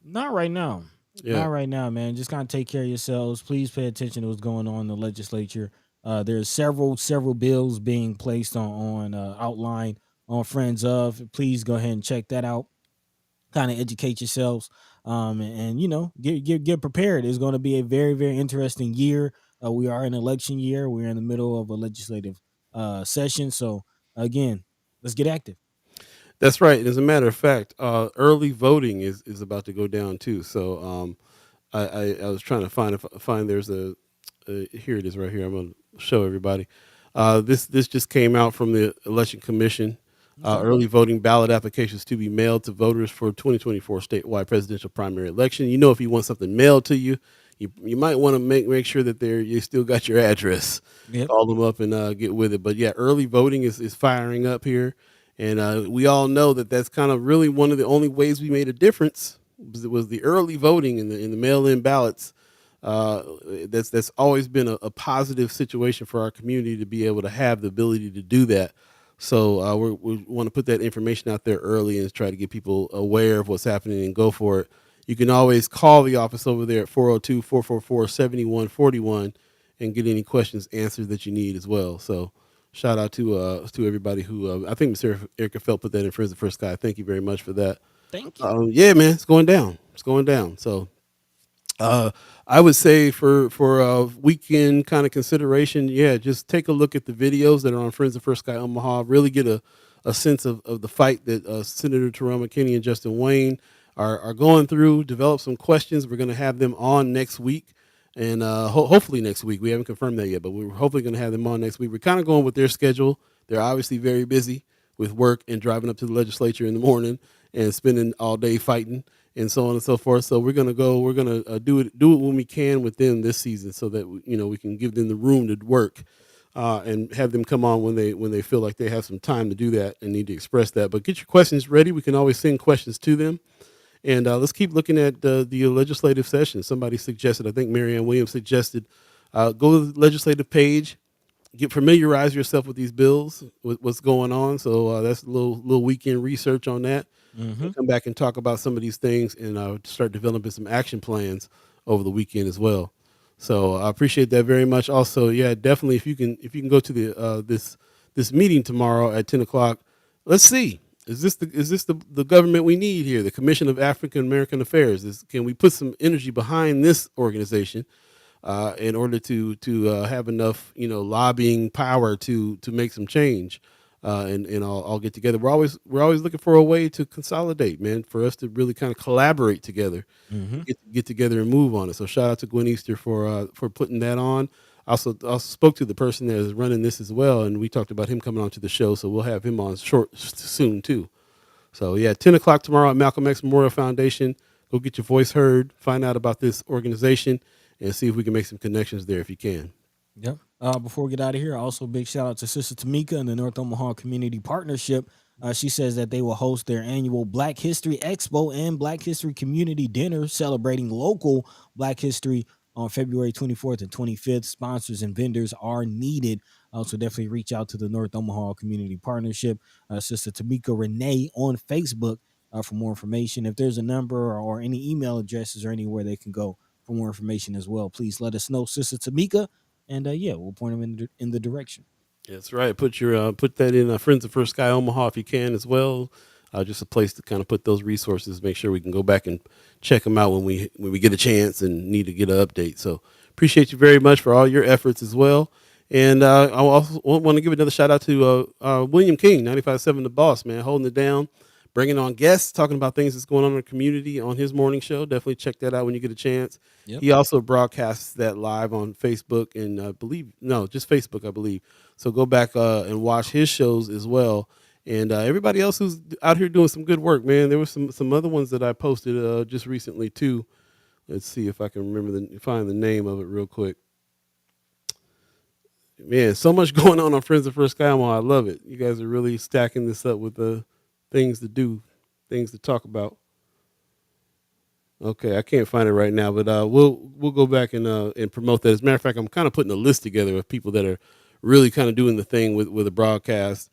Not right now. Yeah. Not right now, man. Just kind of take care of yourselves. Please pay attention to what's going on in the legislature. There's several bills being placed on outline on Friends of. Please go ahead and check that out. Kind of educate yourselves, and get prepared. It's going to be a very, very interesting year. We are in election year. We're in the middle of a legislative session. So again, let's get active. That's right. As a matter of fact, early voting is about to go down too. So I was trying to find there's here it is right here. I'm going to show everybody. This just came out from the Election Commission. Early voting ballot applications to be mailed to voters for 2024 statewide presidential primary election. If you want something mailed to you, you might want to make sure that you still got your address. Yep. Call them up and get with it. But yeah, early voting is firing up here. And we all know that that's kind of really one of the only ways we made a difference was the early voting in the mail-in ballots. That's always been a positive situation for our community to be able to have the ability to do that. So we want to put that information out there early and try to get people aware of what's happening and go for it. You can always call the office over there at 402-444-7141 and get any questions answered that you need as well. So shout out to everybody who I think Miss Erica Felt put that in Friends of First Sky. Thank you very much for that. Thank you. Yeah, man, it's going down. It's going down. So I would say for a weekend kind of consideration, just take a look at the videos that are on Friends of First Sky Omaha. Really get a sense of the fight that Senator Terrell, McKinney, and Justin Wayne are going through. Develop some questions. We're going to have them on next week. And hopefully next week. We haven't confirmed that yet, but we're hopefully going to have them on next week. We're kind of going with their schedule. They're obviously very busy with work and driving up to the legislature in the morning and spending all day fighting and so on and so forth. So we're going to do it when we can with them this season so that, we can give them the room to work and have them come on when they feel like they have some time to do that and need to express that. But get your questions ready. We can always send questions to them. And let's keep looking at the legislative session. Somebody suggested, I think Marianne Williams suggested, go to the legislative page get familiarize yourself with these bills, with what's going on. So that's a little weekend research on that. Mm-hmm. And come back and talk about some of these things and start developing some action plans over the weekend as well. So I appreciate that very much. Also, yeah, definitely if you can go to the this meeting tomorrow at 10 o'clock. Let's see. Is this the government we need here? The Commission of African American Affairs. Can we put some energy behind this organization in order to have enough lobbying power to make some change and all get together. We're always looking for a way to consolidate, man, for us to really kind of collaborate together, Mm-hmm. get together and move on it. So shout out to Gwen Easter for putting that on. Also spoke to the person that is running this as well, and we talked about him coming on to the show. So we'll have him on short soon too. So yeah, 10 o'clock tomorrow at Malcolm X Memorial Foundation. Go get your voice heard. Find out about this organization and see if we can make some connections there if you can. Yep. Before we get out of here, also big shout out to Sister Tamika and the North Omaha Community Partnership. She says that they will host their annual Black History Expo and Black History Community Dinner celebrating local Black history on February 24th and 25th. Sponsors and vendors are needed. So definitely reach out to the North Omaha Community Partnership, Sister Tamika Renee on Facebook for more information. If there's a number or any email addresses or anywhere they can go for more information as well, please let us know, Sister Tamika. And yeah, we'll point them in the direction. That's right. Put that in Friends of First Sky Omaha if you can as well. Just a place to kind of put those resources. Make sure we can go back and check them out when we get a chance and need to get an update. So appreciate you very much for all your efforts as well. And I also want to give another shout out to William King, 95.7 The Boss, man, holding it down, bringing on guests, talking about things that's going on in the community on his morning show. Definitely check that out when you get a chance. Yep. He also broadcasts that live on Facebook and just Facebook, I believe. So go back and watch his shows as well. And everybody else who's out here doing some good work, man. There were some other ones that I posted just recently too. Let's see if I can find the name of it real quick. Man, so much going on Friends of First Sky. I love it. You guys are really stacking this up with things to do, things to talk about. Okay, I can't find it right now, but we'll go back and promote that. As a matter of fact, I'm kind of putting a list together of people that are really kind of doing the thing with a broadcast,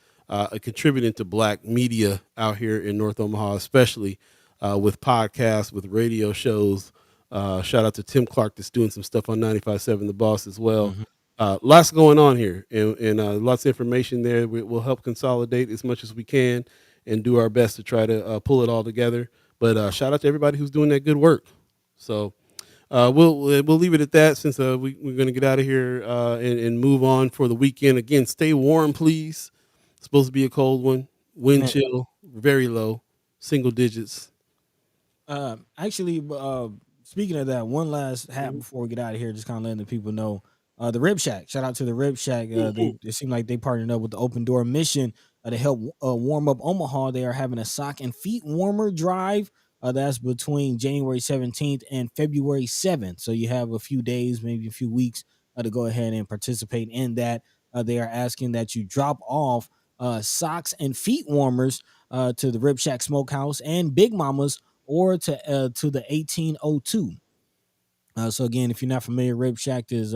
contributing to Black media out here in North Omaha, especially with podcasts, with radio shows. Shout out to Tim Clark that's doing some stuff on 95.7 The Boss as well. Mm-hmm. Lots going on here, and lots of information there. We'll help consolidate as much as we can and do our best to try to pull it all together. But shout out to everybody who's doing that good work. So we'll leave it at that since we're going to get out of here and move on for the weekend. Again, stay warm, please. It's supposed to be a cold one. Wind chill, very low, single digits. Actually, speaking of that, one last hat before we get out of here, just kind of letting the people know. The Rib Shack. Shout out to the Rib Shack. They seem like they partnered up with the Open Door Mission to help warm up Omaha. They are having a sock and feet warmer drive. That's between January 17th and February 7th. So you have a few days, maybe a few weeks to go ahead and participate in that. They are asking that you drop off socks and feet warmers to the Rib Shack Smokehouse and Big Mama's or to the 1802. So again, if you're not familiar, Rib Shack is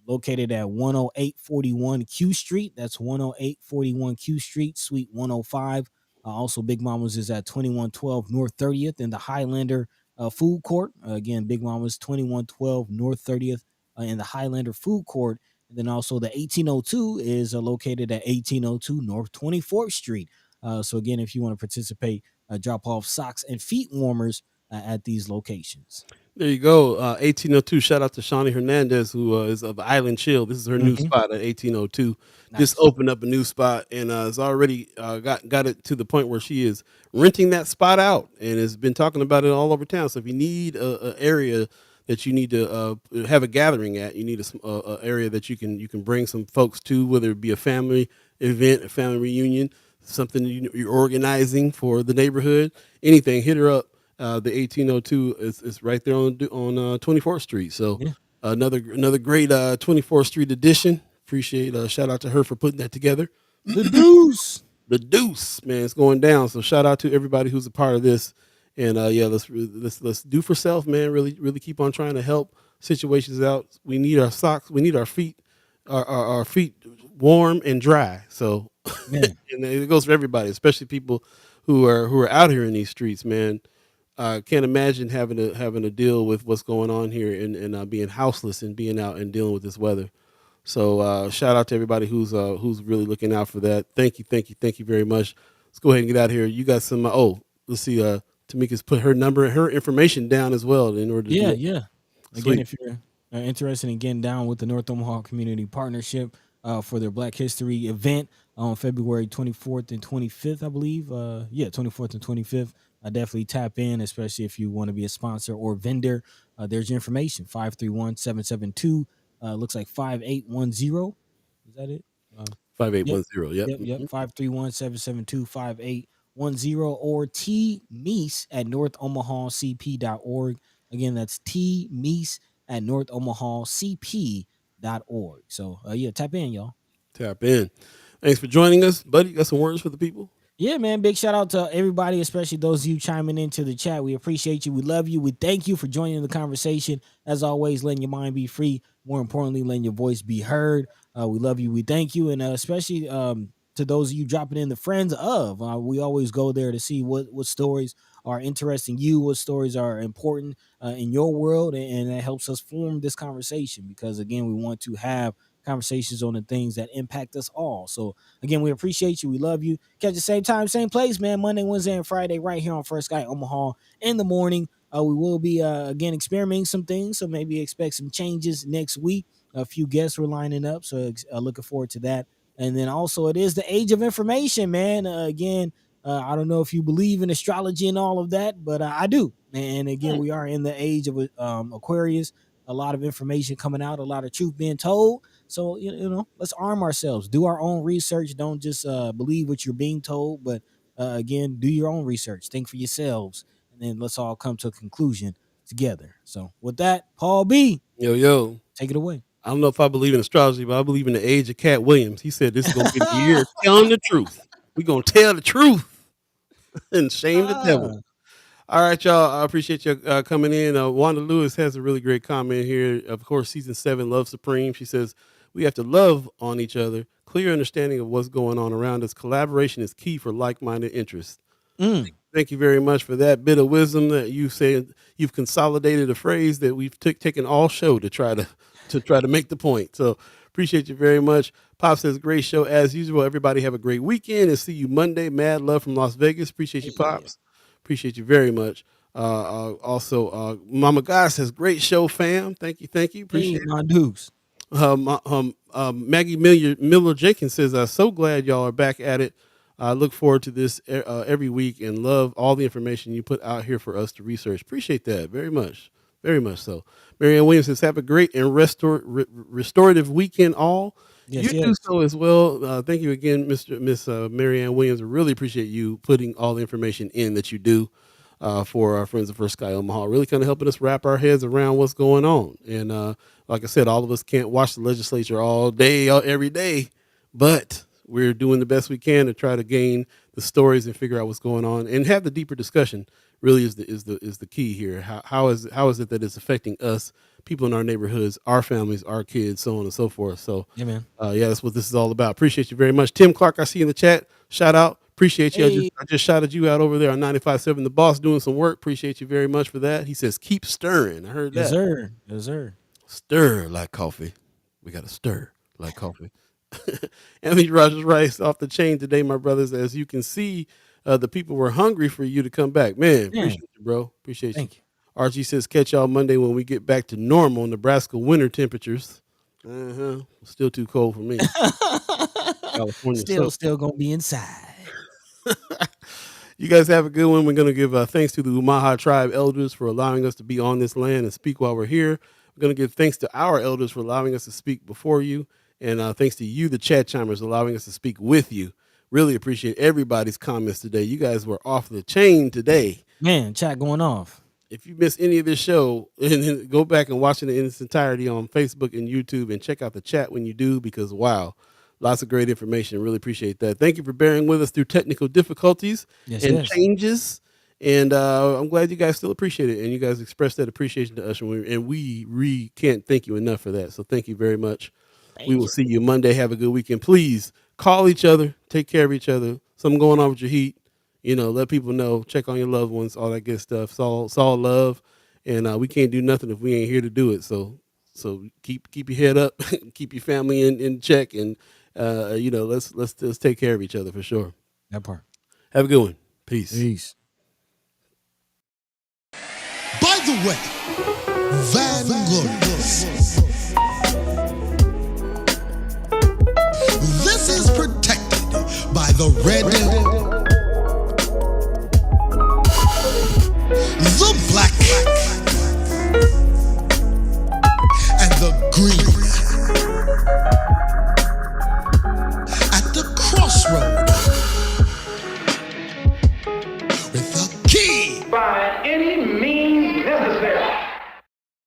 located at 10841 Q Street. That's 10841 Q Street, Suite 105. Also, Big Mama's is at 2112 North 30th in the Highlander Food Court. Again, Big Mama's 2112 North 30th in the Highlander Food Court. And then also the 1802 is located at 1802 North 24th Street. So again, if you want to participate, drop off socks and feet warmers at these locations. There you go. 1802. Shout out to Shawnee Hernandez, who is of Island Chill. This is her new spot at 1802. Nice. Just opened up a new spot and has already got it to the point where she is renting that spot out and has been talking about it all over town. So if you need an area that you need to have a gathering at, you need a area that you can bring some folks to, whether it be a family event, a family reunion, something you're organizing for the neighborhood, anything, hit her up. The 1802 is right there on 24th Street. So Yeah. another great 24th Street edition. Appreciate shout out to her for putting that together. The Deuce. The Deuce, man, it's going down. So shout out to everybody who's a part of this. And yeah, let's do for self, man. Really keep on trying to help situations out. We need our socks. We need our feet our feet warm and dry. So, Man. and it goes for everybody, especially people who are out here in these streets, man. Can't imagine having to deal with what's going on here and being houseless and being out and dealing with this weather. So shout out to everybody who's really looking out for that. Thank you very much. Let's go ahead and get out of here. You got some. Let's see. Tamika's put her information down as well in order to do Yeah, it. yeah. Again, Sweet. if you're interested in getting down with the North Omaha Community Partnership for their Black History event on February 24th and 25th, I believe. Yeah, 24th and 25th. Definitely tap in, especially if you want to be a sponsor or vendor. There's your information 531-772. Looks like 5810. Is that it? Five eight Yep. one zero. Yep. Yep. 531-772-5810 or T Meese at northomahacp.org. Again, that's T Meese at northomahacp.org. So yeah, tap in, y'all. Tap in. Thanks for joining us, buddy. You got some words for the people? Yeah, man. Big shout out to everybody, especially those of you chiming into the chat. We appreciate you. We love you. We thank you for joining the conversation. As always, letting your mind be free. More importantly, letting your voice be heard. We love you. We thank you. And especially to those of you dropping in the friends of. We always go there to see what stories are interesting you, what stories are important in your world. And that helps us form this conversation because, again, we want to have conversations on the things that impact us all. So, again, we appreciate you. We love you. Catch the same time, same place, man. Monday, Wednesday, and Friday, right here on First Sky Omaha in the morning. We will be again experimenting some things, so maybe expect some changes next week. A few guests were lining up, so looking forward to that. And then also, it is the age of information, man. Again, I don't know if you believe in astrology and all of that, but I do. And again, we are in the age of Aquarius. A lot of information coming out, a lot of truth being told. So let's arm ourselves, do our own research. Don't just believe what you're being told, but again, do your own research. Think for yourselves, and then let's all come to a conclusion together. So with that, Paul B, Yo. take it away. I don't know if I believe in astrology, but I believe in the age of Cat Williams. He said this is gonna be the year of telling the truth. We're gonna tell the truth and shame the devil. Ah, All right, y'all. I appreciate you coming in. Wanda Lewis has a really great comment here. Of course, season 7, Love Supreme. She says we have to love on each other. Clear understanding of what's going on around us. Collaboration is key for like-minded interests. mm, Thank you very much for that bit of wisdom that you said. You've consolidated a phrase that we've taken all show to try to make the point. So appreciate you very much. Pop says great show as usual. Everybody have a great weekend and see you Monday. Mad love from Las Vegas. Appreciate you, yeah. Pops. Appreciate you very much. Mama Guy says great show, fam. Thank you. Hey, Appreciate it. my dukes. Maggie Miller Jenkins says, so glad y'all are back at it. I look forward to this every week and love all the information you put out here for us to research. Appreciate that very much. Very much so. Marianne Williams says, have a great and restorative weekend all. Yes, You do yes. so as well. Thank you again, Miss Marianne Williams. I really appreciate you putting all the information in that you do for our friends of First Sky Omaha. Really kind of helping us wrap our heads around what's going on. And like I said, all of us can't watch the legislature all day, every day, but we're doing the best we can to try to gain the stories and figure out what's going on and have the deeper discussion. Really is the key here. How is it that it's affecting us, people in our neighborhoods, our families, our kids, so on and so forth. So Yeah, man. yeah, that's what this is all about. Appreciate you very much, Tim Clark. I see you in the chat. Shout out. Appreciate you. Hey, I just shouted you out over there on 95.7. The boss doing some work. Appreciate you very much for that. He says keep stirring. I heard yes, that. sir. Yes, sir. Stir like coffee. We got to stir like coffee. Anthony Rogers Rice off the chain today, my brothers. As you can see, the people were hungry for you to come back. Man, Man, appreciate you, bro. Appreciate you. thank Archie says, catch y'all Monday when we get back to normal Nebraska winter temperatures. Still too cold for me. you. California. Still gonna be inside. You guys have a good one. We're going to give thanks to the Umaha tribe elders for allowing us to be on this land and speak while we're here. We're going to give thanks to our elders for allowing us to speak before you. And thanks to you, the chat chimers, allowing us to speak with you. Really appreciate everybody's comments today. You guys were off the chain today. Man, chat going off. If you missed any of this show, and go back and watch it in its entirety on Facebook and YouTube and check out the chat when you do, because wow, lots of great information. Really appreciate that. Thank you for bearing with us through technical difficulties and changes. And I'm glad you guys still appreciate it. And you guys expressed that appreciation to us. And we can't thank you enough for that. So thank you very much. We Thank will you. see you Monday. Have a good weekend. Please call each other. Take care of each other. Something going on with your heat. Let people know. Check on your loved ones. All that good stuff. It's all love, and we can't do nothing if we ain't here to do it. So keep your head up. Keep your family in check, and let's take care of each other for sure. That part. Have a good one. Peace. Peace. By the way, Vanguard. This is protected by the red, the black, and the green. At the crossroad, with the key. By any means